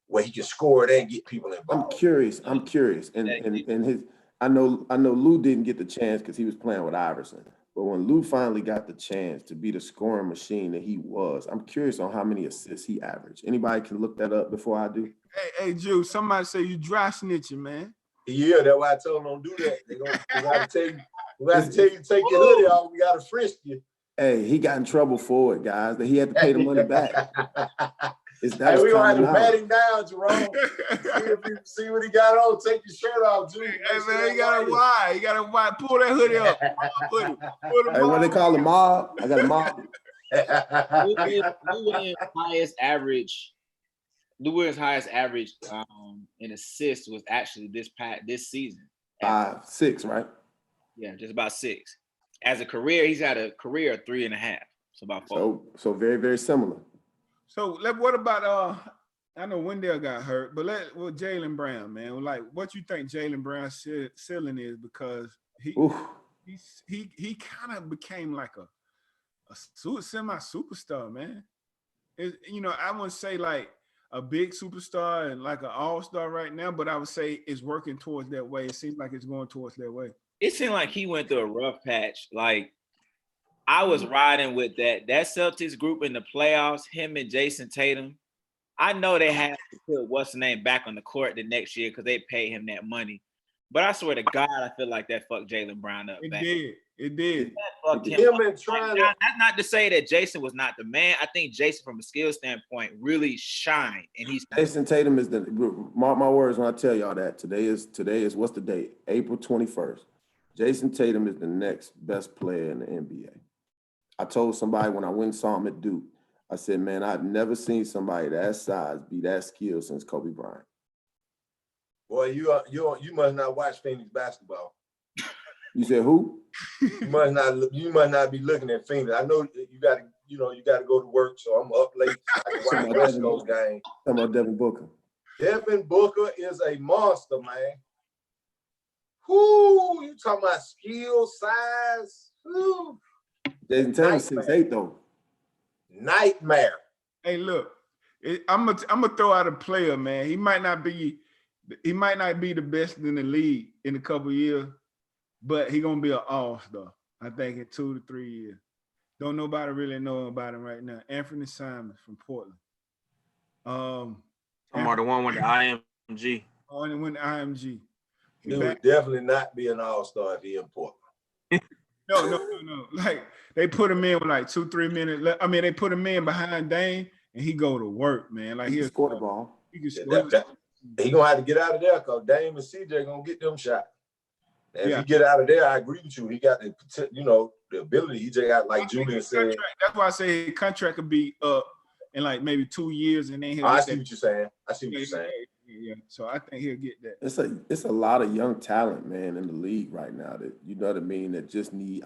where he can score it and get people involved. I'm curious. And his I know Lou didn't get the chance because he was playing with Iverson. But when Lou finally got the chance to be the scoring machine that he was, I'm curious on how many assists he averaged. Anybody can look that up before I do? Hey, Drew, somebody say you dry snitching, man. Yeah, that's why I told them don't do that. We got to tell you to take your hoodie off. We got to frisk you. Hey, he got in trouble for it, guys. That he had to pay the money back. We gonna have to bat him down, Jerome. see what he got on. Take your shirt off, Drew. Hey man, he got a wide. He got a wide. Pull that hoodie up. Hey, what they call a mob? I got a mob. Lou Williams' highest average in assists was actually this season. 6, right? Yeah, just about 6. As a career, he's had a career of 3.5. So about 4. So very, very similar. So what about I know Wendell got hurt, but Jaylen Brown, man. Like, what you think Jaylen Brown's ceiling is? Because he kind of became like a semi-superstar, man. I wouldn't say like a big superstar and like an all-star right now, but I would say it's working towards that way. It seems like it's going towards that way. It seemed like he went through a rough patch. Like, I was riding with that Celtics group in the playoffs, him and Jason Tatum. I know they had to put what's the name back on the court the next year because they paid him that money. But I swear to God, I feel like that fucked Jaylen Brown up. It did. That's not to say that Jason was not the man. I think Jason, from a skill standpoint, really shined. And Jason Tatum is mark my words when I tell y'all that. Today is what's the date? April 21st. Jason Tatum is the next best player in the NBA. I told somebody when I went and saw him at Duke, I said, man, I've never seen somebody that size be that skilled since Kobe Bryant. Boy, you must not watch Phoenix basketball. You said who? You must not be looking at Phoenix. I know you got to go to work, so I'm up late. I can watch West Coast game. Talking about Devin Booker. Devin Booker is a monster, man. Whoo, you talking about skill, size? Whoo. Jason Tatum's 6'8" though. Nightmare. Hey, look, I'm gonna throw out a player, man. He might not be the best in the league in a couple years, but he gonna be an all-star. I think in 2 to 3 years. Don't nobody really know about him right now. Anthony Simons from Portland. I'm the one with the IMG. Only went to IMG. He would definitely not be an all-star if he in Portland. No. Like they put him in with like 2-3 minutes left. I mean, they put him in behind Dame, and he go to work, man. Like he scored the ball. He can score. He gonna have to get out of there because Dame and CJ gonna get them shots. And if Yeah. he get out of there, I agree with you. He got the the ability. He just got, like Julian said. That's why I say his contract could be up in like maybe 2 years, and then he'll. I see what you're saying. Yeah. So I think he'll get that. It's a lot of young talent, man, in the league right now that you know what I mean. That just need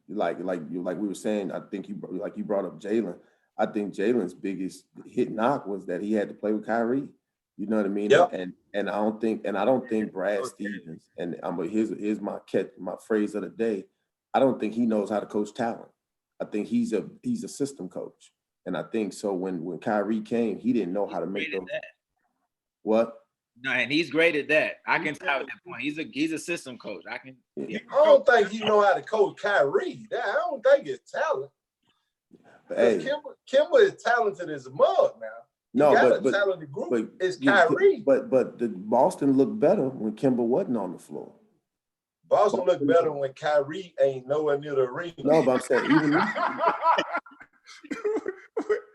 like we were saying. I think you brought up Jalen. I think Jalen's biggest hit knock was that he had to play with Kyrie. You know what I mean? Yep. And I don't think Brad Stevens, and here's my phrase of the day. I don't think he knows how to coach talent. I think he's a system coach. And I think so when Kyrie came, he didn't know how to make those. What? No, and he's great at that. I can tell at that point. He's a system coach. I don't think he know how to coach Kyrie. I don't think it's talent. Hey, Kimber is talented as a mug now. No, but talented group. It's Kyrie. But the Boston looked better when Kimber wasn't on the floor. Boston looked better when Kyrie ain't nowhere near the arena. No, but I'm saying even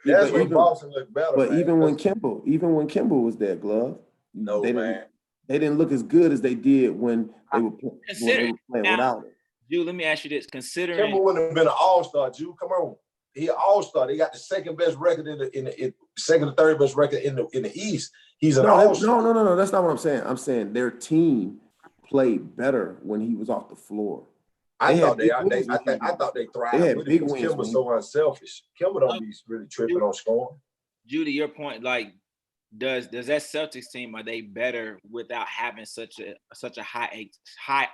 that's when Boston looked better. But man. even when Kimber was there, Glove, they man. They didn't look as good as they did when they were playing without it. Jude, let me ask you this: considering Kimber wouldn't have been an all-star, Jude. Come on. He an all-star. They got the second best record in the second or third best record in the East. He's an all-star. No. That's not what I'm saying. I'm saying their team played better when he was off the floor. I thought they thrived. They had big wins. Kimber's so unselfish. Kimber don't be really tripping on scoring. Judy, your point, like, does that Celtics team, are they better without having such a high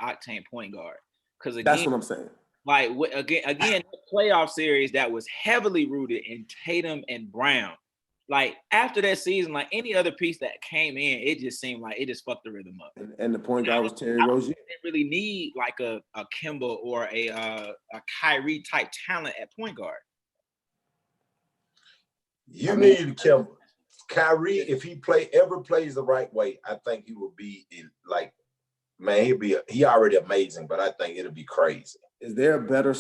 octane point guard? Because that's what I'm saying. Like again, the playoff series that was heavily rooted in Tatum and Brown. Like after that season, like any other piece that came in, it just seemed like it just fucked the rhythm up. And the point guard was Terry Rozier. They really need like a Kimba or a Kyrie type talent at point guard. You need Kimba. Kyrie, if he ever plays the right way, I think he will be like, man, he already amazing, but I think it'll be crazy. Is there a better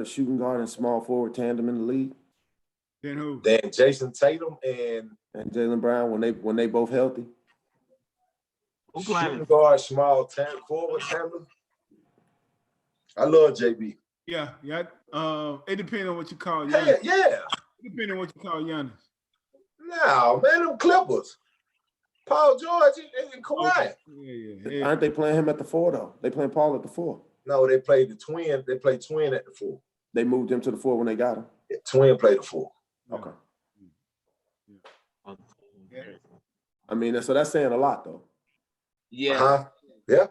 shooting guard and small forward tandem in the league? Then who? Than Jason Tatum and Jaylen Brown when they both healthy. Shooting guard, small forward tandem. I love JB. Yeah. It depends on what you call Giannis. Yeah. It depends on what you call Giannis. No, man, them Clippers. Paul George and Kawhi. Yeah. Aren't they playing him at the 4 though? They playing Paul at the 4. No, they played the twin. They played twin at the 4. They moved him to the 4 when they got him. Yeah, twin played the 4. Okay. Yeah. I mean, so that's saying a lot though. Yeah. Uh-huh. Yeah.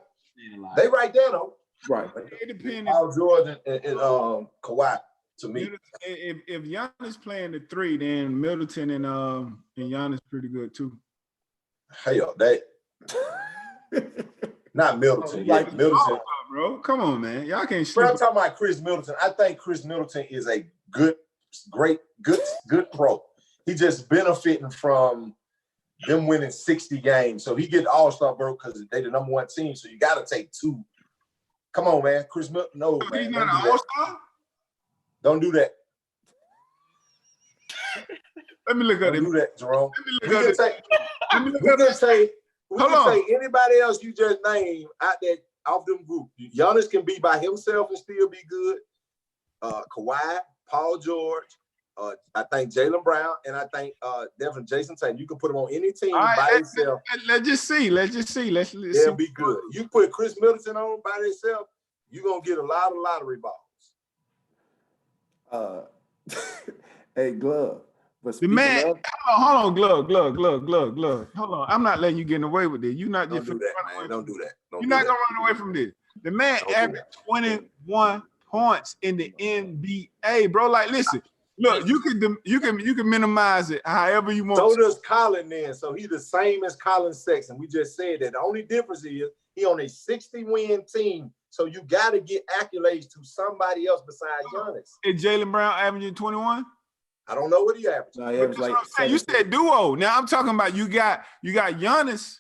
They right there though. Right. It depends. Paul George and Kawhi to me. If Giannis playing the 3, then Middleton and Giannis pretty good too. Hell, they not Middleton. Like Middleton, bro. Come on, man. Y'all can't. Bro, I'm talking about Chris Middleton. I think Chris Middleton is a good pro. He just benefiting from them winning 60 games. So he get all-star bro because they the number 1 team. So you got to take 2. Come on, man. Chris Middleton. No, man. He's not an all-star? Don't do that. Let me look at him. Don't do that, Jerome. We can say anybody else you just named out there off them group. Giannis can be by himself and still be good. Kawhi, Paul George, I think Jaylen Brown, and I think definitely Jason Tatum. You can put him on any team by himself. Let's just see. They'll be good. You put Chris Middleton on by himself, you're gonna get a lot of lottery balls. Hey, Glove. But The man, of, hold on, glove. Hold on. I'm not letting you get away with this. You're not just Don't do that, man. Don't do that. You're not gonna run away from this. The man averaged 21 points in the NBA, bro. Like, listen, look, you can minimize it however you want. So does Colin then. So he's the same as Colin Sexton. We just said that. The only difference is he on a 60-win team. So you got to get accolades to somebody else besides Giannis. Is Jaylen Brown averaging 21? I don't know what he averaged. no, he averaged like You said duo. Now I'm talking about you got Giannis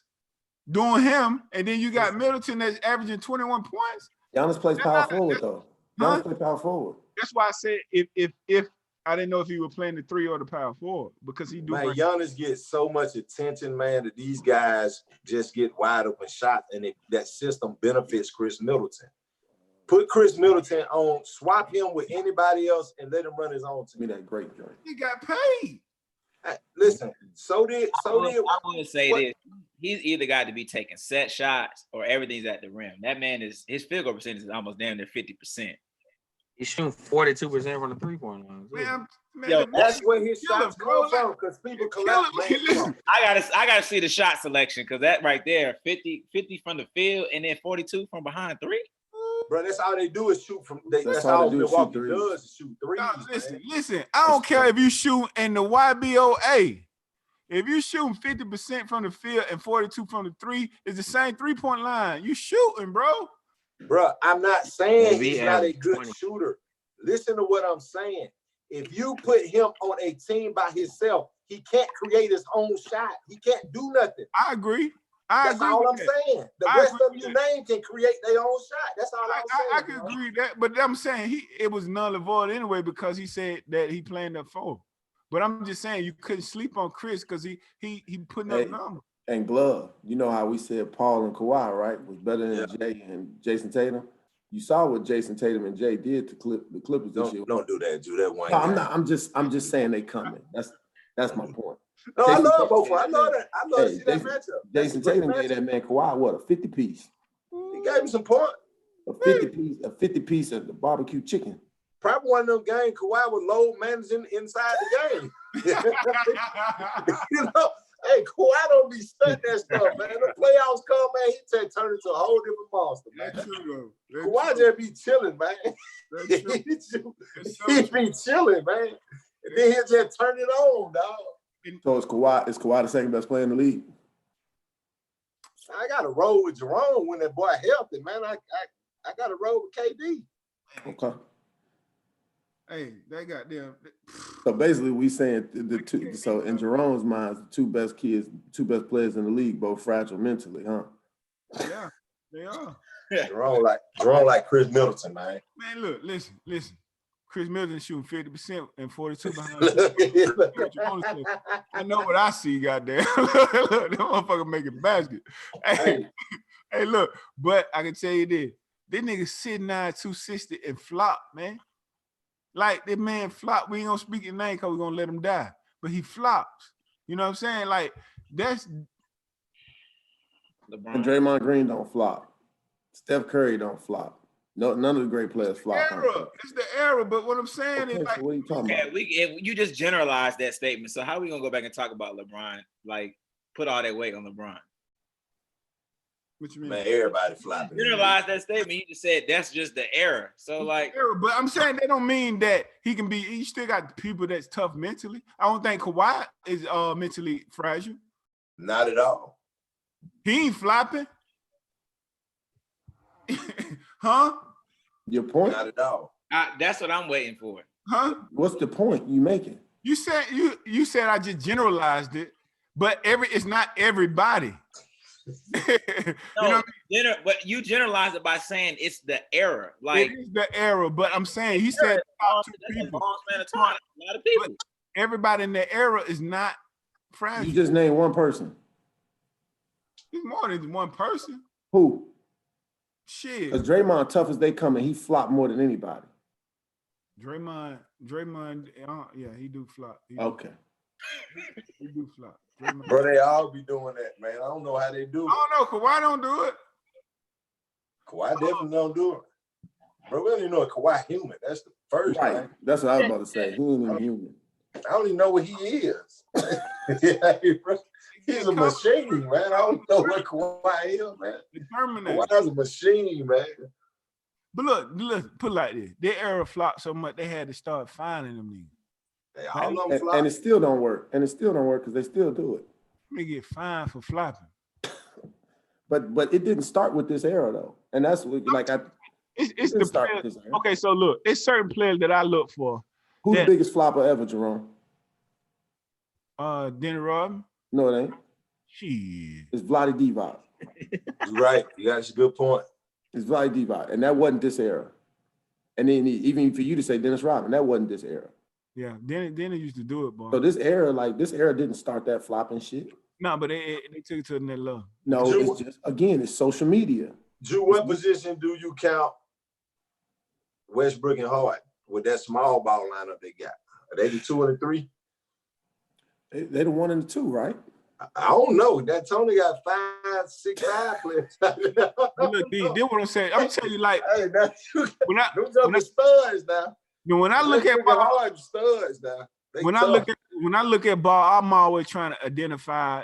doing him, and then you got Middleton that's averaging 21 points. Giannis plays power forward though. Giannis plays power forward. That's why I said if I didn't know if he was playing the 3 or the power forward because he do. Man, Giannis gets so much attention, man, that these guys just get wide open shots, and that system benefits Chris Middleton. Put Chris Middleton on, swap him with anybody else, and let him run his own team. Be that great joint. He got paid. Listen, so did. I want to say this: he's either got to be taking set shots or everything's at the rim. That man his field goal percentage is almost damn near 50%. He's shooting 42% from the 3-point line. Man, Yo, that's where his shots come from because people collect. I gotta see the shot selection because that right there, 50 from the field and then 42 from behind 3. Bro, that's all they do is shoot from. That's all Milwaukee does is shoot threes. No, listen. I don't care if you shoot in the YBOA. If you shooting 50% from the field and 42 from the 3, it's the same 3-point line. You shooting, bro. Bro, I'm not saying he's not a good shooter. Listen to what I'm saying. If you put him on a team by himself, he can't create his own shot. He can't do nothing. I agree. That's all I'm saying. The rest of your name can create their own shot. That's all I'm saying. I can agree that, but I'm saying it was null and void anyway because he said that he playing the 4. But I'm just saying you couldn't sleep on Chris because he putting up numbers. And Glove, you know how we said Paul and Kawhi, right, was better than Jay and Jason Tatum. You saw what Jason Tatum and Jay did to the Clippers this year. Don't do that. Do that one. No, I'm just saying they coming. That's my point. No, I love both. I love that. I love to see that matchup. Jason Tatum gave that man Kawhi what, a 50-piece. He gave him some points. A 50-piece of the barbecue chicken. Probably one of them games Kawhi was load managing inside the game. You know, hey, Kawhi don't be studying that stuff, man. The playoffs come, man, he turn into a whole different monster, man. That's true, though. Kawhi just be chilling, man. He be chilling, man. And then he'll just turn it on, dog. So is Kawhi the second best player in the league? I got to roll with Jerome when that boy healthy, man. I got to roll with KD. Okay. Hey, they got them. So basically, we saying the two. So in Jerome's mind, the two best players in the league, both fragile mentally, huh? Yeah, they are. Jerome like Chris Middleton, man. Man, look, listen. Chris Middleton shooting 50% and 42 behind. I know what I see, goddamn. Look, that motherfucker making basket. Hey, look, but I can tell you this nigga sitting there at 260 and flop, man. Like, that man flop. We ain't gonna speak his name because we're gonna let him die. But he flops. You know what I'm saying? Like, that's LeBron. And Draymond Green don't flop. Steph Curry don't flop. No, none of the great players flop. It's the era, but what I'm saying is like, so what are you talking about? You just generalized that statement. So how are we gonna go back and talk about LeBron? Like, put all that weight on LeBron. What you mean? Man, everybody flopping. Generalize that statement. You just said that's just the era. So like, but I'm saying they don't mean that he can be. He still got people that's tough mentally. I don't think Kawhi is mentally fragile. Not at all. He ain't flopping. Huh? Your point? Not at all. That's what I'm waiting for. Huh? What's the point you making? You said I just generalized it, but it's not everybody. You know what I mean? But you generalize it by saying it's the era. Like, it is the era, but I'm saying he said top 2 people. A lot of people. But everybody in the era is not fragile. You just named one person. He's more than one person. Who? Shit. Because Draymond, tough as they come, and he flopped more than anybody. Draymond, yeah, he do flop. Okay. He do flop. Bro, they all be doing that, man. I don't know how they do it. I don't know. Kawhi don't do it. Kawhi definitely don't do it. Bro, we don't even know a Kawhi human. That's the first right. thing. That's what I was about to say. He ain't even human. I don't even know what he is. He's a machine, man. I don't know what Kawhi is, man. Kawhi's a machine, man. But look, put it like this. Their era flopped so much they had to start finding them niggas. And it still don't work. And it still don't work because they still do it. They get fined for flopping. But it didn't start with this era though. And that's what it's the players. Okay, so look, it's certain players that I look for. Who's the biggest flopper ever, Jerome? Denny Rodman. No, it ain't. Shit. It's Vlade Divac. You're right. You got a good point. It's Vlade Divac, and that wasn't this era. And then even for you to say Dennis Rodman, that wasn't this era. Yeah, Denny used to do it, boy. So this era didn't start that flopping shit. No, but they took it to another level. No, it's just it's social media. Drew, what position do you count Westbrook and Hart with that small ball lineup they got? Are they the 2 and the 3? They the 1 and the 2, right? I don't know. That Tony got 5, 6, 5 players. Look, D, this what I'm saying. I'm telling you, like, hey, when I studs now. When I look at ball, studs now. When I look at ball, I'm always trying to identify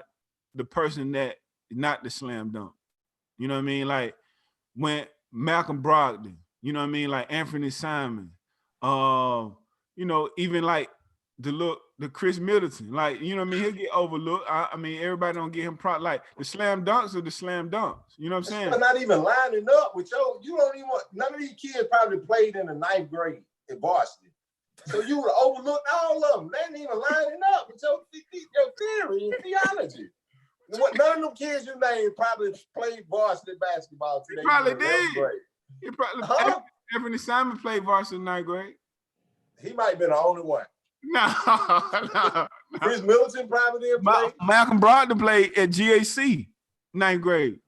the person that is not the slam dunk. You know what I mean? Like when Malcolm Brogdon, you know what I mean? Like Anthony Simon, you know, even like the Chris Middleton, like, you know what I mean? He'll get overlooked. I mean, everybody don't get him like the slam dunks are the slam dunks. You know what I'm saying? They're not even lining up with you don't even want, none of these kids probably played in the 9th grade at varsity. So you would overlook all of them. They ain't even lining up with your theory and theology. None of them kids you named probably played varsity basketball. He probably did. He probably Anthony Simon played varsity in 9th grade. He might have been the only one. No. Chris Middleton probably didn't play. Malcolm Brogdon played at GAC 9th grade.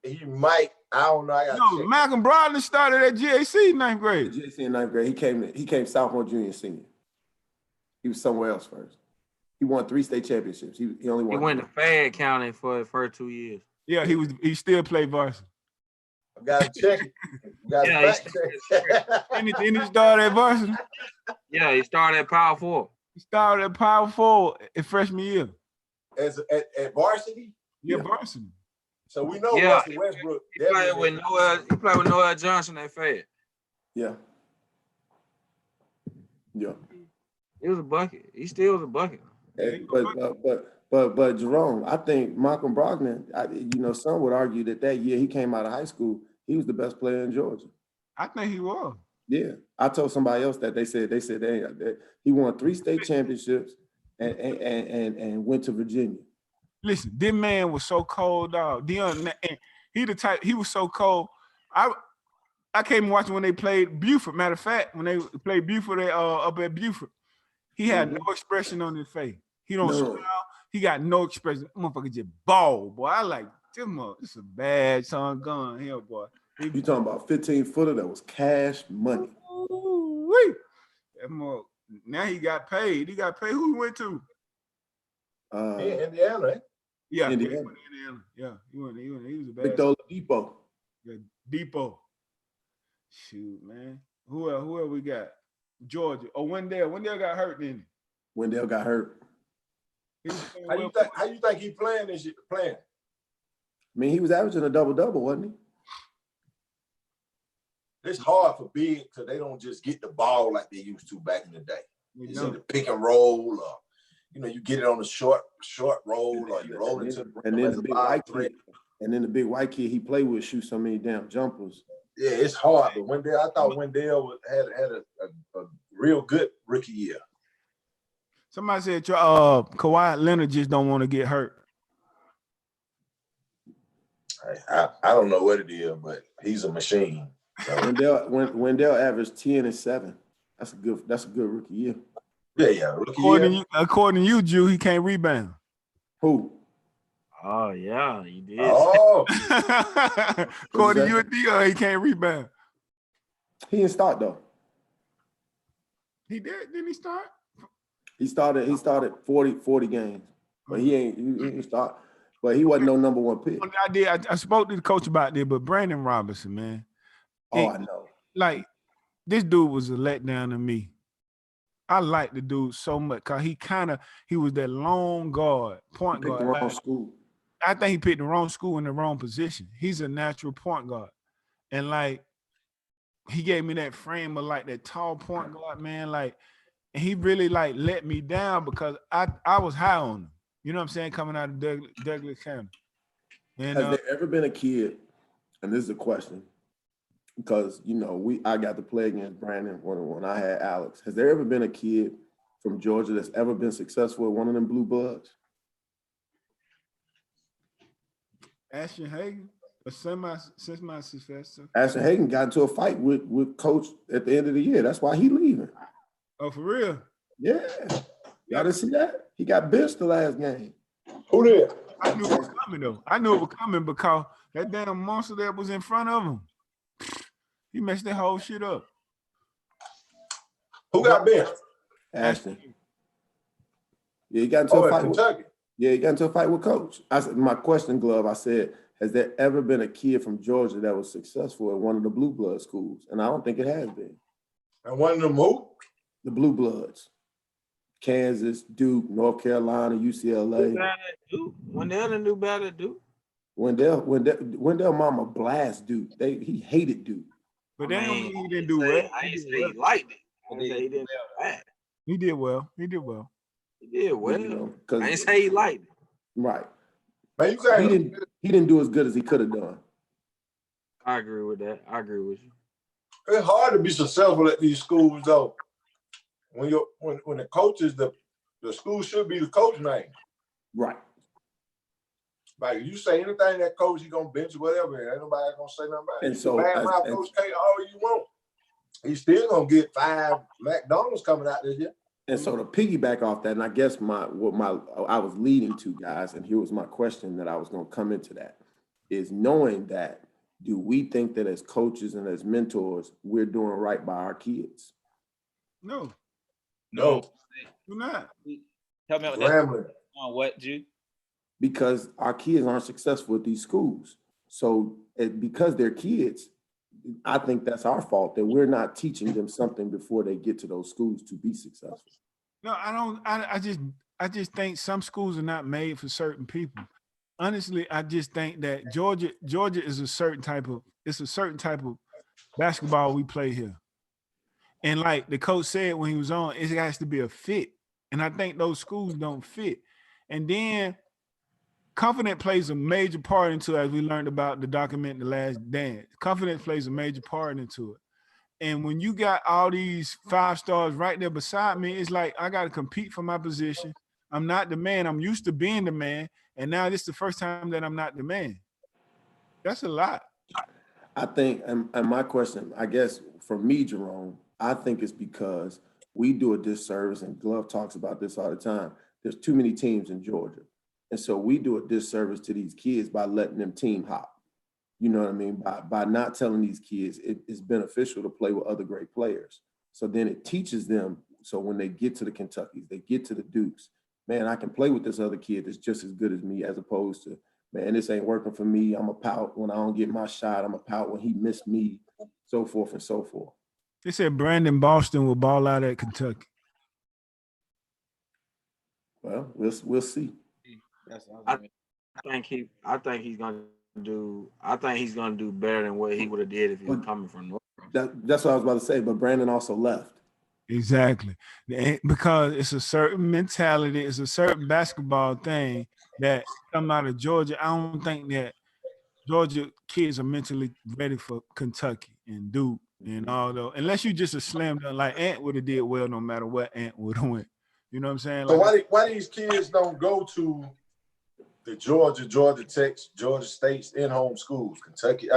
He might. I don't know. Malcolm Brogdon started at GAC 9th grade. GAC in 9th grade. He came sophomore, junior, senior. He was somewhere else first. He won 3 state championships. He only won. He went to Fayette County for the first 2 years. Yeah, he still played varsity. I gotta check it. Then he started at varsity. Yeah, he started at Power 4. He started at Power 4 in freshman year. At varsity? Yeah, varsity. So we know Russell Westbrook. He played with Noel Johnson at Fayette. Yeah. Yeah. It was a bucket. He still was a bucket. But Jerome, I think Malcolm Brogdon, some would argue that year he came out of high school, he was the best player in Georgia. I think he was. Yeah. I told somebody else that they said he won 3 state championships and went to Virginia. Listen, this man was so cold, dog. He was so cold. I came watching when they played Buford. Matter of fact, when they played Buford up at Buford, he had no expression on his face. He don't smile. He got no expression. Motherfucker just ball, boy. I like this motherfucker. This is a bad son gun here, boy. You talking about 15-footer that was cash money. Ooh-wee. Now he got paid. He got paid. Who he went to? Indiana, eh? Yeah, Indiana. Yeah, he was a bad. Victor Depot. Yeah, Depot. Shoot, man. Who else we got? Georgia. Oh, Wendell. Wendell got hurt, didn't he? Wendell got hurt. How you think he playing this year? Playing? I mean, he was averaging a double-double, wasn't he? It's hard for big because they don't just get the ball like they used to back in the day. It's either pick and roll or, you get it on a short roll or you roll it to and then the big white kid he played with shoot so many damn jumpers. Yeah, it's hard. But I thought Wendell had a real good rookie year. Somebody said Kawhi Leonard just don't want to get hurt. I don't know what it is, but he's a machine. So. Wendell averaged 10 and 7. That's a good rookie year. Yeah. According to you, Jew, he can't rebound. Who? Oh yeah, he did. Oh, according to you, Dion, he can't rebound. He didn't start though. He did? Didn't he start? He started 40 games, but he didn't start. But he wasn't no number 1 pick. I spoke to the coach about this, but Brandon Robinson, man. Oh, I know. Like, this dude was a letdown to me. I like the dude so much because he was that long guard, point Picked guard. the wrong school. I think he picked the wrong school in the wrong position. He's a natural point guard. And like he gave me that frame of like that tall point guard, man. Like, and he really like let me down because I was high on him. You know what I'm saying? Coming out of Douglas County. And Has there ever been a kid, and this is a question, because you know I got to play against Brandon when I had Alex. Has there ever been a kid from Georgia that's ever been successful at one of them blue bloods? Ashton Hagen, a semi-successful. Ashton Hagen got into a fight with Coach at the end of the year. That's why he leaving. Oh, for real? Yeah. Y'all didn't see that? He got benched the last game. Who did? I knew it was coming though. I knew it was coming because that damn monster that was in front of him, he messed that whole shit up. Who got benched? Ashton. Yeah, he got into a fight with Kentucky. Yeah, he got into a fight with Coach. I said, my question, Glove, I said, has there ever been a kid from Georgia that was successful at one of the blue blood schools? And I don't think it has been. And one of them who? The blue bloods. Kansas, Duke, North Carolina, UCLA. Wendell didn't do better at Duke. Wendell mama blast Duke. He hated Duke. But that don't mean he didn't do well. I ain't say he liked it. I didn't say he didn't do bad. He did well. He did well. He did well. You know, I ain't say he liked it. Right. Man, you can't. He didn't do as good as he could have done. I agree with that. I agree with you. It's hard to be successful at these schools though. When the coach is the school should be the coach name. Right. Like you say anything that coach, he gonna bench or whatever, and ain't nobody gonna say nothing about it. And so bad mouth Coach K all you want. He's still gonna get 5 McDonald's coming out this year. And so to piggyback off that, and I guess I was leading to, guys, and here was my question that I was going to come into that, is knowing that, do we think that as coaches and as mentors, we're doing right by our kids? No. No. We're not. Help me out with Rambling. that. On what, Jude? Because our kids aren't successful at these schools. So because they're kids, I think that's our fault, that we're not teaching them something before they get to those schools to be successful. No, I don't. I just think some schools are not made for certain people. Honestly, I just think that Georgia is a certain type of basketball we play here. And like the coach said when he was on, it has to be a fit. And I think those schools don't fit. And then confidence plays a major part into it, as we learned about the document The Last Dance. Confidence plays a major part into it. And when you got all these 5 stars right there beside me, it's like I got to compete for my position. I'm not the man. I'm used to being the man. And now this is the first time that I'm not the man. That's a lot. I think, and my question, I guess for me, Jerome, I think it's because we do a disservice, and Glove talks about this all the time. There's too many teams in Georgia. And so we do a disservice to these kids by letting them team hop. You know what I mean? By not telling these kids it's beneficial to play with other great players. So then it teaches them. So when they get to the Kentuckys, they get to the Dukes, man, I can play with this other kid that's just as good as me, as opposed to, man, this ain't working for me. I'm a pout when I don't get my shot. I'm a pout when he missed me, so forth and so forth. They said Brandon Boston will ball out at Kentucky. Well, we'll see. I think he's gonna do better than what he would have did if he was coming from North. That's what I was about to say, but Brandon also left. Exactly. Because it's a certain mentality, it's a certain basketball thing that come out of Georgia. I don't think that Georgia kids are mentally ready for Kentucky and Duke and all those. Unless you just a slam dunk, like Ant would have did well no matter what Ant would have went. You know what I'm saying? So Like, why these kids don't go to the Georgia Tech, Georgia State's in-home schools? Kentucky,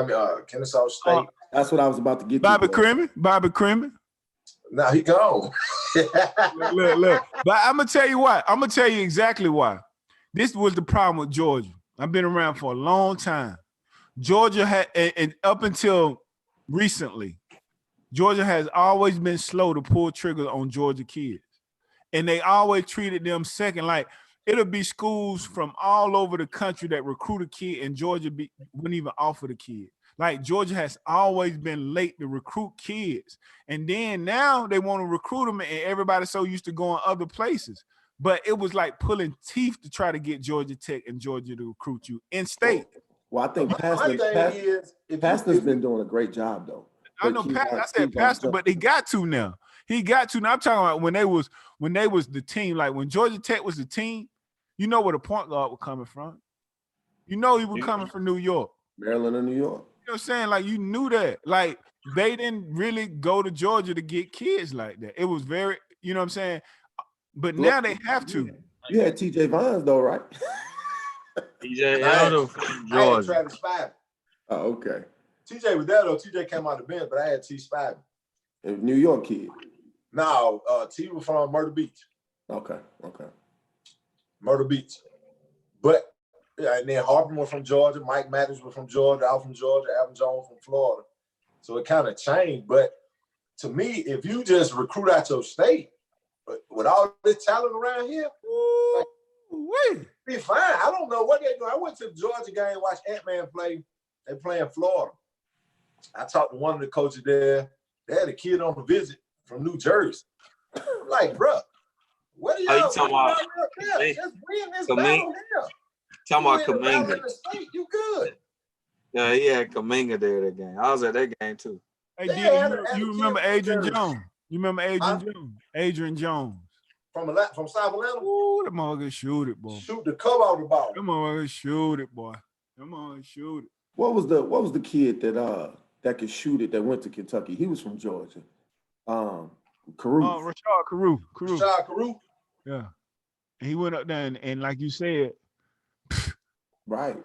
Kennesaw State. That's what I was about to get Bobby to. Creamy. Now he gone. Look. But I'm gonna tell you what. I'm gonna tell you exactly why. This was the problem with Georgia. I've been around for a long time. Georgia had, and up until recently, Georgia has always been slow to pull trigger on Georgia kids. And they always treated them second. Like, it'll be schools from all over the country that recruit a kid, and Georgia wouldn't even offer the kid. Like Georgia has always been late to recruit kids. And then now they want to recruit them, and everybody's so used to going other places. But it was like pulling teeth to try to get Georgia Tech and Georgia to recruit you in state. Well, I think My thing is, Pastor's been doing a great job though. I know, I said Pastor, but he got to now. He got to now. I'm talking about when they was the team. Like when Georgia Tech was the team, you know where the point guard was coming from. You know he was coming from New York. Maryland and New York. You know what I'm saying? Like you knew that. Like they didn't really go to Georgia to get kids like that. It was very, you know what I'm saying? But now they have to. You had TJ Vines though, right? TJ I Elder from had Georgia. Travis Spivey. Oh, okay. TJ was there though. TJ came out the bench, but I had T Spivey. A New York kid. No, T was from Myrtle Beach. Okay. Myrtle Beach. But yeah, and then Harper was from Georgia, Mike Matthews was from Georgia, Al from Georgia, Alvin Jones from Florida. So it kind of changed. But to me, if you just recruit out your state, with all this talent around here, be fine. I don't know what they're doing. I went to the Georgia game, watched Ant-Man play. They play in Florida. I talked to one of the coaches there. They had a kid on a visit from New Jersey. I'm like, bro, what are y'all talking about? Just win this battle here. Talking about Kaminga. Kaminga. You good. Yeah, he had Kaminga there that game. I was at that game too. Hey, you remember Adrian Jones? You remember Adrian Jones? Adrian Jones. From South Atlanta? Ooh, that motherfucker shoot it, boy. Shoot the cover off the ball. That motherfucker shoot it, boy. Come on, shoot it. What was the kid that could shoot it that went to Kentucky? He was from Georgia. Carew. Rashad Carew. Rashad Carew? Yeah. And he went up there and like you said, right.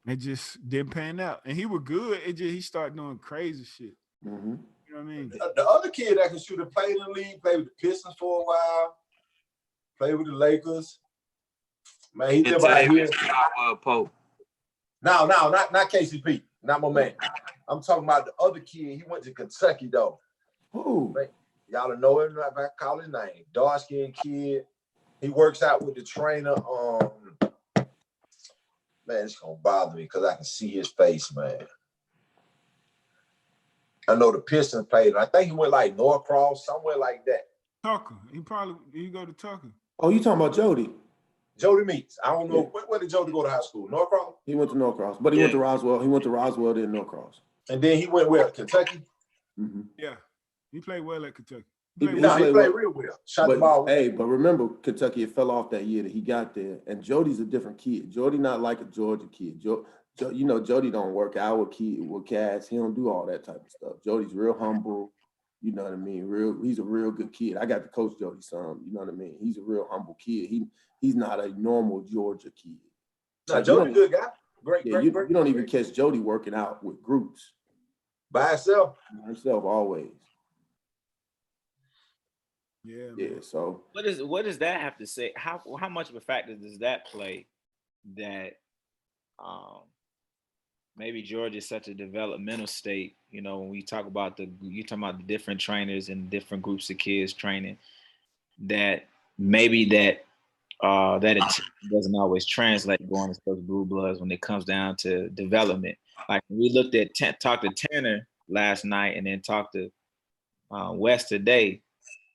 It just didn't pan out. And he was good. He started doing crazy shit. Mm-hmm. You know what I mean? The other kid that can shoot it played in the league, played with the Pistons for a while, played with the Lakers. Man, he live out here. Pope. No, not KCP. Not my man. I'm talking about the other kid. He went to Kentucky, though. Who? Y'all know him, if I call his name. Dark-skinned kid. He works out with the trainer. Man, it's going to bother me because I can see his face, man. I know the Pistons played. I think he went like Norcross, somewhere like that. Tucker. He go to Tucker. Oh, you talking about Jody? Jody Meeks. I don't know. Where did Jody go to high school? Norcross? He went to Norcross, but he went to Roswell. He went to Roswell, then Norcross. And then he went where? Kentucky? Mm-hmm. Yeah. He played well at Kentucky. He played real well. Shot the ball. Hey, but remember, Kentucky, it fell off that year that he got there. And Jody's a different kid. Jody not like a Georgia kid. Jody don't work out with cats. He don't do all that type of stuff. Jody's real humble. You know what I mean? He's a real good kid. I got to coach Jody's son. You know what I mean? He's a real humble kid. He's not a normal Georgia kid. No, Jody's a good guy. Great. You don't even catch Jody working out with groups. By himself? By himself, always. Yeah. Yeah. So what does that have to say? How much of a factor does that play that maybe Georgia is such a developmental state? You know, when you talk about the different trainers and different groups of kids training, that maybe that it doesn't always translate going to those blue bloods when it comes down to development. Like we talked to Tanner last night and then talked to West today.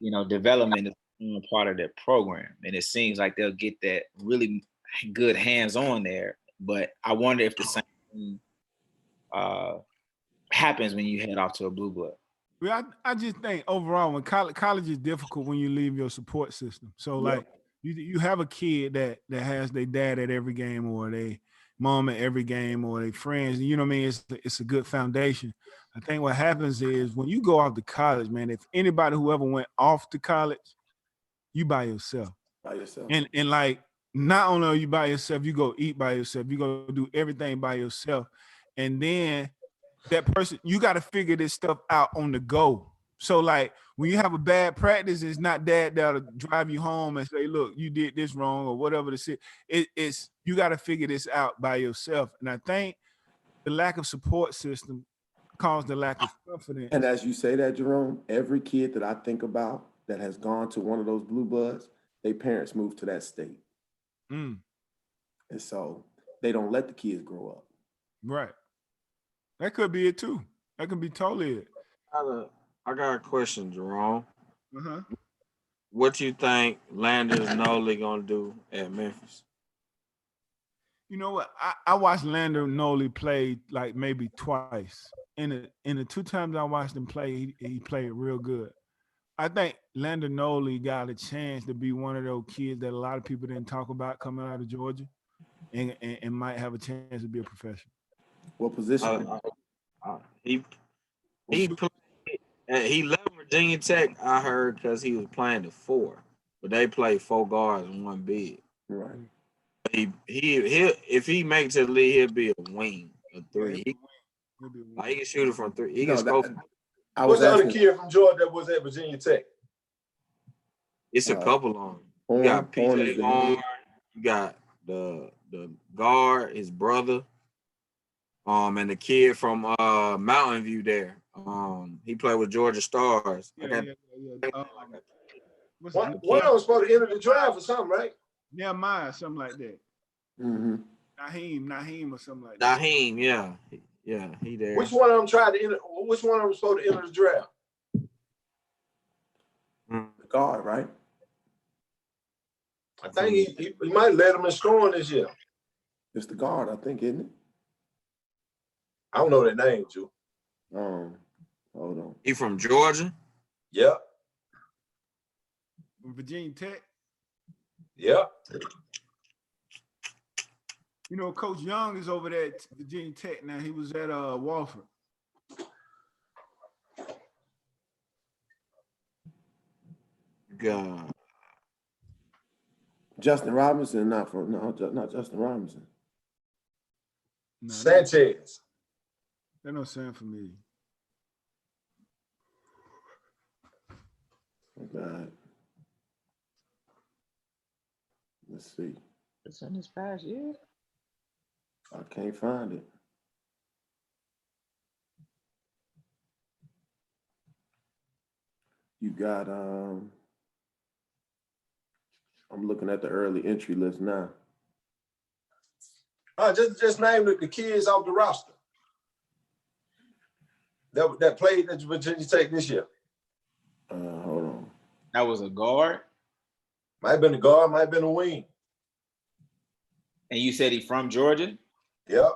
You know, development is part of their program, and it seems like they'll get that really good hands-on there. But I wonder if the same thing happens when you head off to a blue blood. Well, I just think overall, when college is difficult when you leave your support system. So like you have a kid that has their dad at every game or their mom at every game or their friends. You know what I mean? It's a good foundation. I think what happens is when you go off to college, man, if anybody who ever went off to college, you by yourself. By yourself. And like, not only are you by yourself, you go eat by yourself. You go do everything by yourself. And then that person, you got to figure this stuff out on the go. So like when you have a bad practice, it's not dad that'll drive you home and say, look, you did this wrong or whatever it's you got to figure this out by yourself. And I think the lack of support system caused the lack of confidence. And as you say that, Jerome, every kid that I think about that has gone to one of those blue bloods, their parents moved to that state. Mm. And so they don't let the kids grow up. Right. That could be it too. That could be totally it. I got a question, Jerome. Uh-huh. What you think Landers Nolley gonna do at Memphis? You know what? I watched Lando Noli play like maybe twice. In the 2 times I watched him play, he played real good. I think Lando Noli got a chance to be one of those kids that a lot of people didn't talk about coming out of Georgia, and might have a chance to be a professional. What position? He played, he left Virginia Tech. I heard because he was playing the 4, but they played 4 guards and 1 big. Right. He if he makes it league, he'll be a wing, a 3. He can shoot it from 3. He can score. What's the other kid from Georgia that was at Virginia Tech? It's a couple on. You got PJ Horn. You got the guard, his brother, and the kid from Mountain View there. He played with Georgia Stars. One of them was supposed to enter the draft or something, right? Nehemiah, something like that. Mm-hmm. Naheem or something like that. Naheem, yeah, he there. Which one of them tried to enter? Which one of them was supposed to enter the draft? The guard, right? I think he might let him in scoring this year. It's the guard, I think, isn't it? I don't know their name, Drew. Hold on. He from Georgia? Yep. Virginia Tech. Yep. You know, Coach Young is over there at Virginia Tech now. He was at Wofford. God. Justin Robinson, not Justin Robinson. No, Sanchez. That don't sound familiar. Oh God. Let's see. It's in his past year. I can't find it. You got I'm looking at the early entry list now. Just name the kids off the roster that played at Virginia Tech this year. Hold on. That was a guard. Might have been a guard, might have been a wing. And you said he from Georgia? Yep.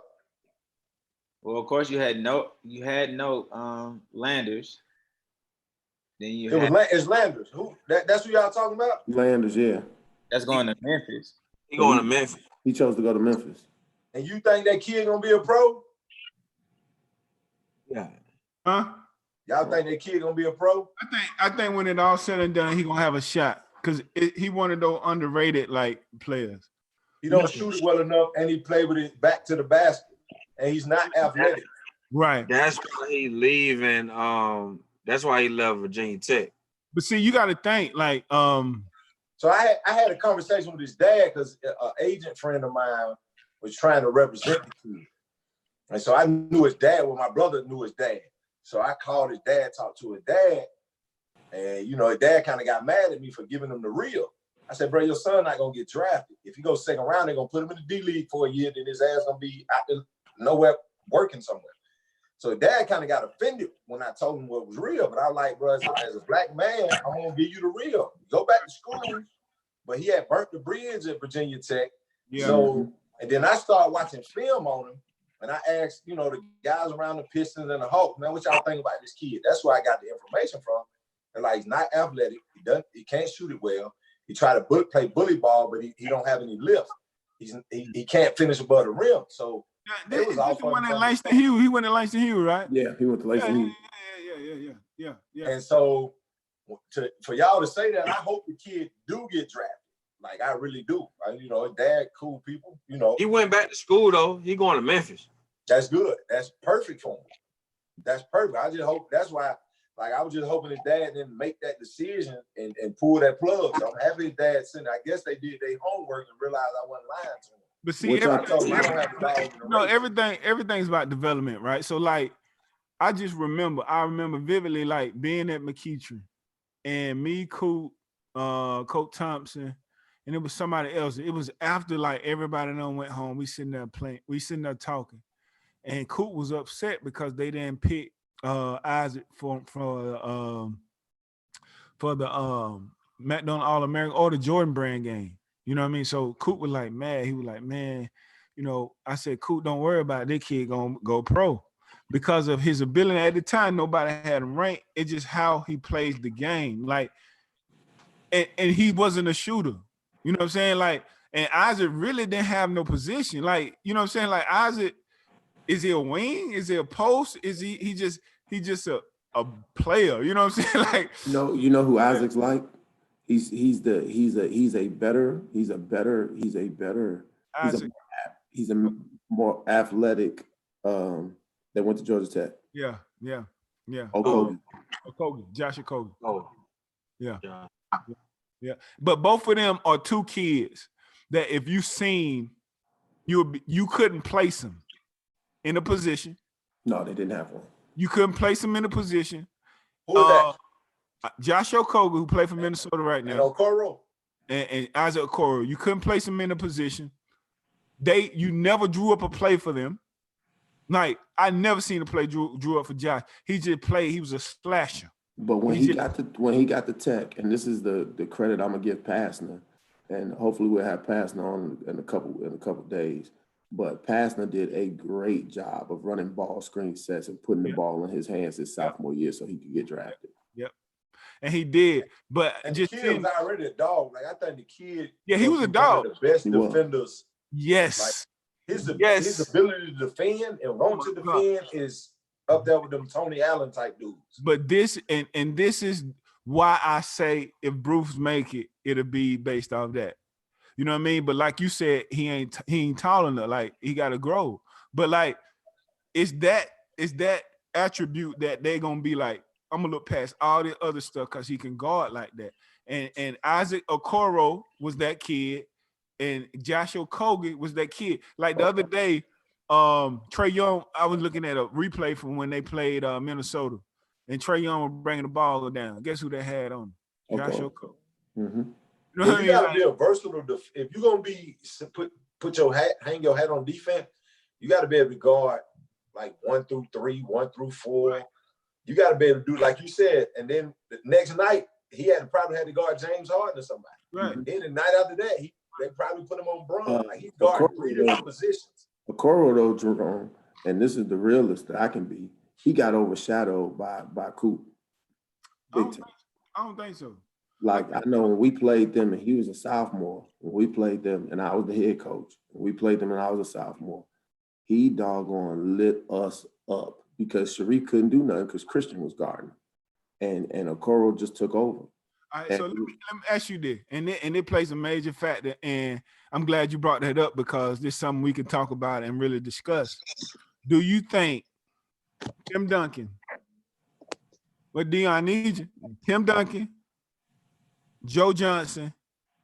Well, of course you had no Landers. Then it's Landers. That's who y'all talking about? Landers, yeah. That's going to Memphis. He going to Memphis. He chose to go to Memphis. And you think that kid gonna be a pro? Yeah. Huh? Y'all think that kid gonna be a pro? I think when it all said and done, he gonna have a shot because he one of those underrated like players. He don't shoot it well enough, and he play with it back to the basket, and he's not athletic. Right. That's why he leaving. That's why he left Virginia Tech. But see, you got to think like. So I had a conversation with his dad because an agent friend of mine was trying to represent the kid, and so I knew his dad. Well, my brother knew his dad, so I called his dad, talked to his dad, and his dad kind of got mad at me for giving him the real. I said, bro, your son not gonna get drafted. If he goes second round, they're gonna put him in the D League for a year, then his ass gonna be out there nowhere working somewhere. So dad kind of got offended when I told him what was real. But I was like, bro, as a black man, I'm gonna give you the real. Go back to school. But he had burnt the bridge at Virginia Tech. Yeah. So, and then I started watching film on him, and I asked, the guys around the Pistons and the Hawks, man, what y'all think about this kid? That's where I got the information from. And he's not athletic. He can't shoot it well. He tried to play bully ball, but he don't have any lift. He can't finish above the rim. So it was all fun. At Langston Hughes. He went to Langston Hughes, right? Yeah, he went to Langston Hughes. Yeah. And so for y'all to say that, I hope the kid do get drafted. Like I really do. His dad, cool people. He went back to school though. He going to Memphis. That's good. That's perfect for him. That's perfect. I just hope that's why. I was just hoping his dad didn't make that decision and pull that plug. So I'm happy his dad sent. I guess they did their homework and realized I wasn't lying to him. But see, everything's about development, right? So I remember vividly being at McEachern and me, Coach Thompson, and it was somebody else. It was after everybody done went home. We sitting there talking. and Coop was upset because they didn't pick Isaac for the McDonald All-American or the Jordan Brand game. You know what I mean? So Coop was like mad. He was like, man, I said, Coop, don't worry about it. This kid gonna go pro. Because of his ability at the time, nobody had him ranked. It's just how he plays the game. Like, and he wasn't a shooter. You know what I'm saying? Like, and Isaac really didn't have no position. Like, you know what I'm saying? Like, Isaac, is he a wing? Is he a post? Is he just a player? You know what I'm saying? Like, you know who Isaac's like? He's a more athletic that went to Georgia Tech. Yeah. Okogie. Josh Okogie. Oh, Yeah. But both of them are two kids that if you seen, you couldn't place them in a position. No, they didn't have one. You couldn't place them in a position. Who is that? Josh Okogie, who played for Minnesota right now. And Okoro. And Isaac Okoro. You couldn't place them in a position. You never drew up a play for them. Like, I never seen a play drew up for Josh. He just played, he was a slasher. But when he got the Tech, and this is the credit I'm gonna give Passner, and hopefully we'll have Passner on in a couple days. But Passner did a great job of running ball screen sets and putting the ball in his hands his sophomore year so he could get drafted. Yep. And he did. But and just the kid was already a dog. Like, I think the kid, he was a dog. The best defenders. Yes. Like, his ability to defend and want to defend is up there with them Tony Allen type dudes. But this and this is why I say if Bruce make it, it'll be based off that. You know what I mean? But like you said, he ain't tall enough. Like, he got to grow. But like, it's that attribute that they're gonna be like, I'm gonna look past all the other stuff because he can guard like that. And Isaac Okoro was that kid, and Josh Okogie was that kid. Like the other day, Trae Young, I was looking at a replay from when they played Minnesota, and Trae Young was bringing the ball down. Guess who they had on? Josh Okogie. Mm-hmm. You know, you gotta be a versatile. If you're gonna be hang your hat on defense, you gotta be able to guard like 1 through 3, 1 through 4. You gotta be able to do like you said, and then the next night he probably had to guard James Harden or somebody. Right. And then the night after that, they probably put him on Braun. Like, he's guarding 3 different positions. Okoro though, Jerome, and this is the realist that I can be. He got overshadowed by Coop. I don't think so. Like, I know when we played them and he was a sophomore, when we played them and I was the head coach, we played them and I was a sophomore, he doggone lit us up because Sharif couldn't do nothing because Christian was guarding. And Okoro just took over. All right, so let me ask you this, and it plays a major factor, and I'm glad you brought that up because this is something we can talk about and really discuss. Do you think Tim Duncan, what Dion needs you, Tim Duncan, Joe Johnson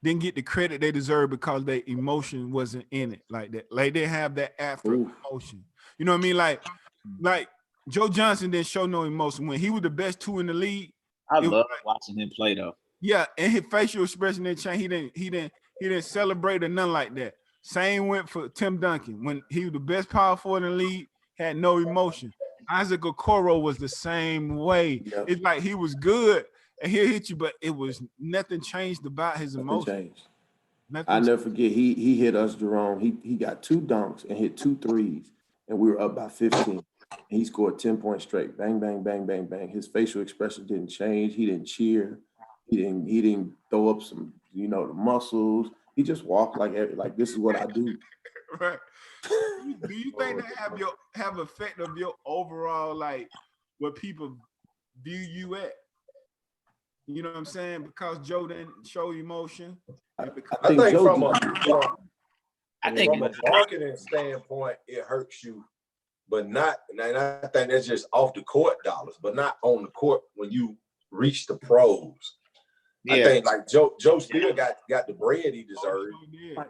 didn't get the credit they deserve because their emotion wasn't in it like that. Like, they have that after emotion. You know what I mean? Like Joe Johnson didn't show no emotion when he was the best 2 in the league. I love watching him play though. Yeah, and his facial expression didn't change. He didn't celebrate or nothing like that. Same went for Tim Duncan when he was the best power forward in the league, had no emotion. Isaac Okoro was the same way. Yep. It's like he was good and he'll hit you, but it was nothing changed about his emotion. I never forget he hit us, Jerome. He got 2 dunks and hit 2 threes, and we were up by 15. And he scored 10 points straight. Bang, bang, bang, bang, bang. His facial expression didn't change. He didn't cheer. He didn't throw up some, the muscles. He just walked like this is what I do. Right. Do you think that have effect of your overall, like, what people view you at? You know what I'm saying? Because Joe didn't show emotion. I think from a marketing standpoint, it hurts you, but not. And I think that's just off the court dollars, but not on the court when you reach the pros. Yeah. I think like Joe still got the bread he deserved. Yeah.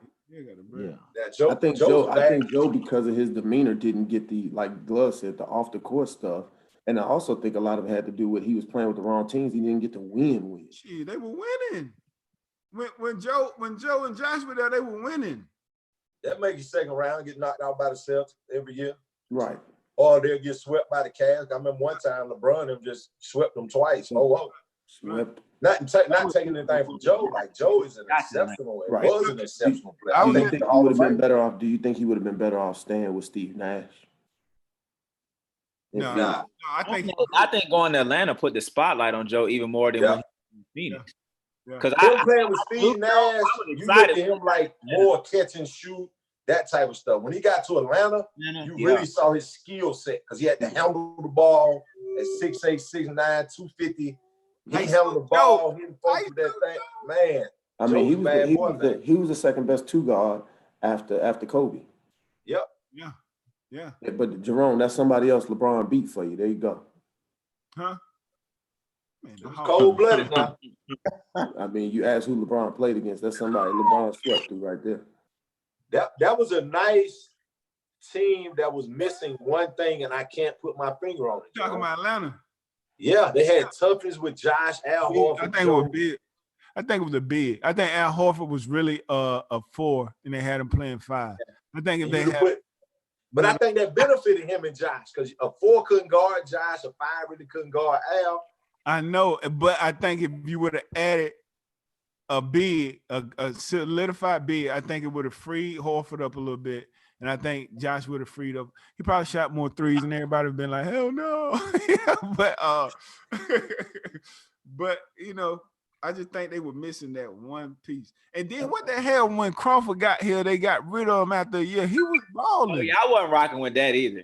I think Joe, because of his demeanor, didn't get the, like Glove said, the off the court stuff. And I also think a lot of it had to do with he was playing with the wrong teams. He didn't get to win with. Gee, they were winning. When Joe and Josh were there, they were winning. That makes you second round, get knocked out by the Celtics every year. Right. or they'll get swept by the Cavs. I remember one time LeBron them just swept them twice. Swept. Not taking anything from Joe. Like Joe is an exceptional, Right. was an exceptional player. I Do was you at think the he Hall would of have been Fame. better off? Do you think he would have been better off staying with Steve Nash? No, Nah. no, I think I think going to Atlanta put the spotlight on Joe even more than when he was in Phoenix. Yeah. Because Him playing with Steve Nash, was you look excited. at him like more catch and shoot, that type of stuff. When he got to Atlanta, you really saw his skill set because he had to handle the ball at 6'8", 6'9", 250. He held the ball, hitting folks with that thing. Man, I mean, he was the second best two guard after Kobe. Yep. Yeah. But Jerome, that's somebody else LeBron beat for you. There you go. Huh? Man, It was cold-blooded now. I mean, you ask who LeBron played against. That's somebody LeBron swept through right there. That was a nice team that was missing one thing, and I can't put my finger on it. Talking about Atlanta. Yeah, they had toughness with Josh, Al Horford. I think it was big. I think it was a big. I think Al Horford was really a 4, and they had him playing 5. I think if they had. But I think that benefited him and Josh because a 4 couldn't guard Josh, a 5 really couldn't guard Al. I know, but I think if you would have added a big, a solidified big, I think it would have freed Horford up a little bit. And I think Josh would have freed up. He probably shot more threes, and everybody would have been like, hell no. But you know, I just think they were missing that one piece. And then what the hell, when Crawford got here, they got rid of him after a year. He was balling. Oh, yeah, I wasn't rocking with that either.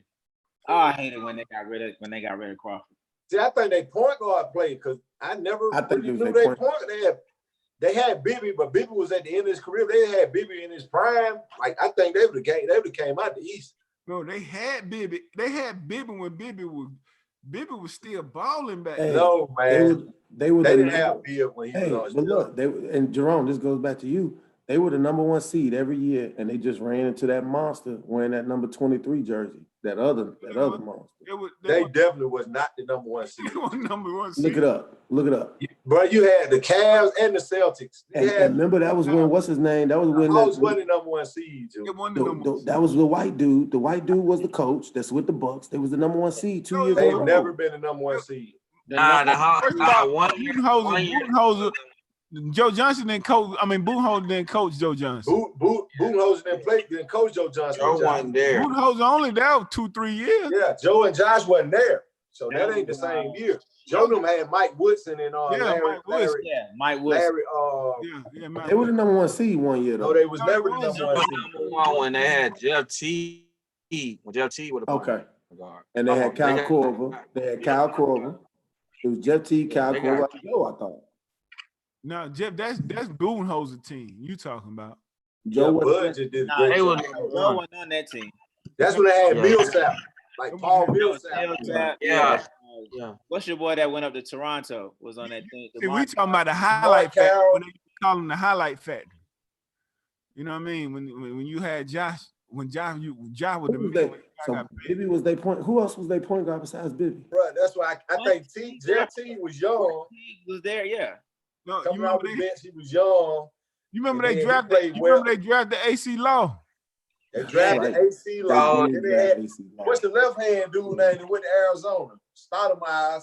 Oh, I hated when they got rid of Crawford. See, I think they point guard played because I think really knew they point. They had Bibby, but Bibby was at the end of his career. They had Bibby in his prime. Like I think they would have came out the East. No, they had Bibby. They had Bibby when Bibby was still balling back. Hey, no, man. They didn't have Bibby when he was on. But look, and Jerome, this goes back to you. They were the number 1 seed every year, and they just ran into that monster wearing that number 23 jersey. That other monster. They definitely was not the number 1 seed. Number 1 seed. Look it up. Bro, you had the Cavs and the Celtics. And remember that was when what's his name? That was when was the number 1 seed. That was the white dude. The white dude was the coach. That's with the Bucks. They was the number 1 seed 2 years ago. They've never been the number 1 seed. Budenholzer. Joe Johnson didn't coach. I mean, Budenholzer didn't coach Joe Johnson. Budenholzer didn't coach Joe Johnson. Joe wasn't there. Budenholzer only there 2-3 years. Yeah, Joe and Josh wasn't there, so that ain't the same year. Joe them had Mike Woodson and Mike Woodson. They were the number 1 seed one year though. No, they was never the number 1 seed. When they had Jeff T. When Jeff T. would have okay. And they had Kyle Korver. It was Jeff T. Kyle Korver. Joe, I thought. No, Jeff, that's Budenholzer team you talking about. Joe wasn't on that team. That's when they had Millsap, like Paul Millsap. Yeah. What's your boy that went up to Toronto was on that team? See, we talking about the highlight factor when they call him the highlight factor. You know what I mean? When you had Josh, Josh was the man. So Bibby was their point. Who else was their point guard besides Bibby? Right. That's why I think Jeff T was young. He was there, yeah. No, coming off the bench, he was young. You remember they drafted? Remember they drafted AC Law? They drafted AC Law. What's the left hand dude name that went to Arizona? Stoudemire,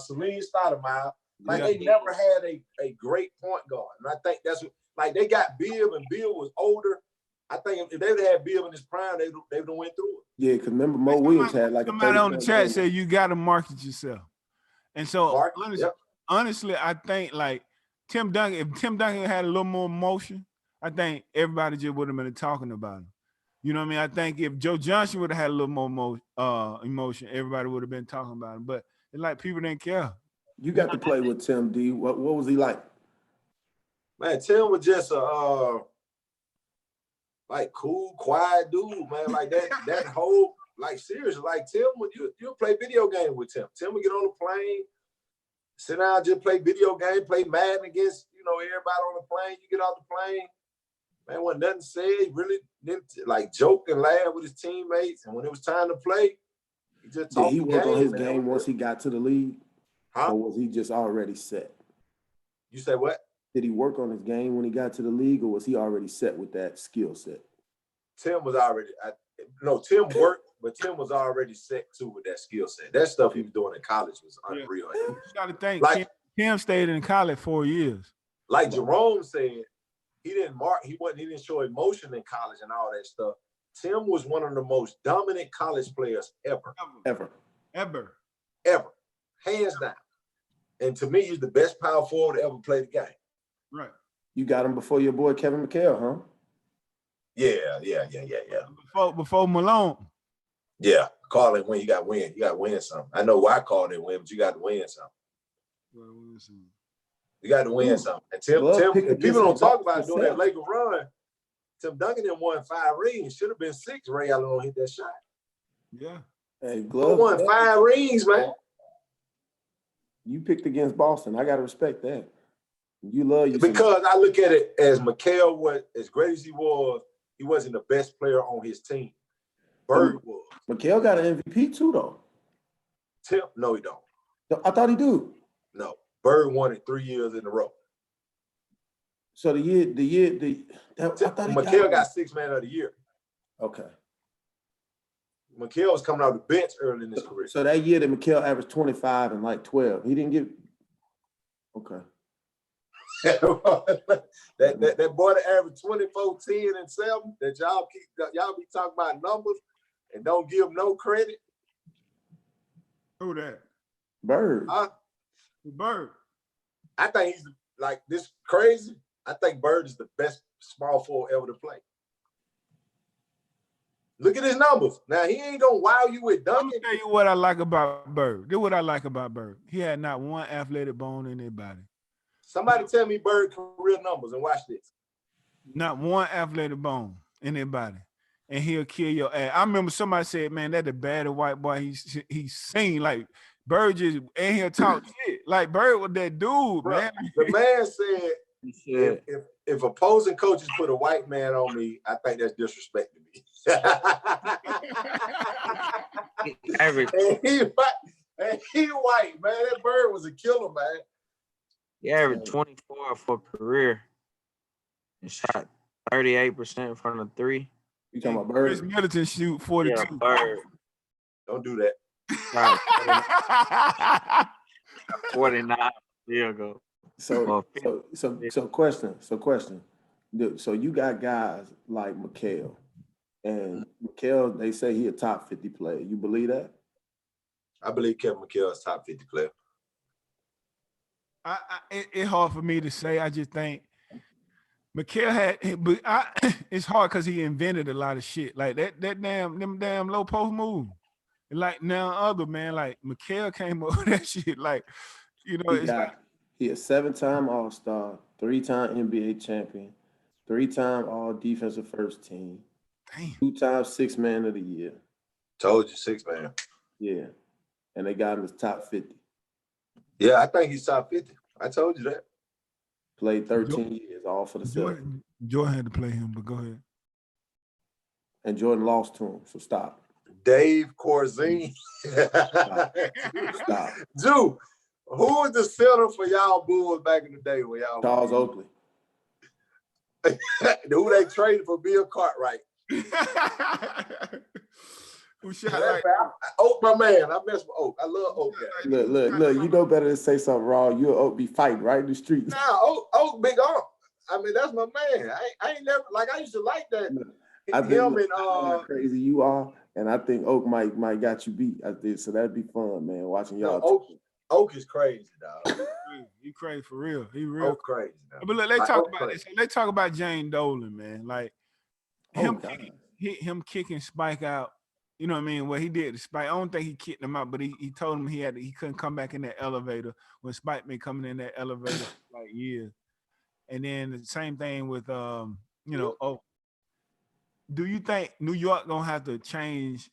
Celine Stoudemire. Like they never had a great point guard, and I think that's what, like they got Bill, and Bill was older. I think if they would have had Bill in his prime, they would have went through it. Yeah, because remember Mo Williams had like somebody on the chat said you got to market yourself, and so honestly, I think like Tim Duncan, if Tim Duncan had a little more motion, I think everybody just would have been talking about him. You know what I mean? I think if Joe Johnson would have had a little more emotion, everybody would have been talking about him. But it's like people didn't care. You got to play with Tim D. What was he like? Man, Tim was just a like cool, quiet dude, man. Like that whole like seriously, like Tim would you play video games with Tim. Tim would get on the plane, sit down, just play video game, play Madden against everybody on the plane. You get off the plane, man, wasn't nothing said. He really didn't like joke and laugh with his teammates. And when it was time to play, he just talked. Did he work on his game once he got to the league? Or was he just already set? You say what? Did he work on his game when he got to the league, or was he already set with that skill set? Tim was already, Tim worked, but Tim was already set too with that skill set. That stuff he was doing in college was unreal. You got to think, Like- Kim stayed in college 4 years. Like Jerome said, he didn't show emotion in college and all that stuff. Tim was one of the most dominant college players ever. Hands down. And to me, he's the best power forward to ever play the game. Right. You got him before your boy Kevin McHale, huh? Yeah. Before Malone. Yeah. Call it win. You got to win. You got to win something. I know why I called it win, but you got to win something. You got to win something. And Tim, people don't talk about doing that Laker run. Tim Duncan didn't won 5 rings. Should have been 6. Ray Allen don't hit that shot. Yeah. Hey, Glove won 5 rings, man. You picked against Boston. I gotta respect that. You love you because I look at it as McHale was as great as he wasn't the best player on his team. Bird was. McHale got an MVP too, though. Tim, no, he don't. I thought he do. No, Bird won it 3 years in a row. So McHale got 6th man of the year. Okay. McHale was coming out the bench early in his career. So that year that McHale averaged 25 and like 12, he didn't get. Okay. that boy that averaged 24, 10, and 7. That y'all be talking about numbers and don't give him no credit. Who that? Bird. Bird. I think he's like this crazy. I think Bird is the best small forward ever to play. Look at his numbers. Now, he ain't going to wow you with Duncan. Let me tell you what I like about Bird. This is what I like about Bird. He had not one athletic bone in his body. Somebody tell me Bird career numbers and watch this. Not one athletic bone in his body. And he'll kill your ass. I remember somebody said, man, that's the baddest white boy he's seen. Like, Bird just in here talk shit. Like, Bird was that dude, bro, man. The man said, if opposing coaches put a white man on me, I think that's disrespecting me. and he white, man. That Bird was a killer, man. He averaged 24 for career and shot 38% from the 3. You talking about Bird? Chris Middleton shoot 42. Yeah, Bird. Don't do that. 49 years ago. So question. So you got guys like McHale, and McHale, they say he a top 50 player. You believe that? I believe Kevin McHale is top 50 player. It's hard for me to say. I just think McHale had, but it's hard because he invented a lot of shit like that them damn low post move. Like now other man, like McHale came up with that shit. Like, you know, he a 7-time All-Star, 3-time NBA champion, 3-time All Defensive First Team, 2-time 6th Man of the Year. Told you 6 man. Yeah, and they got him as top 50. Yeah, I think he's top 50. I told you that. Played 13 years, all for the Celtics. Jordan had to play him, but go ahead. And Jordan lost to him, so stop. Dave Corzine. Stop. Drew, who was the center for y'all Bulls back in the day when y'all? Charles Oakley. Who they traded for Bill Cartwright. Who shot like Oak, my man. I mess with Oak. I love Oak. Look. You know better than say something wrong. You and Oak be fighting right in the streets. Nah, Oak big arm. I mean, that's my man. I ain't never like. I used to like that. I think how crazy you are, and I think Oak might got you beat. I did, so that'd be fun, man. Watching y'all. No, Oak is crazy, dog. He crazy for real. He real crazy. Dog. But look, they talk about this. They talk about Jane Dolan, man. Like him kicking Spike out. You know what I mean? What he did to Spike. I don't think he kicked him out, but he told him he couldn't come back in that elevator when Spike been coming in that elevator for like years. And then the same thing with Oak. Do you think New York gonna have to change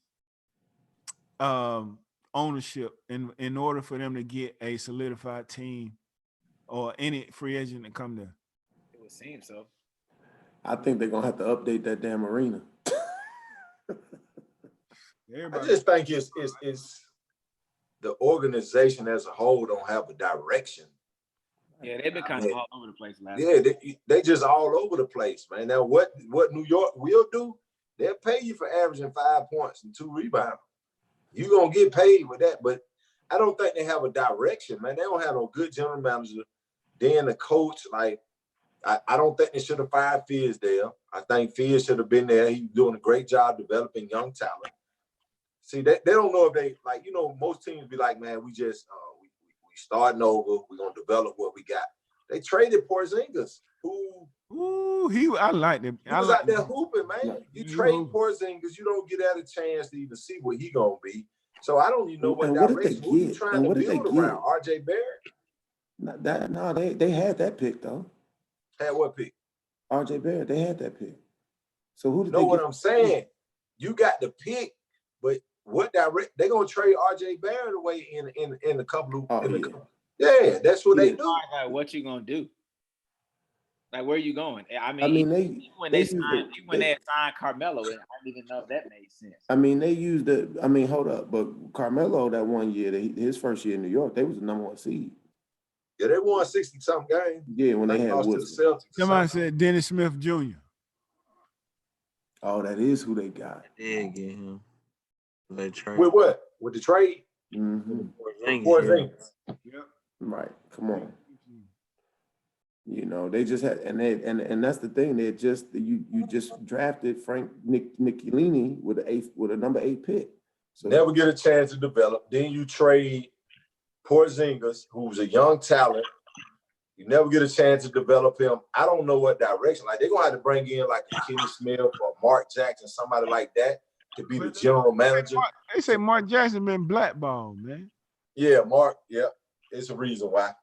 ownership in order for them to get a solidified team or any free agent to come there? It would seem so. I think they're gonna have to update that damn arena. I just think it's the organization as a whole don't have a direction. Yeah, they've been kind of all over the place last year. They just all over the place, man. Now what New York will do they'll pay you for averaging 5 points and 2 rebounds. You're gonna get paid with that, but I don't think they have a direction, man. They don't have no good general manager. Then the coach, like, I don't think they should have fired Fizdale. I think Fizz should have been there. He's doing a great job developing young talent. See, they don't know if they, like, you know, most teams be like, man, we just we starting over. We're gonna develop what we got. They traded Porzingis, who I liked him. He was out there hooping, man. You trade Porzingis, you don't get out a chance to even see what he gonna be. So I don't even know what direction. Who you trying to build around? RJ Barrett? They had that pick though. Had what pick? RJ Barrett. They had that pick. So who did know they what get? I'm saying? You got the pick, but what direct? They gonna trade RJ Barrett away in a couple of. Yeah, that's what they do. What you gonna do? Like, where are you going? I mean, when they had signed Carmelo, I don't even know if that made sense. I mean, they used hold up, but Carmelo that one year, his first year in New York, they was the #1 seed. Yeah, they won 60-something games. Yeah, when they had lost to the Celtics. Somebody said Dennis Smith Jr. Oh, that is who they got. They did get him. They trade. With what? With the trade? Mm-hmm. Yep. Right. Come on. You know, they just had, and that's the thing. They just you just drafted Frank Nicolini with a number 8 pick. So never get a chance to develop. Then you trade Porzingis, who's a young talent. You never get a chance to develop him. I don't know what direction. Like, they're gonna have to bring in like a Kenny Smith or Mark Jackson, somebody like that, to be the general manager. They say Mark Jackson been blackballed, man. Yeah, Mark. Yeah, it's a reason why.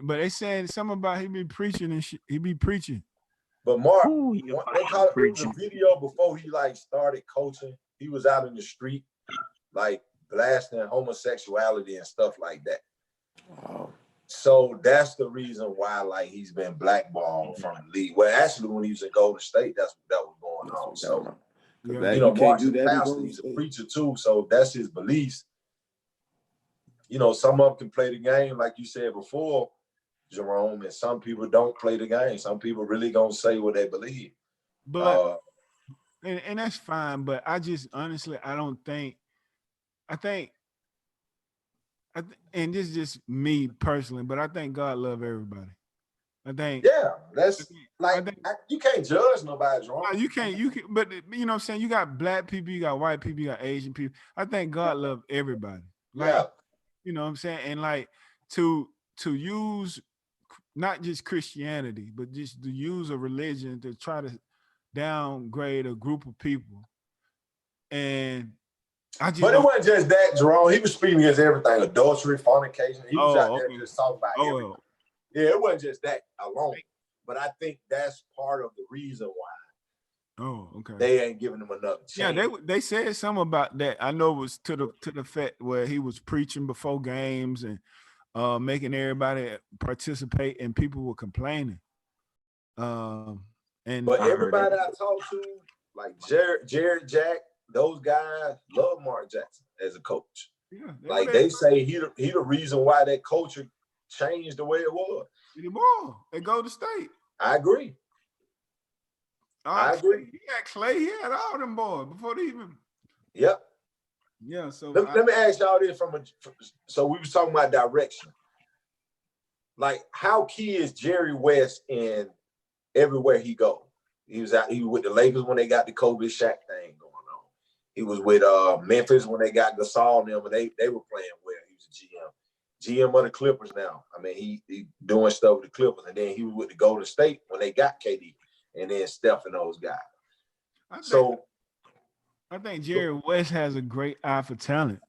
But they saying something about he be preaching and he be preaching. But Mark, they caught a video before he like started coaching. He was out in the street, like blasting homosexuality and stuff like that. Wow. So that's the reason why, like, he's been blackballed from the league. Well, actually, when he was in Golden State, that was going on. So, you know, Mark's a pastor, he's a preacher too, so that's his beliefs. You know, some of them can play the game, like you said before, Jerome, and some people don't play the game. Some people really gonna say what they believe. But and that's fine. But I just honestly, and this is just me personally, but I think God love everybody. I think that's you can't judge nobody, Jerome. You can, but you know what I'm saying? You got black people, you got white people, you got Asian people. I think God love everybody. Like, you know what I'm saying? And like to use not just Christianity, but just to use a religion to try to downgrade a group of people. And but it wasn't just that, Jerome. He was speaking against everything: adultery, fornication. He was out there just talking about everything. Yeah, it wasn't just that alone. But I think that's part of the reason why. Oh, okay. They ain't giving him enough chance. Yeah, they said something about that. I know it was to the fact where he was preaching before games and making everybody participate, and people were complaining. But everybody I talked to, like Jared Jack, those guys love Mark Jackson as a coach. Yeah, like they say he the reason why that culture changed the way it was. Anymore, they go to state. I agree. I agree. He had Clay. He had all them boys before they even. Yep. Yeah. So let me ask y'all this so we was talking about direction. Like, how key is Jerry West in everywhere he goes? He was with the Lakers when they got the Kobe Shaq thing going on. He was with Memphis when they got Gasol and them, and they were playing well. He was a GM of the Clippers now. I mean, he doing stuff with the Clippers, and then he was with the Golden State when they got KD, and then Steph and those guys. I think Jerry West has a great eye for talent.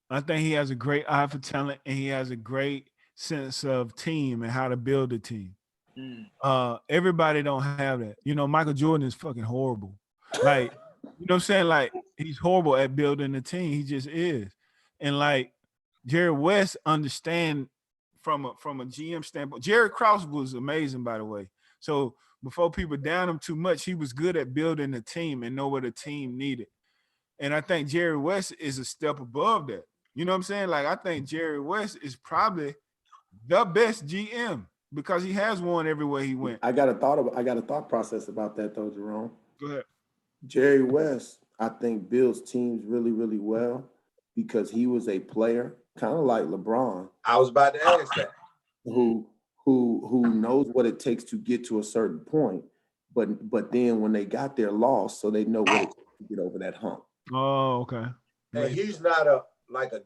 I think he has a great eye for talent, and he has a great sense of team and how to build a team. Everybody don't have that. You know, Michael Jordan is fucking horrible. Like, you know what I'm saying? Like, he's horrible at building a team. He just is. And like Jerry West understand from a GM standpoint. Jerry Krause was amazing, by the way. So before people down him too much, he was good at building a team and know what a team needed. And I think Jerry West is a step above that. You know what I'm saying? Like, I think Jerry West is probably the best GM because he has won everywhere he went. I got a thought process about that though, Jerome. Go ahead. Jerry West, I think, builds teams really, really well because he was a player, kind of like LeBron. I was about to ask that. Who knows what it takes to get to a certain point, but then when they got there, lost, so they know what it takes to get over that hump. Oh, okay. And he's not a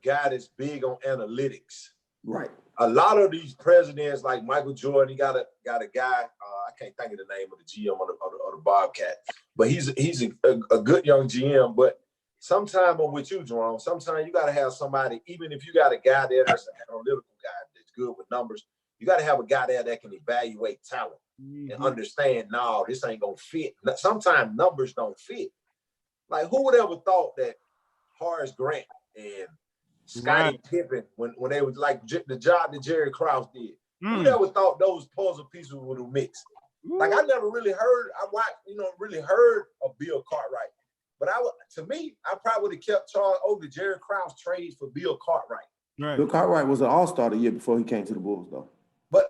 guy that's big on analytics. Right. A lot of these presidents, like Michael Jordan, he got a guy. I can't think of the name of the GM of the Bobcat, but he's a good young GM. But sometimes I'm with you, Jerome. Sometimes you got to have somebody, even if you got a guy there that's an analytical guy that's good with numbers, you got to have a guy there that can evaluate talent and understand. No, this ain't gonna fit. Sometimes numbers don't fit. Like, who would ever thought that Horace Grant and Scottie Pippen, when they was like the job that Jerry Krause did, who ever thought those puzzle pieces would have mixed? Like, I never really heard. I watched, really heard of Bill Cartwright, but to me, I probably would have kept Charles Oakley, Jerry Krause trades for Bill Cartwright. Right. Bill Cartwright was an all-star the year before he came to the Bulls, though. But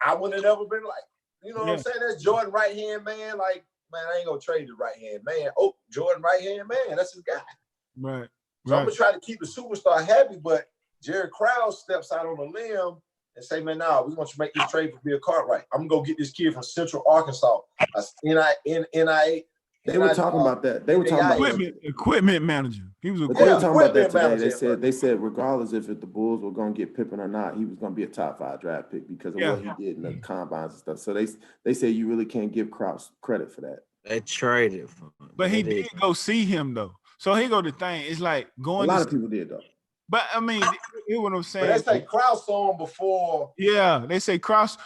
I would have never been like, what I'm saying? That's Jordan right-hand man. Like, man, I ain't gonna trade the right-hand man. Oh, Jordan right-hand man, that's his guy. Right. So I'm gonna try to keep the superstar happy, but Jerry Krause steps out on a limb and say, man, nah, we want you to make this trade for Bill Cartwright. I'm gonna go get this kid from Central Arkansas. NIA. They were talking about that. They were talking about equipment manager. He was but they were talking about that today. They said regardless if the Bulls were going to get Pippen or not, he was going to be a top 5 draft pick because of what he did in the combines and stuff. So they say you really can't give Krause credit for that. They traded for him. But he did go see him though. So here go the thing. It's like going. A lot of people did though. But I mean, you know what I'm saying. But they say Krause saw him before. Yeah, they say Krause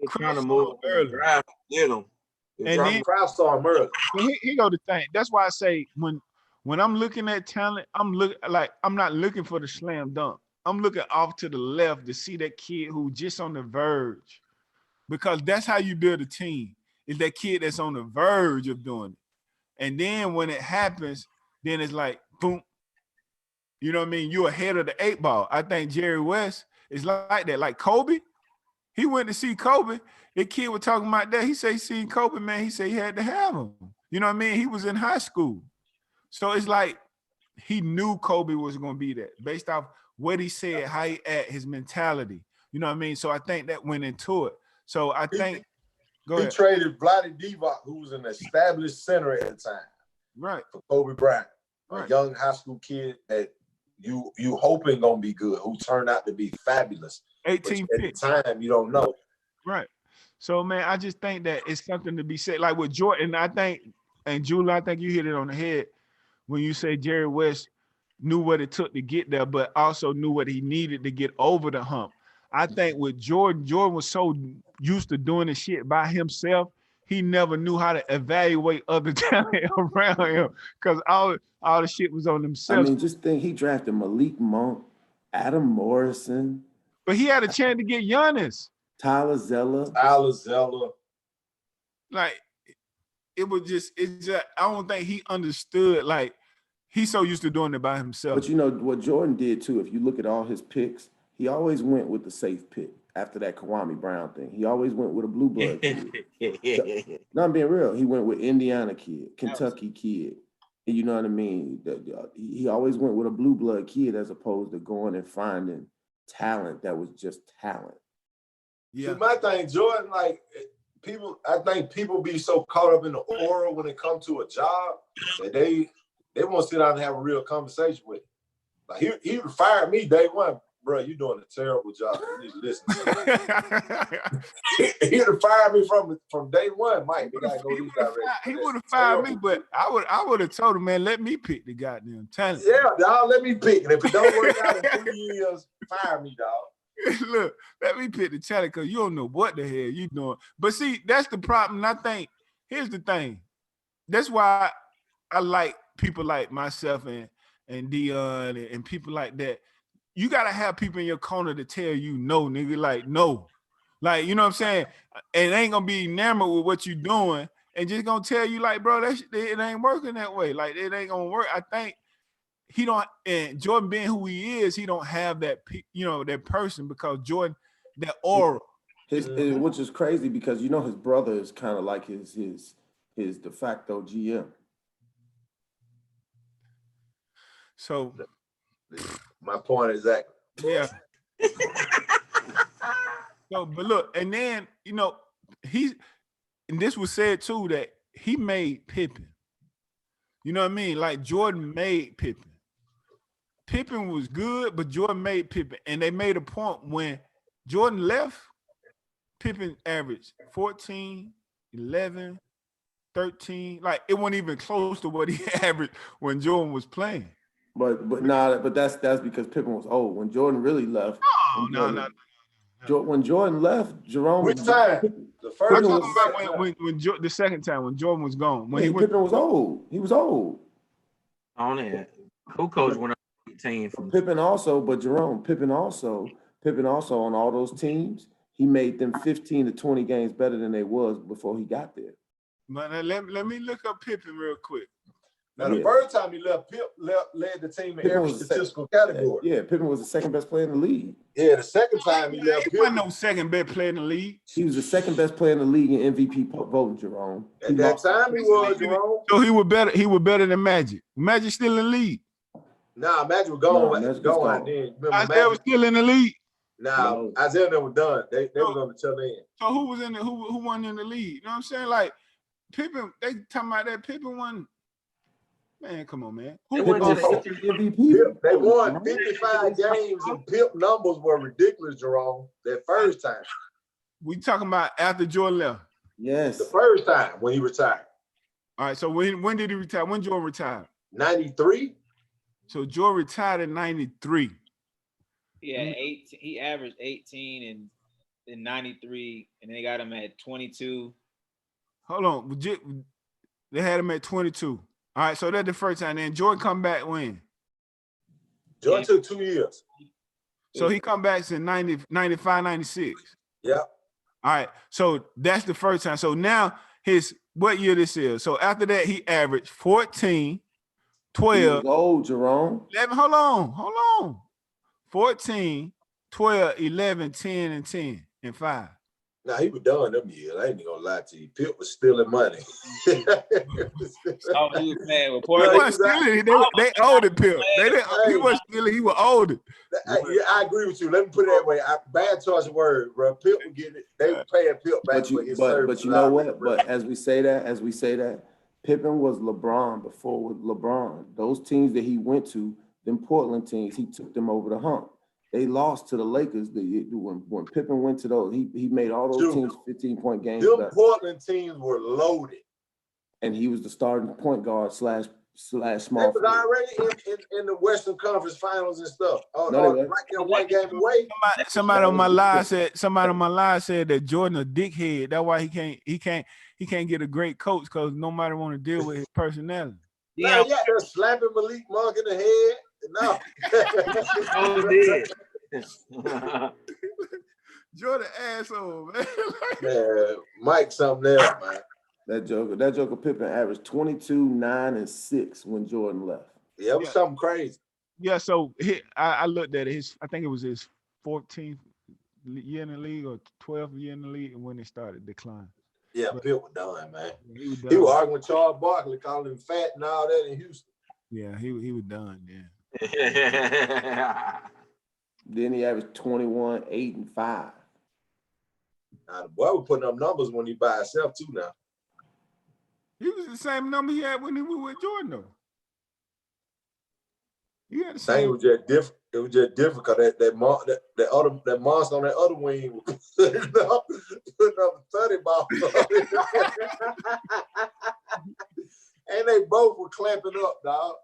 trying to move early. Get him. And then Krause saw him early. Here go the thing. That's why I say when I'm looking at talent, I'm not looking for the slam dunk. I'm looking off to the left to see that kid who just on the verge, because that's how you build a team. Is that kid that's on the verge of doing it, and then when it happens, then it's like boom. You know what I mean? You're ahead of the 8 ball. I think Jerry West is like that. Like Kobe, he went to see Kobe. The kid was talking about that. He said he seen Kobe, man. He said he had to have him. You know what I mean? He was in high school. So it's like he knew Kobe was going to be that based off what he said, how he act, his mentality. You know what I mean? So I think that went into it. So I think he traded Vlade Divac, who was an established center at the time. Right. For Kobe Bryant. A young high school kid that you hoping gonna be good, who turned out to be fabulous. 18 at the time, you don't know. Right. So, man, I just think that it's something to be said. Like with Jordan, I think, and Julie, I think you hit it on the head when you say Jerry West knew what it took to get there, but also knew what he needed to get over the hump. I think with Jordan was so used to doing the shit by himself, he never knew how to evaluate other talent around him because all the shit was on himself. I mean, just think he drafted Malik Monk, Adam Morrison. But he had a chance to get Giannis. Tyler Zeller. Like, it's just, I don't think he understood, like, he's so used to doing it by himself. But you know what Jordan did too, if you look at all his picks, he always went with the safe pick after that Kwame Brown thing. He always went with a blue blood kid. No, I'm being real. He went with Indiana kid, Kentucky kid. And you know what I mean? He always went with a blue blood kid as opposed to going and finding talent that was just talent. Yeah. See, my thing, Jordan, like I think people be so caught up in the aura when it comes to a job that they won't sit down and have a real conversation with him. Like he fired me day one, bro. You doing a terrible job. You need to listen. He'd have fired me from day one, Mike. He would have fired me, but I would have told him, man, let me pick the goddamn talent. Yeah, dog, let me pick. And if it don't work out in 3 years, fire me, dog. Look, let me pick the talent because you don't know what the hell you doing. But see, that's the problem. And I think, here's the thing. That's why I like people like myself and Dion and people like that. You got to have people in your corner to tell you no, nigga, like no. Like, you know what I'm saying? And ain't going to be enamored with what you're doing and just going to tell you like, bro, it ain't working that way. Like, it ain't going to work. I think he don't, and Jordan being who he is, he don't have that, that person because Jordan, that aura. Which is crazy because, his brother is kind of like his de facto GM. So My point exactly. yeah. So, but look, and then and this was said too that he made Pippen. You know what I mean? Like Jordan made Pippen. Pippen was good, but Jordan made Pippen. And they made a point when Jordan left, Pippen averaged 14, 11, 13. Like it wasn't even close to what he averaged when Jordan was playing. But that's because Pippen was old. When Jordan really left, No. When Jordan left, Jerome. Which time? The first I'm one. talking about the second time when Jordan was gone. When Pippen was old. He was old. On it. Who coach went up 18 from Pippen also, but Jerome, Pippen also on all those teams, he made them 15 to 20 games better than they was before he got there. But let me look up Pippen real quick. Now, the first time he left, Pip led the team in every statistical category. Yeah, Pippen was the second best player in the league. Yeah, the second time he left, he wasn't no second best player in the league. He was the second best player in the league in MVP voting, Jerome. At that time he was, Jerome. So he was better. He was better than Magic. Magic still in the league. Nah, Magic was gone. Gone. Then. Isaiah was still in the league. Nah, Isaiah never done. They were gonna tell in. So who was in the who won in the league? You know what I'm saying? Like Pippen, they talking about that Pippen won. Man, come on, man. They went to the MVP. They won 55 games and Pip numbers were ridiculous, Jerome. That first time. We talking about after Jordan left. Yes. The first time when he retired. All right. So when did he retire? When Jordan retired? 93. So Jordan retired in 93. Yeah, 18. He averaged 18 in 93, and they got him at 22. Hold on. They had him at 22. All right, so that's the first time. Then Jordan come back when? Jordan took 2 years. So he come back in 95, 96. Yeah. All right, so that's the first time. So now what year this is? So after that, he averaged 14, 12. He was old, Jerome. 11, hold on. 14, 12, 11, 10, and 10, and 5. Nah, he was done them years. I ain't even gonna lie to you. Pip was stealing money. Oh, he was playing with He Portland. wasn't stealing. They owed it, Pip. He wasn't stealing. He was owed it. Yeah, I agree with you. Let me put it that way. Bad choice of word, bro. Pip would get it. They were paying Pip back for his service. But you know what? But as we say that, Pippen was LeBron before with LeBron. Those teams that he went to, them Portland teams, he took them over the hump. They lost to the Lakers when Pippen went to those. He made all those teams 15-point games. Them Portland teams were loaded. And he was the starting point guard slash small. They was already in the Western Conference Finals and stuff. Right there, one game away. Somebody on my live said that Jordan a dickhead. That's why he can't get a great coach because nobody want to deal with his personality. Yeah, they're slapping Malik Monk in the head. No. Oh, did. Jordan asshole, man. Man, Mike something else, man. That Joker Pippen averaged 22, 9, and 6 when Jordan left. Yeah, it was something crazy. Yeah, so I looked at it. I think it was his 14th year in the league or 12th year in the league when it started decline. Yeah, Pip was done, man. He was arguing with Charles Barkley, calling him fat and all that in Houston. Yeah, he was done, yeah. Then he averaged 21, 8, and 5. Now, the boy was putting up numbers when he by himself, too, now. He was the same number he had when he was with Jordan, though. He had the same. It was just different. It was just different because that monster on that other wing was putting up 30 balls. And they both were clamping up, dog.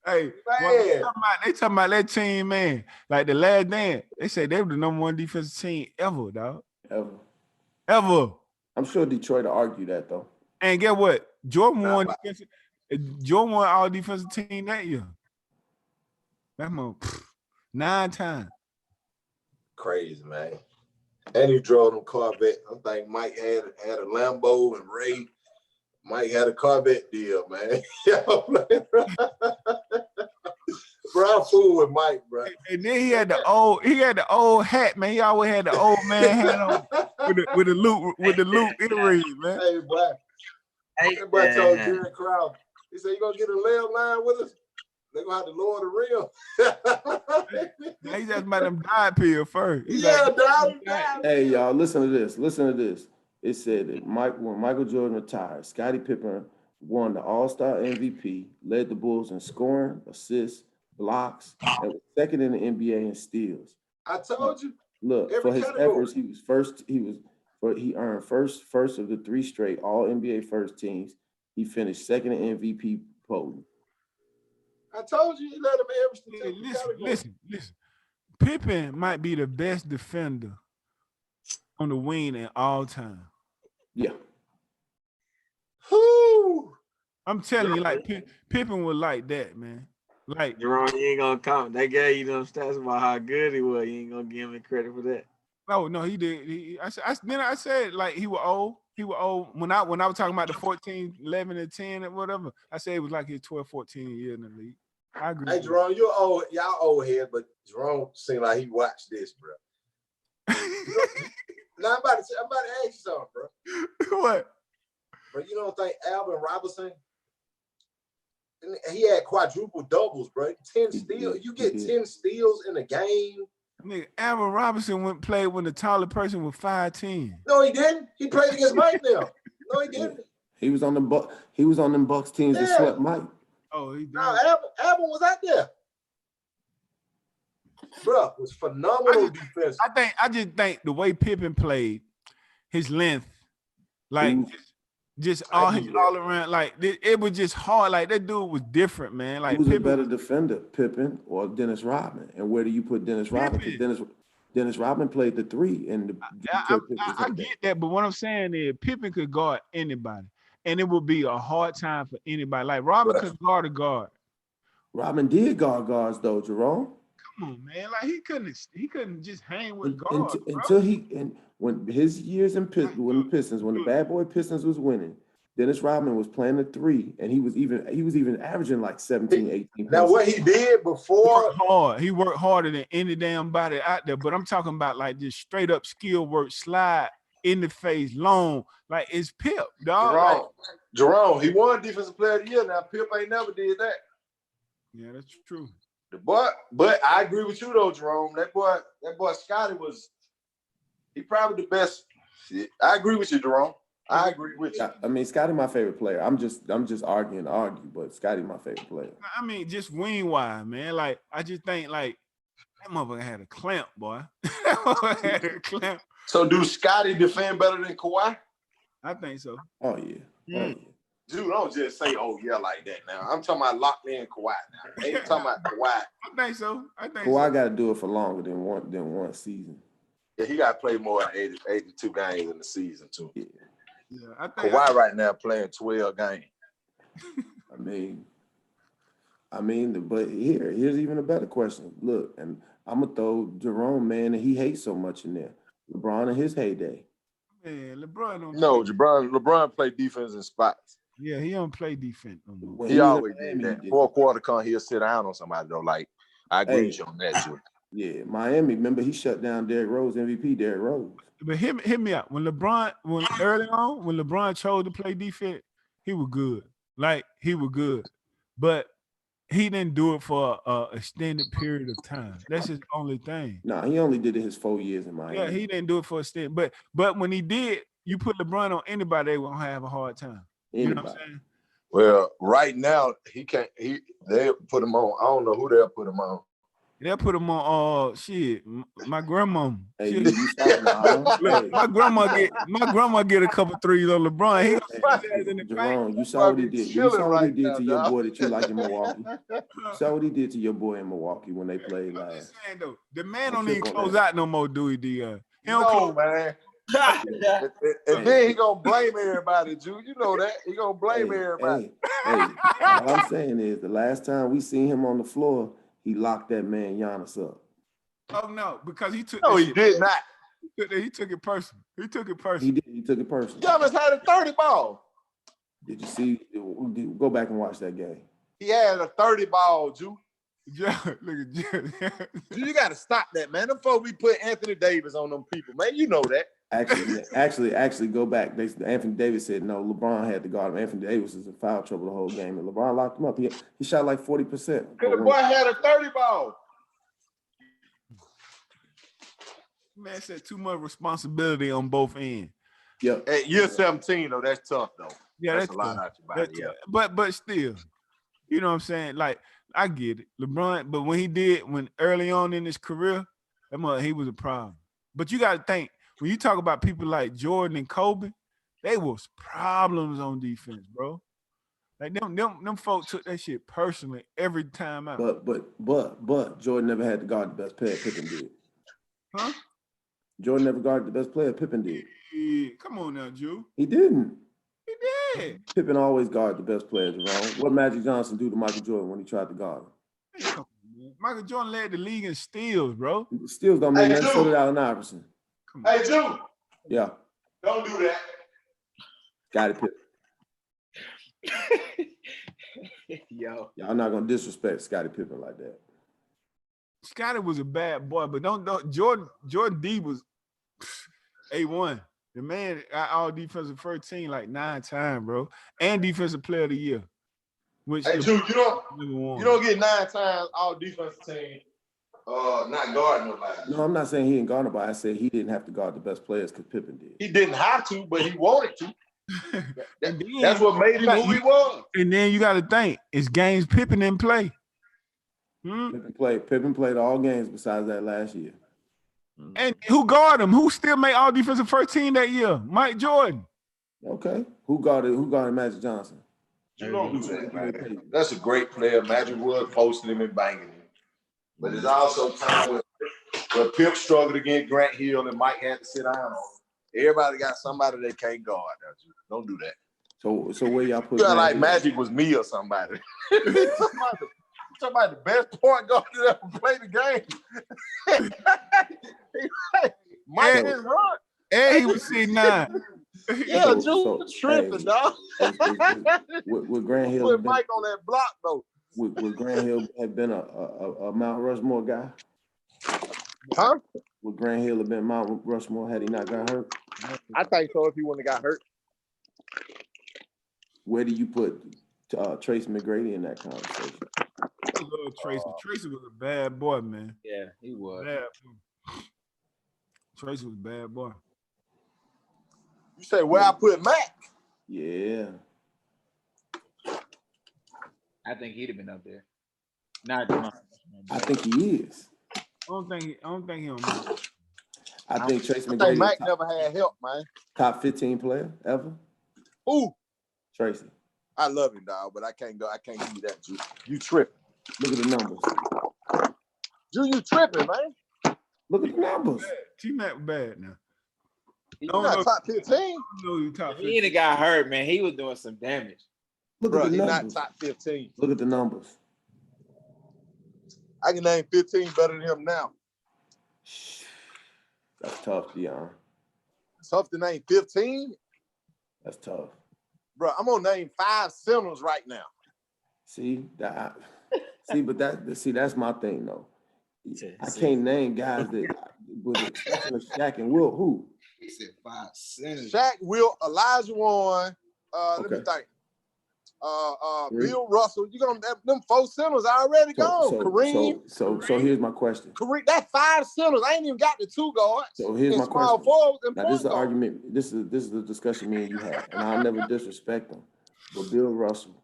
Hey, they talking about that team, man. Like the last dance, they said they were the number one defensive team ever, dog. Ever. I'm sure Detroit will argue that, though. And get what? Jordan won all defensive team that year. That man, 9 times. Crazy, man. And he drove them Corvette. I think Mike had a Lambo and Ray. Mike had a Corvette deal, man. Bro, I fool with Mike, bro. And then he had the old hat, man. He always had the old man hat on with the loop earrings, man. Hey, boy. That boy told Jerry Krause, he said, "You gonna get a layup line with us?" They're gonna have to lower the rim. Now he's asking about them diet pill first. He's Yeah, like, diet. Hey, y'all, listen to this. Listen to this. It said that when Michael Jordan retired, Scottie Pippen won the All-Star MVP, led the Bulls in scoring, assists, blocks, and was second in the NBA in steals. I told you. Look, Every for his category. efforts, he earned first of the 3 straight All NBA first teams. He finished second in MVP polling. I told you, he led him every listen. Pippen might be the best defender on the wing in all time. Yeah. Whoo! I'm telling you, like Pippen was like that, man. Like Jerome, you ain't gonna count. They gave you them stats about how good he was. You ain't gonna give him credit for that. no, he did. I said like he was old. He was old when I was talking about the 14, 11, and 10 or whatever. I said it was like his 12, 14 year in the league. I agree. Hey, Jerome, you're old. Y'all old head, but Jerome seemed like he watched this, bro. Now I'm about to ask you something, bro. What? But you don't think Alvin Robinson? He had quadruple doubles, bro. 10 steals. You get 10 steals in a game. Nigga, Alvin Robinson played when the taller person was 5'10". No, he didn't. He played against Mike now. No, he didn't. He was on them Bucks teams that swept Mike. Oh, he did. No, Alvin was out there. Bro, was phenomenal defense. I just think the way Pippen played, his length, like just all around, like it was just hard. Like that dude was different, man. Like who's Pippen, a better defender, Pippen or Dennis Rodman? And where do you put Dennis Rodman? Because Dennis Rodman played the 3, and I get that, but what I'm saying is Pippen could guard anybody, and it would be a hard time for anybody. Like Rodman could guard a guard. Rodman did guard guards though, Jerome. Come on, man. Like he couldn't just hang with guards until when his years in when the bad boy Pistons was winning. Dennis Rodman was playing the 3, and he was even averaging like 17, 18. Now what he did before, he worked harder than any damn body out there. But I'm talking about like just straight up skill work, slide in the face, long, like it's Pip, dog. Jerome, he won Defensive Player of the Year. Now Pip ain't never did that. Yeah, that's true. But I agree with you though, Jerome. That boy Scottie he probably the best. I agree with you, Jerome. I agree with you. I mean, Scottie my favorite player. I'm just arguing to argue, but Scottie my favorite player. I mean, just wing wise, man. Like I just think like that motherfucker had a clamp, boy. That motherfucker had a clamp. So do Scottie defend better than Kawhi? I think so. Oh yeah. Oh, yeah. Dude, don't just say, oh, yeah, like that now. I'm talking about locked in Kawhi now. I ain't talking about Kawhi. I think so. Kawhi got to do it for longer than one season. Yeah, he got to play more than 82 games in the season, too. Yeah. I think Kawhi right now playing 12 games. I mean, but here's even a better question. Look, and I'm going to throw Jerome, man, and he hates so much in there. LeBron in his heyday. Man, LeBron don't LeBron played defense in spots. Yeah, he don't play defense no more. He always did that. 4th quarter come, he'll sit down on somebody though. Like I agree with you on that, too. Yeah, Miami. Remember, he shut down Derrick Rose, MVP Derrick Rose. But hit me out. When LeBron chose to play defense, he was good. Like he was good, but he didn't do it for an extended period of time. That's his only thing. No, he only did it his 4 years in Miami. Yeah, he didn't do it for a stint. But when he did, you put LeBron on anybody, they won't have a hard time. Anybody. You know what I'm saying? Well, right now he can't. They put him on. I don't know who they'll put him on. They'll put him on. My grandma. Hey, my grandma get a couple threes on LeBron. Jerome, you saw what he did. You saw what he did to your boy that you like in Milwaukee. You saw what he did to your boy in Milwaukee when they played last. I'm just saying though, the man don't even close out no more, do he, Dion? He don't close, man. And then he gonna blame everybody, Jude. You know that. He gonna blame everybody. Hey, all I'm saying is the last time we seen him on the floor, he locked that man Giannis up. Oh no, because he took. No, he did not. He took it personal. He took it personal. He did. He took it personal. Giannis had a 30 ball. Did you see? Go back and watch that game. He had a 30 ball, Jude. Yeah, look at you got to stop that, man. Before we put Anthony Davis on them people, man, you know that. Actually, go back. Anthony Davis said no. LeBron had to guard him. Anthony Davis was in foul trouble the whole game, and LeBron locked him up. He shot like 40%. The boy had a 30 ball. Man said too much responsibility on both ends. Yep. At year 17, though, that's tough, though. Yeah, that's a lot out your body. Yeah. But still, you know what I'm saying? Like, I get it. LeBron, but when early on in his career, he was a problem. But you got to think, when you talk about people like Jordan and Kobe, they was problems on defense, bro. Like them folks took that shit personally every time out. But Jordan never had to guard the best player. Pippen did. Huh? Jordan never guarded the best player. Pippen did. Yeah, come on now, Drew. He didn't. He did. Pippen always guarded the best players, Jerome. What Magic Johnson do to Michael Jordan when he tried to guard him? Hey, come on, man. Michael Jordan led the league in steals, bro. Steals don't mean nothing. So did Allen Iverson. Hey, Drew. Yeah. Don't do that. Scottie Pippen. Yo. Y'all not gonna disrespect Scottie Pippen like that. Scottie was a bad boy, but don't Jordan D was A1. The man got all defensive first team like 9 times, bro. And defensive player of the year. Which Hey, Drew, you don't get 9 times all defensive team not guarding nobody. No, I'm not saying he didn't guard nobody. I said he didn't have to guard the best players because Pippen did. He didn't have to, but he wanted to. That's what made him who he was. And then you got to think, it's games Pippen didn't play. Pippen played all games besides that last year. And who guarded him? Who still made all defensive first team that year? Mike Jordan. Okay. Who guarded Magic Johnson? You don't do that, man. That's a great player. Magic Wood posting him and banging him. But there's also time where Pip struggled against Grant Hill and Mike had to sit down on him. Everybody got somebody they can't guard. Don't do that. So where y'all put? You got like Magic was me or somebody. Somebody the best point guard that ever played the game. Mike didn't run. And he was C9. Yeah, Drew tripping, dog. With Grant Hill, put Mike on that block though. Would Grant Hill have been a Mount Rushmore guy? Huh? Would Grant Hill have been Mount Rushmore had he not got hurt? I think so if he wouldn't have got hurt. Where do you put Tracy McGrady in that conversation? I love Tracy. Tracy was a bad boy, man. Yeah, he was. Tracy was a bad boy. You say where I put Mac? Yeah. I think he'd have been up there. Not I think he is. I don't think he on I think Tracy McGrady. I think Mac never had help, man. Top 15 player ever. Ooh. Tracy. I love him, dog, but I can't give you that, Drew. You tripping. Look at the numbers. Drew, you tripping, man. Look at the numbers. T-Mac bad now. He's not top 15. No, you top 15. He ain't got hurt, man. He was doing some damage. Look at the numbers. He's not top 15. Look at the numbers. I can name 15 better than him now. That's tough, Dion. Tough to name 15? That's tough. Bro, I'm gonna name 5 centers right now. See that? But that's my thing though. I can't name guys that with the exception of Shaq and Wilt. Who? He said 5 centers. Shaq, Wilt, Elijah Warren. Let me think. Bill Russell. You gonna them 4 centers already gone. Kareem. So here's my question. Kareem, that's 5 centers. I ain't even got the 2 guards. So here's my question. Now this is the argument. This is the discussion me and you have, and I'll never disrespect them. But Bill Russell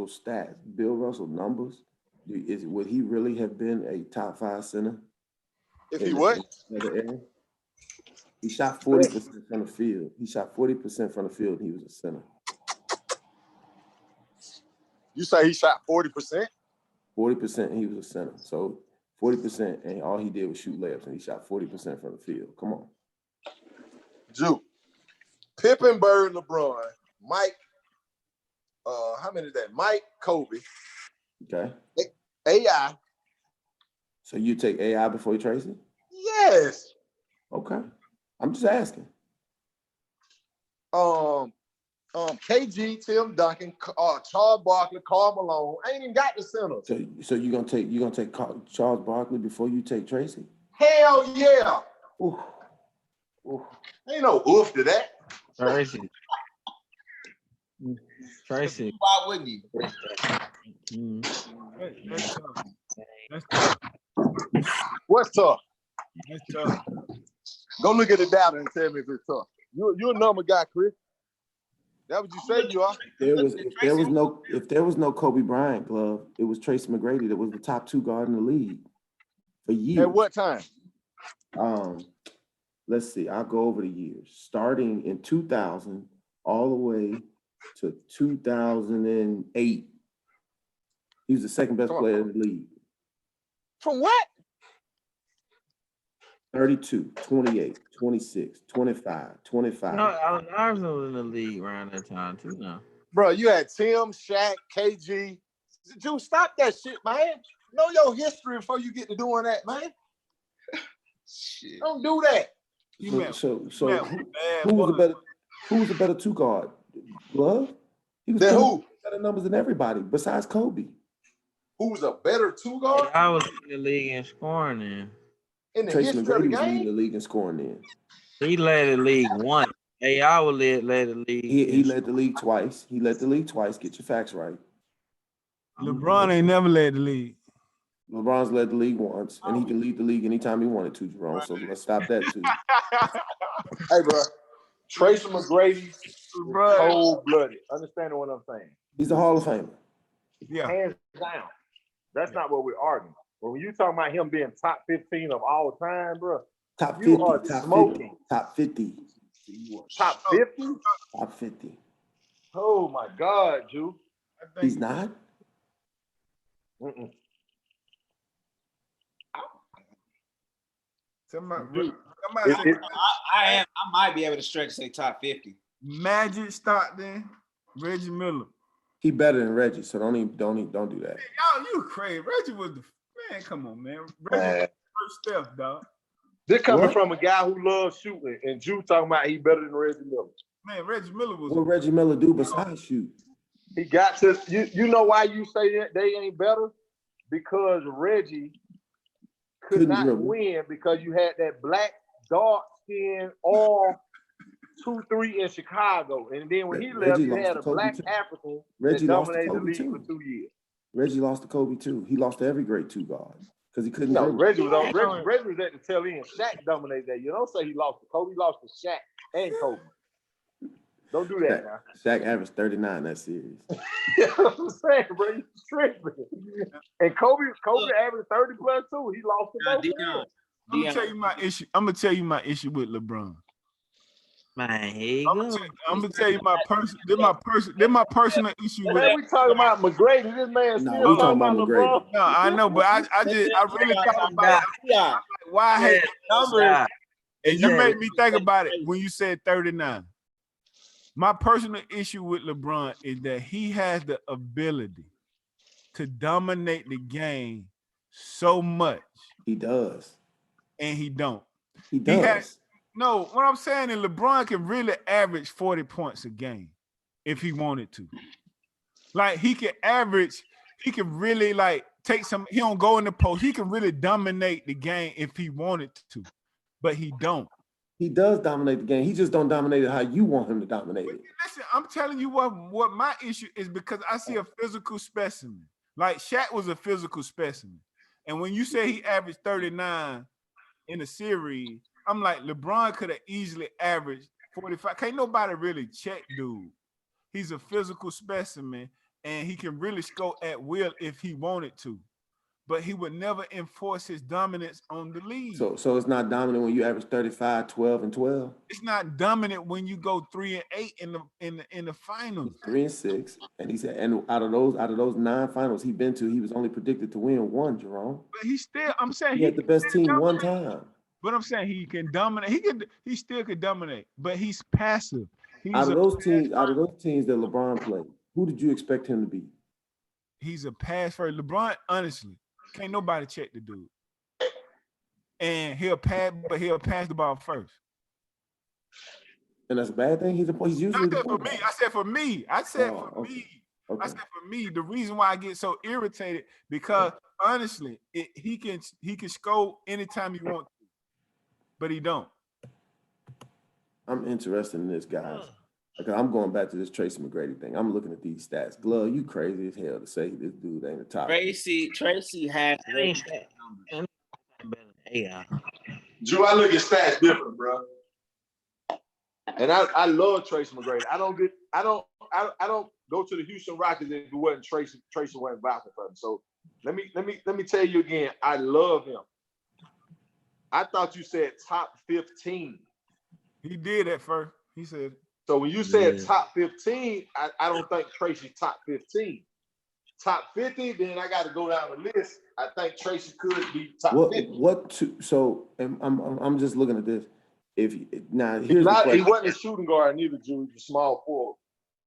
stats, Bill Russell numbers. Would he really have been a top 5 center? If he what? He shot 40% from the field. He shot 40% from the field. And he was a center. You say he shot 40%? 40%, and he was a center. So 40%, and all he did was shoot layups, and he shot 40% from the field. Come on. Drew, Pippen, Bird, LeBron, Mike, how many is that? Mike, Kobe. Okay. AI. So you take AI before Tracy? Yes. Okay. I'm just asking. KG, Tim Duncan, Charles Barkley, Karl Malone. I ain't even got the center. So you're gonna take Charles Barkley before you take Tracy? Hell yeah. Ooh. Ain't no oof to that. Tracy. Tracy. Why wouldn't you? That's tough. That's tough. What's tough? That's tough. Go look at the data and tell me if it's tough. You're a number guy, Chris. That what you say you are? If there was no Kobe Bryant glove, it was Tracy McGrady that was the top 2 guard in the league for years. At what time? Let's see. I'll go over the years. Starting in 2000 all the way to 2008. He was the second best player in the league. From what? 32, 28, 26, 25, 25. No, Allen Iverson was in the league around that time too now. Bro, you had Tim, Shaq, KG. Dude, stop that shit, man. Know your history before you get to doing that, man. Shit. Don't do that. So who was a better 2 guard? Glove? He was who? Better numbers than everybody besides Kobe. Who's a better 2 guard? I was in the league in scoring then. In the Tracy history McGrady of the was leading the game? league in scoring then. He led the league once. AI would led the league. He led the league twice. He led the league twice. Get your facts right. LeBron ain't never led the league. LeBron's led the league once, and he can lead the league anytime he wanted to, Jerome. So let's stop that too. Hey, bro. Tracy McGrady, cold-blooded. Understand what I'm saying? He's a Hall of Famer. Yeah. Hands down. That's not what we're arguing. But when you talking about him being top 15 of all time, bro, Top 50, you are top smoking. 50, top 50, Top 50? top 50. Oh my God, Ju. He's not? Mm-mm. Somebody I might be able to stretch say top 50. Magic Stockton, Reggie Miller. He better than Reggie, so don't do that. Man, y'all, you crazy. Reggie was the man. Come on, man. Reggie was the first step, dog. This coming from a guy who loves shooting, and Ju talking about he better than Reggie Miller. Man, Reggie Miller was. What Reggie Miller do besides shoot? He got to. You know why you say that they ain't better? Because Reggie could not win because you had that black dark skin all 2-3 in Chicago, and then when he left, you had a black African that dominated the league for 2 years. Reggie lost to Kobe too. He lost to every great 2 guards because he couldn't. No, Reggie was at the tail end. Shaq dominated that. You don't say he lost to Kobe. He lost to Shaq and Kobe. Don't do that now. Shaq averaged 39 that series. You know what I'm saying, bro? You tripping. And Kobe averaged 30 plus too. He lost to both of them. I'm gonna tell you my issue. I'm gonna tell you my issue with LeBron. Man, I'm gonna tell you my personal issue with that. We talking about McGrady. This man still talking about LeBron. No, I know, but I really thought about it. Like, why I hate numbers. And you made me think about it when you said 39. My personal issue with LeBron is that he has the ability to dominate the game so much. He does. And he don't. He does. No, what I'm saying is LeBron can really average 40 points a game if he wanted to. Like he can really like take some, he don't go in the post. He can really dominate the game if he wanted to, but he don't. He does dominate the game. He just don't dominate it how you want him to dominate it. Listen, I'm telling you what my issue is because I see a physical specimen. Like Shaq was a physical specimen. And when you say he averaged 39 in a series, I'm like, LeBron could have easily averaged 45. Can't nobody really check dude. He's a physical specimen and he can really score at will if he wanted to. But he would never enforce his dominance on the league. So it's not dominant when you average 35, 12, and 12. It's not dominant when you go 3 and 8 in the finals. 3 and 6, and he said, and out of those 9 finals he's been to, he was only predicted to win 1, Jerome. But he still, I'm saying he had the best team dominate 1 time. But I'm saying he can dominate. He still could dominate, but he's passive. Out of those teams that LeBron played, who did you expect him to be? He's a pass first. LeBron, honestly. Can't nobody check the dude. And he'll pass the ball first. And that's a bad thing. He's usually I said for me. I said for me, the reason why I get so irritated because honestly, he can score anytime he wants to, but he don't. I'm interested in this, guys. Like, I'm going back to this Tracy McGrady thing. I'm looking at these stats. Glove, you crazy as hell to say this dude ain't the top. Tracy has Drew, I look at stats different, bro. And I love Tracy McGrady. I don't go to the Houston Rockets if it wasn't Tracy wasn't vouching for him. So let me tell you again, I love him. I thought you said top 15. He did at first. He said. So when you said top 15, I don't think Tracy's top 15. Top 50, then I got to go down the list. I think Tracy could be top 50. So I'm just looking at this. Here's he wasn't a shooting guard neither, Drew. He was a small forward.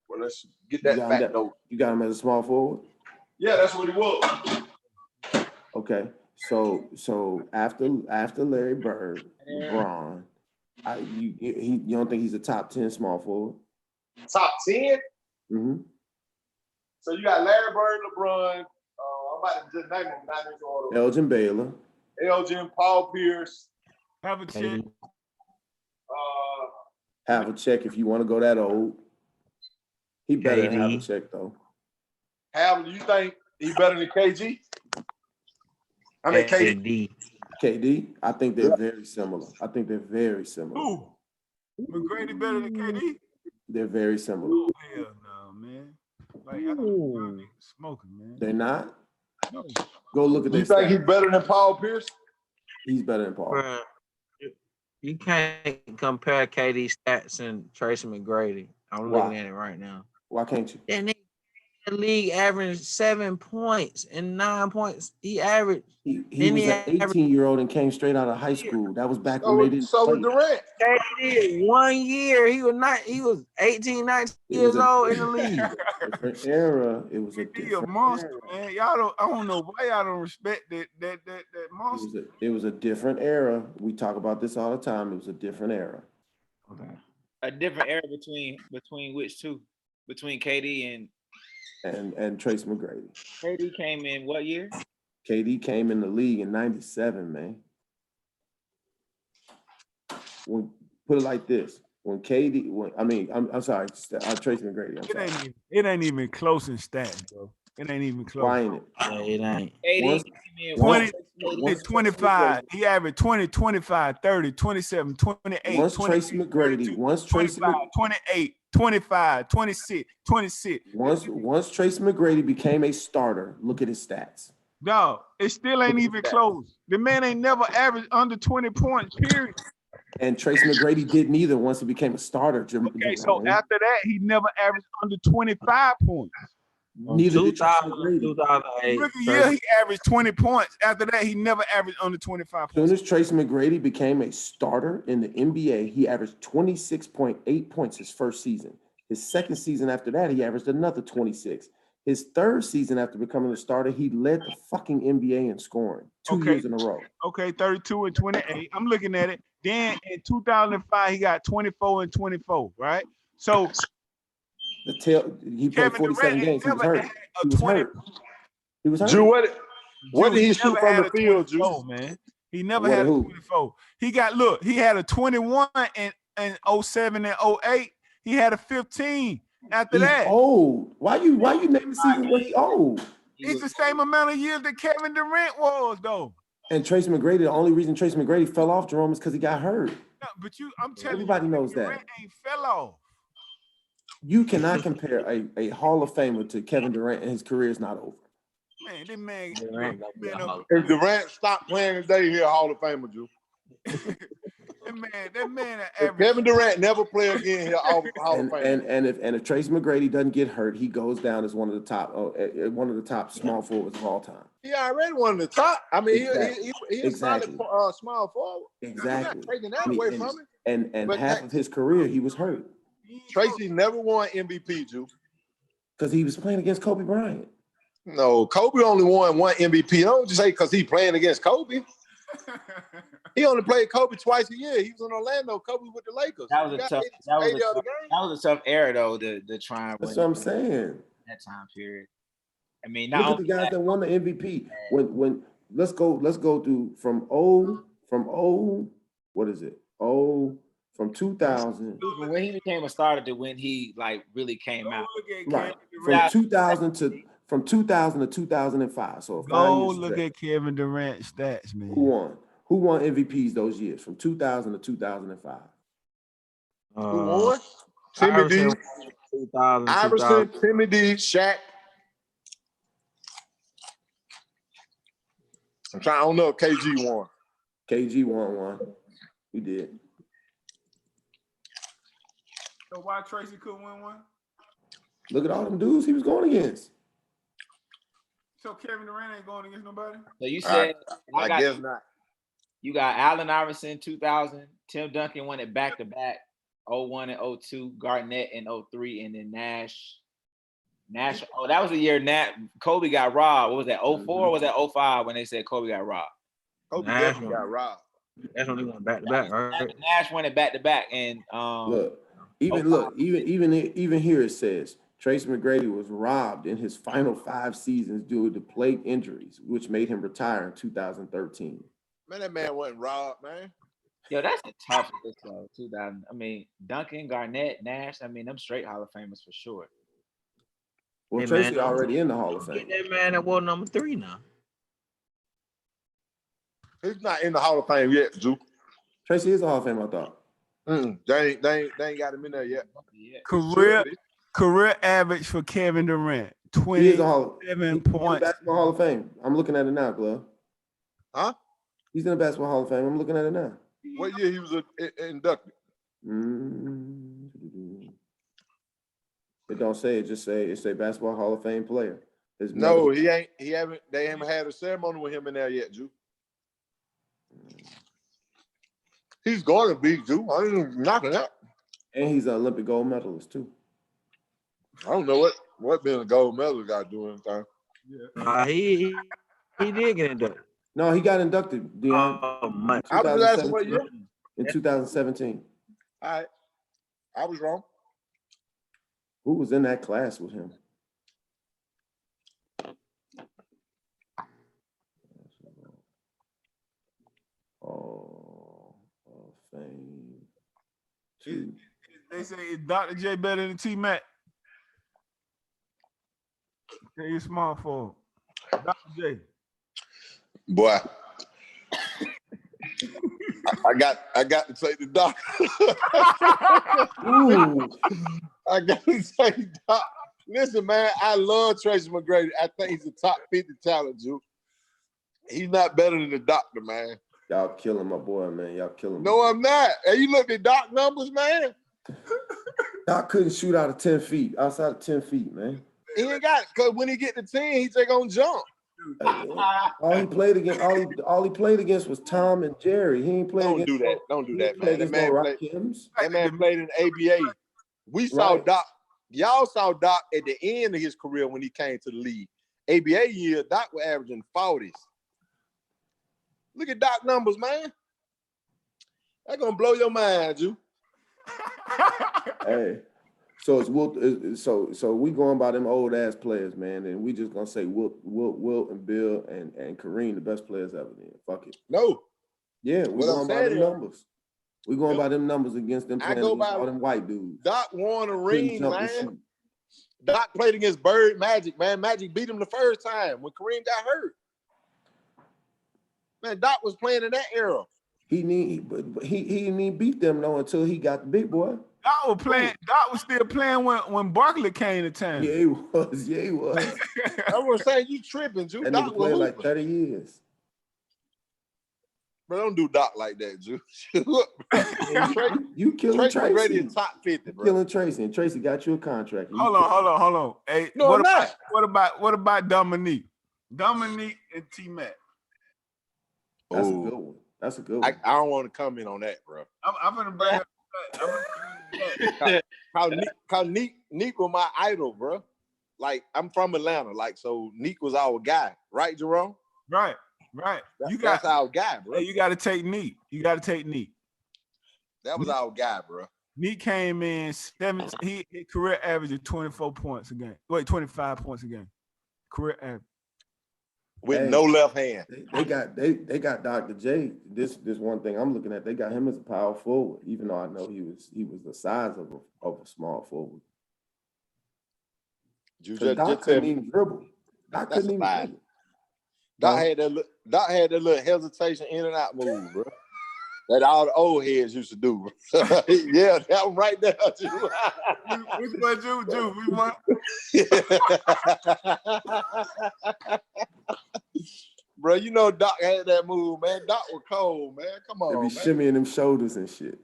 Well, let's get that fact though. You got him as a small forward? Yeah, that's what he was. Okay. So after Larry Bird, LeBron, you don't think he's a top 10 small forward? Top 10? Mm-hmm. So you got Larry Bird, LeBron. I'm about to just name them. Not in this order. Elgin Baylor. Elgin, Paul Pierce. Have a check. Have a check if you want to go that old. He better than have a check though. Do you think he better than KG? I mean KD. KD. I think they're very similar. Ooh. McGrady better than KD? They're very similar. Oh, hell no, man. Like, y'all smoking, man. They're not? No. Go look at this. You think he's better than Paul Pierce? He's better than Paul. You can't compare KD stats and Tracy McGrady. I'm looking at it right now. Why can't you? That nigga in the league averaged 7 points and 9 points. He averaged. He was an 18-year-old and came straight out of high school. That was back when they didn't play. So Durant. KD 1 year. He was 18, 19 years old in the league. Different era. It was a different monster, era. man. I don't know why y'all don't respect that monster. It was a different era. We talk about this all the time. It was a different era. Okay. A different era between which two? Between KD and Tracy McGrady. KD came in what year? KD came in the league in '97, man. Put it like this: I'm sorry, Tracy McGrady. It ain't even close in stats, bro. It ain't even close. Why ain't it? Yeah, it ain't. 25. He averaged 20, 25, 30, 27, 28. Once Tracy McGrady, 28, 25, 26, 26. Once Tracy McGrady became a starter, look at his stats. No, it still ain't even close. The man ain't never averaged under 20 points, period. And Tracy McGrady didn't either once he became a starter. Okay, so after that, he never averaged under 25 points. Neither did Tracy McGrady. 2008. Rookie year, he averaged 20 points. After that, he never averaged under 25 points. As soon as Tracy McGrady became a starter in the NBA, he averaged 26.8 points his first season. His second season after that, he averaged another 26. His third season after becoming a starter, he led the fucking NBA in scoring 2 years in a row. Okay, 32 and 28. I'm looking at it. Then in 2005, he got 24 and 24, right? So he played 47 games. He was hurt. He was hurt. Drew, what did he shoot from the field, Drew? Man. He never had a 24. He had a 21 in 07 and 08. He had a 15 after that. Old. Why you naming the season where he old? It's the same amount of years that Kevin Durant was, though. And Tracy McGrady, the only reason Tracy McGrady fell off, Jerome, is because he got hurt. No, but I'm telling everybody knows Durant that. Ain't fell off. You cannot compare a Hall of Famer to Kevin Durant, and his career is not over. Man, this man. If Durant stopped playing today, he's a Hall of Famer, Drew. that man. If Kevin Durant never play again, he'll Hall of Famer. And if Tracy McGrady doesn't get hurt, he goes down as one of the top small forwards of all time. He already one of the top. I mean, Exactly. he's a solid small forward. Exactly. I'm not taking that away from him. And half of his career, he was hurt. Tracy never won MVP, Drew. Because he was playing against Kobe Bryant. No, Kobe only won one MVP. Don't just say because he's playing against Kobe. He only played Kobe twice a year. He was in Orlando. Kobe with the Lakers. That was a tough era, though, to try and win. That's what I'm saying. That time period. I mean, look at the guys that won the MVP. When let's go through from what is it? from 2000. From when he became a starter to when he like really came out. Right. From 2000 to 2005. So 5 Go years. look at Kevin Durant's stats, man. Who won? Who won MVPs those years from 2000 to 2005? Who won? Timmy Iverson, D. 2000, Iverson, Timmy D, Shaq. I don't know if KG won. KG won one. He did. So why Tracy couldn't win one? Look at all them dudes he was going against. So Kevin Durant ain't going against nobody? So you said I guess not. You got Allen Iverson 2000, Tim Duncan won it back to back, 01 and 02, Garnett in 03, and then Nash. Oh, that was the year Kobe got robbed. What was that? 04 or was that 05 when they said Kobe got robbed? Kobe Nash definitely got robbed. That's when he went back to back, right? Nash won it back to back, and even here it says Tracy McGrady was robbed in his final 5 seasons due to plague injuries, which made him retire in 2013. Man, that man wasn't robbed, man. yo, that's a tough list though. 2000. I mean, Duncan, Garnett, Nash. I mean, them straight Hall of Famers for sure. Well, Hey, Tracy man, already in the Hall of Get Fame. that man that was number 3 now. He's not in the Hall of Fame yet, Drew. Tracy is a Hall of Fame, I thought. They ain't got him in there yet. Career average for Kevin Durant, He is a 27 points. Basketball Hall of Fame. I'm looking at it now, Glove. Huh? He's in the Basketball Hall of Fame. I'm looking at it now. What year he was inducted? It don't say it. Just say it's a Basketball Hall of Fame player. No, he ain't. He haven't. They haven't had a ceremony with him in there yet, Drew. He's going to be, Drew. I ain't knocking that. And he's an Olympic gold medalist too. I don't know what being a gold medalist got to do anything. He did get inducted. No, he got inducted, Dion. I was asking what year? In 2017. All right. I was wrong. Who was in that class with him? Hall of Fame. They say is Dr. J better than T-Mac? Okay, you're small for Dr. J. Boy. I got to take the doc. Ooh. I got to take doc. Listen, man, I love Tracy McGrady. I think he's a top 50 talent, Drew. He's not better than the doctor, man. Y'all killing my boy, man. Y'all killing me. No, I'm not. Hey, you look at doc numbers, man. Doc couldn't shoot out of 10 feet, outside of 10 feet, man. He ain't got it. Because when he get to 10, he just gonna jump. All he played against was Tom and Jerry. He ain't played against. Don't do that, man. That man played in ABA. We saw Right. Doc. Y'all saw Doc at the end of his career when he came to the league. ABA year, Doc was averaging 40s. Look at Doc numbers, man. That's gonna blow your mind, Drew. Hey, so it's Wilt. So we going by them old ass players, man, and we just gonna say Wilt and Bill and Kareem the best players ever. Then fuck it. No. Yeah, we What I'm going by saying them is- numbers. We going by them numbers against them I playing go against by- all them white dudes. Doc won a Couldn't ring, jump and man. shoot. Doc played against Bird Magic, man. Magic beat him the first time when Kareem got hurt. Man, Doc was playing in that era. He didn't even beat them though until he got the big boy. Doc was still playing when Barkley came to town. Yeah, he was. Yeah, he was. I was saying you tripping, Drew. That Doc nigga was played like hooping. 30 years. Bro, don't do Doc like that, Drew. You killing Tracy McGrady Tracy. is top 50, bro. Killing Tracy, and Tracy got you a contract. and you Hold on. Hey, No, I'm not. what about Dominique? Dominique and T-Mac. That's a Ooh. good one. That's a good one. I don't want to comment on that, bro. I'm gonna bring up. Cause Neek was my idol, bro. Like, I'm from Atlanta. Like, so Neek was our guy, right, Jerome? Right. That's our guy, bro. You got to take Neat. That was our guy, bro. Neat came in 17. His career average of 24 points a game. 25 points a game. Career average. with no left hand. They got Dr. J. This one thing I'm looking at, they got him as a power forward, even though I know he was the size of a small forward. Doc couldn't even dribble. Doc couldn't even dribble. Doc had that little hesitation in and out move, bro. That all the old heads used to do. Yeah, that one right there. Which one, Jew? We want. Bro, you know Doc had that move, man. Doc was cold, man. Come on, They be man. shimmying them shoulders and shit.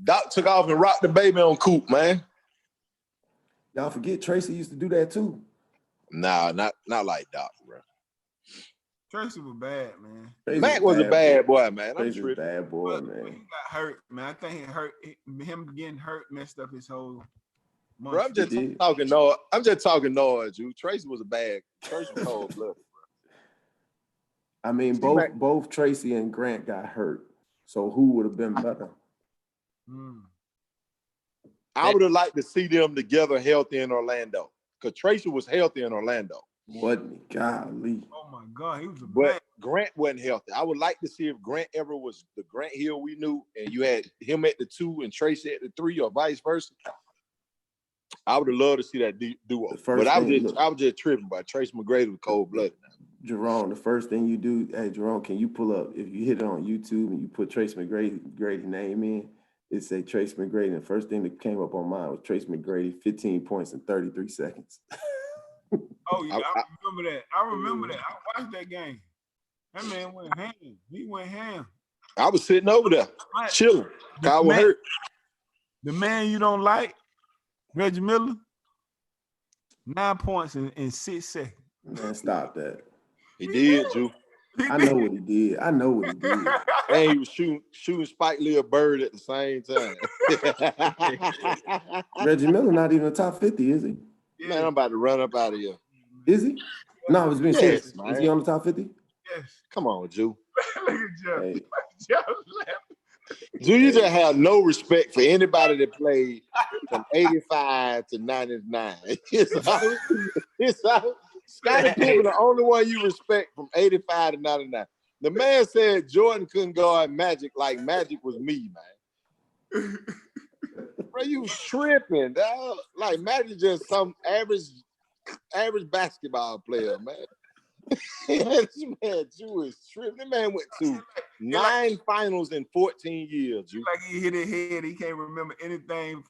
Doc took off and rocked the baby on Coop, man. Y'all forget Tracy used to do that too. Nah, not like Doc, bro. Tracy was bad, man. Mac was a bad boy, man. Tracy was a bad boy, man. He got hurt, man. I think him getting hurt messed up his whole month. Bro, I'm just talking noise. I'm just talking noise, you. Tracy was cold blood, bro. I mean, both Tracy and Grant got hurt. So who would have been better? I would have liked to see them together healthy in Orlando. Because Tracy was healthy in Orlando. Wasn't he? Golly. Oh my God, he was a But Grant wasn't healthy. I would like to see if Grant ever was the Grant Hill we knew, and you had him at the 2 and Tracy at the 3, or vice versa. I would have loved to see that duo. But I was just tripping by Tracy McGrady with cold blood. Jerome, the first thing you do, hey Jerome, can you pull up, if you hit it on YouTube and you put Tracy McGrady's name in, it say Tracy McGrady, and the first thing that came up on mine was Tracy McGrady, 15 points in 33 seconds. Oh yeah, I remember that. I watched that game. That man went ham. He went ham. I was sitting over there, chilling. I was hurt. The man you don't like, Reggie Miller, 9 points in 6 seconds. Man, stop that. He did, Drew. I know what he did. And he was shooting Spike Lee a bird at the same time. Reggie Miller not even a top 50, is he? Yeah. Man, I'm about to run up out of here. Is he? No, I was being serious. Man. Is he on the top 50? Yes. Come on, Drew. Look at Jeff. Hey. Jeff Drew, you just have no respect for anybody that played from 85 to 99. Scottie Pippen, the only one you respect from 85 to 99. The man said Jordan couldn't guard Magic like Magic was me, man. Bro, you tripping, dog. Like Magic just some average basketball player, man. This man, Drew is tripping. That man went to 9 finals in 14 years, Drew. like he hit his head. He can't remember anything.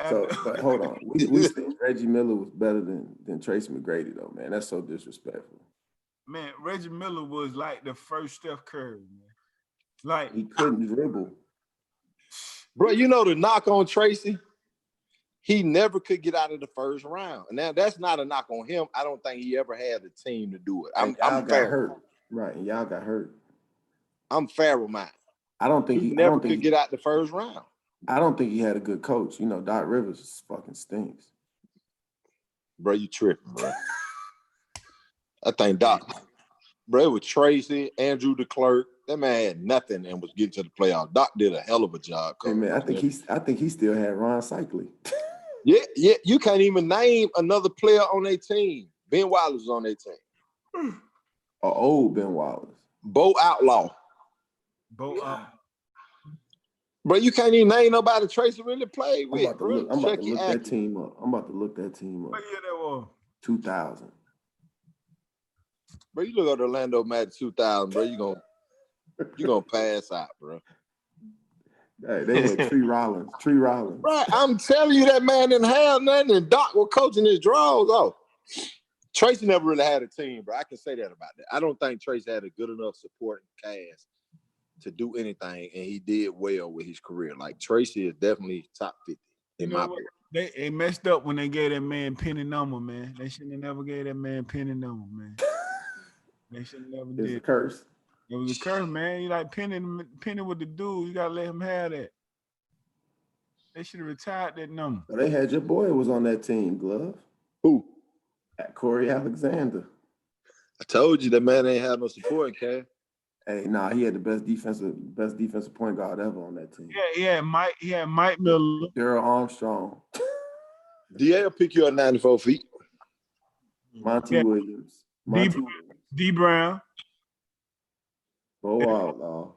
So, but hold on. We think Reggie Miller was better than Tracy McGrady, though, man. That's so disrespectful. Man, Reggie Miller was like the first Steph Curry, man. Like he couldn't dribble. Bro, you know the knock on Tracy? He never could get out of the first round. And now that's not a knock on him. I don't think he ever had the team to do it. I'm got fair. hurt. Right, and y'all got hurt. I'm fair with mine. I don't think he never could get out the first round. I don't think he had a good coach. You know, Doc Rivers fucking stinks. Bro, you tripping, bro. I think Doc, bro, it was Tracy, Andrew DeClerc. That man had nothing and was getting to the playoffs. Doc did a hell of a job. Hey man, I think he still had Ron Cycli. Yeah, you can't even name another player on their team. Ben Wallace was on their team. Old Ben Wallace. Bo Outlaw. Bro, you can't even name nobody Tracy really played with. I'm about to look that team up. What year that was? 2000. Bro, you look at Orlando Magic 2000, bro, you gonna pass out, bro. Hey, they had Tree Rollins. Right, I'm telling you, that man didn't have nothing, and Doc was coaching his draws. Oh, Tracy never really had a team, bro. I can say that about that. I don't think Tracy had a good enough supporting cast to do anything, and he did well with his career. Like Tracy is definitely top 50 in my book. They messed up when they gave that man penny number, man. They shouldn't have never gave that man penny number, man. They should have never did. It's a curse. It was a curse, man. You like penny with the dude. You gotta let him have that. They should have retired that number. They had your boy was on that team, Glove. Who? Corey Alexander. I told you that man ain't had no support, Ken. Hey, nah, he had the best defensive point guard ever on that team. Yeah, Mike Miller. Darryl Armstrong. DL pick you at 94 feet. Monty Yeah. Williams. D, Monty Williams. D Brown. Bo Outlaw.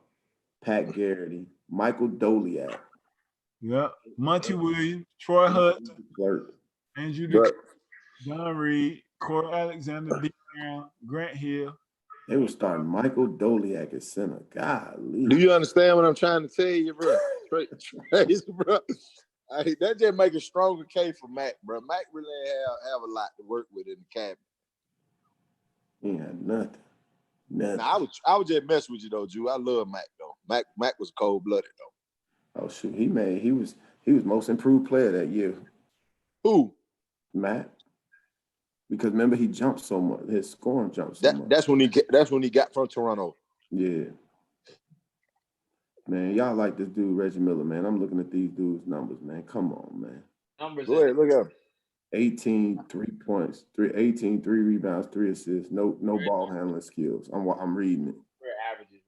Pat Garrity. Michael Doliak. Yep. Monty Williams, Troy Hudson, Clerk. Andrew But John Reed, Corey Alexander, D Brown, Grant Hill. They were starting Michael Doliak at center. Golly. do you understand what I'm trying to tell you, bro? Trace, bro. That just make a stronger case for Mac, bro. Mac really have a lot to work with in the cabinet. He had nothing. Nothing. Now, I would just mess with you though, Drew. I love Mac though. Mac was cold blooded though. Oh shoot, he was most improved player that year. Who? Matt. Because remember he jumped so much. His scoring jumped so much. That's when he got from Toronto. Yeah. Man, y'all like this dude, Reggie Miller, man. I'm looking at these dudes' numbers, man. Come on, man. Numbers. Go ahead, look at him. 18 3 points, 18 3 rebounds, 3 assists, no ball handling skills. I'm reading it. We're averages,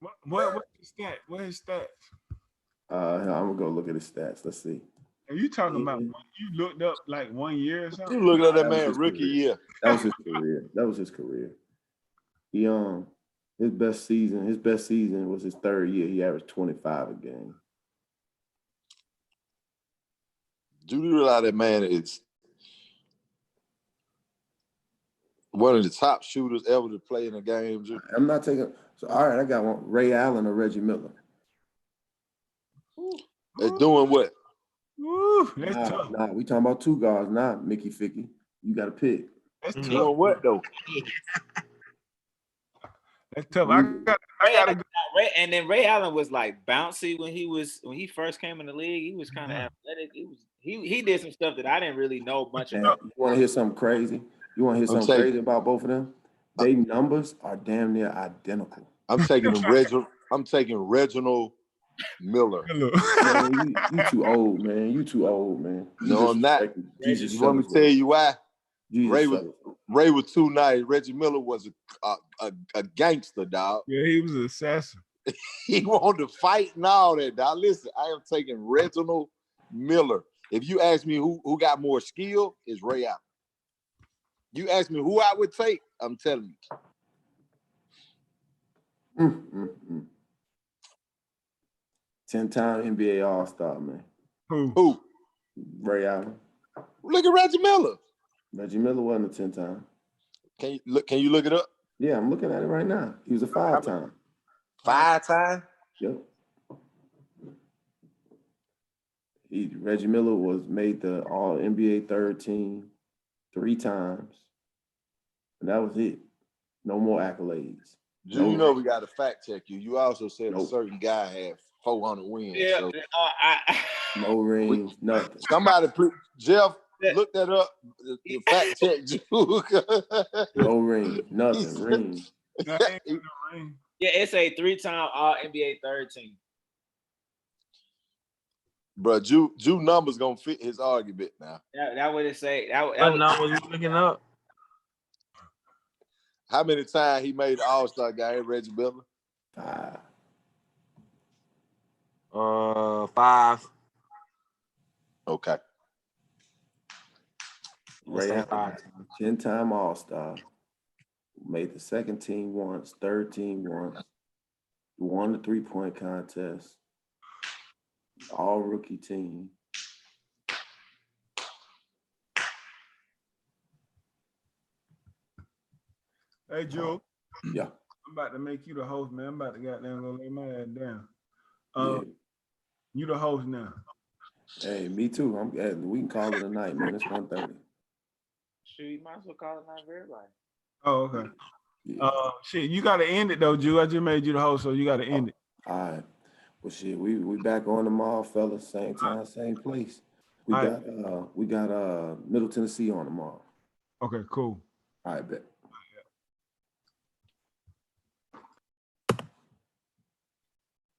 right? What's his stat? What his stats? I'm gonna go look at his stats. Let's see. Are you talking about when you looked up like 1 year or something? You looking at that That was man his rookie career. year. That was his career. He his best season was his third year. He averaged 25 a game. Do you realize that man is one of the top shooters ever to play in a game? Drew? I'm not taking. So all right, I got one. Ray Allen or Reggie Miller. They're doing what? Woo, that's tough. Nah, we talking about two guards, not Mickey Ficky. You got to pick. That's tough. Doing what though? That's tough. I gotta go. And then Ray Allen was like bouncy when he first came in the league. He was kind of athletic. He did some stuff that I didn't really know much about. You want to hear something crazy? You want to hear something crazy about both of them? They numbers are damn near identical. I'm taking Reginald Miller. Man, you too old, man. You too old, man. No, I'm not. Jesus, You want me to tell you why? Jesus Ray was too nice. Reggie Miller was a gangster, dog. Yeah, he was an assassin. He wanted to fight and all that, dog. Listen, I am taking Reginald Miller. If you ask me who got more skill, it's Ray Allen. You ask me who I would take, I'm telling you. 10-time NBA All-Star, man. Who? Ray Allen. Look at Reggie Miller. Reggie Miller wasn't a 10-time. Can you look it up? Yeah, I'm looking at it right now. He was a 5-time. 5-time? Yep. Reggie Miller was made the All-NBA third team 3 times. And that was it. No more accolades. You know we got to fact check you. You also said a certain guy had 400 wins. Yeah, so. No rings, nothing. Somebody, Jeff, look that up. The fact check you. No ring, nothing. Rings. Yeah, it's a 3-time All NBA third team. Bro, Jew numbers gonna fit his argument now. That what it say. What numbers you looking up? How many times he made the All-Star game, Reggie Miller? 5. Okay. Ray Allen, 10-time All-Star. Made the second team once, third team once. Won the 3-point contest. All rookie team. Hey, Joe. Yeah. I'm about to make you the host, man. I'm about to goddamn go lay my ass down. Yeah. You the host now. Hey, me too. We can call it a night, man. It's 1:30. Shoot, you might as well call it night for everybody. Oh, okay. Yeah. Shit, you gotta end it though, Jew. I just made you the host, so you gotta end it. All right. Well, shit, we back on tomorrow, fellas. Same time, same place. We got Middle Tennessee on tomorrow. Okay, cool. All right, bet.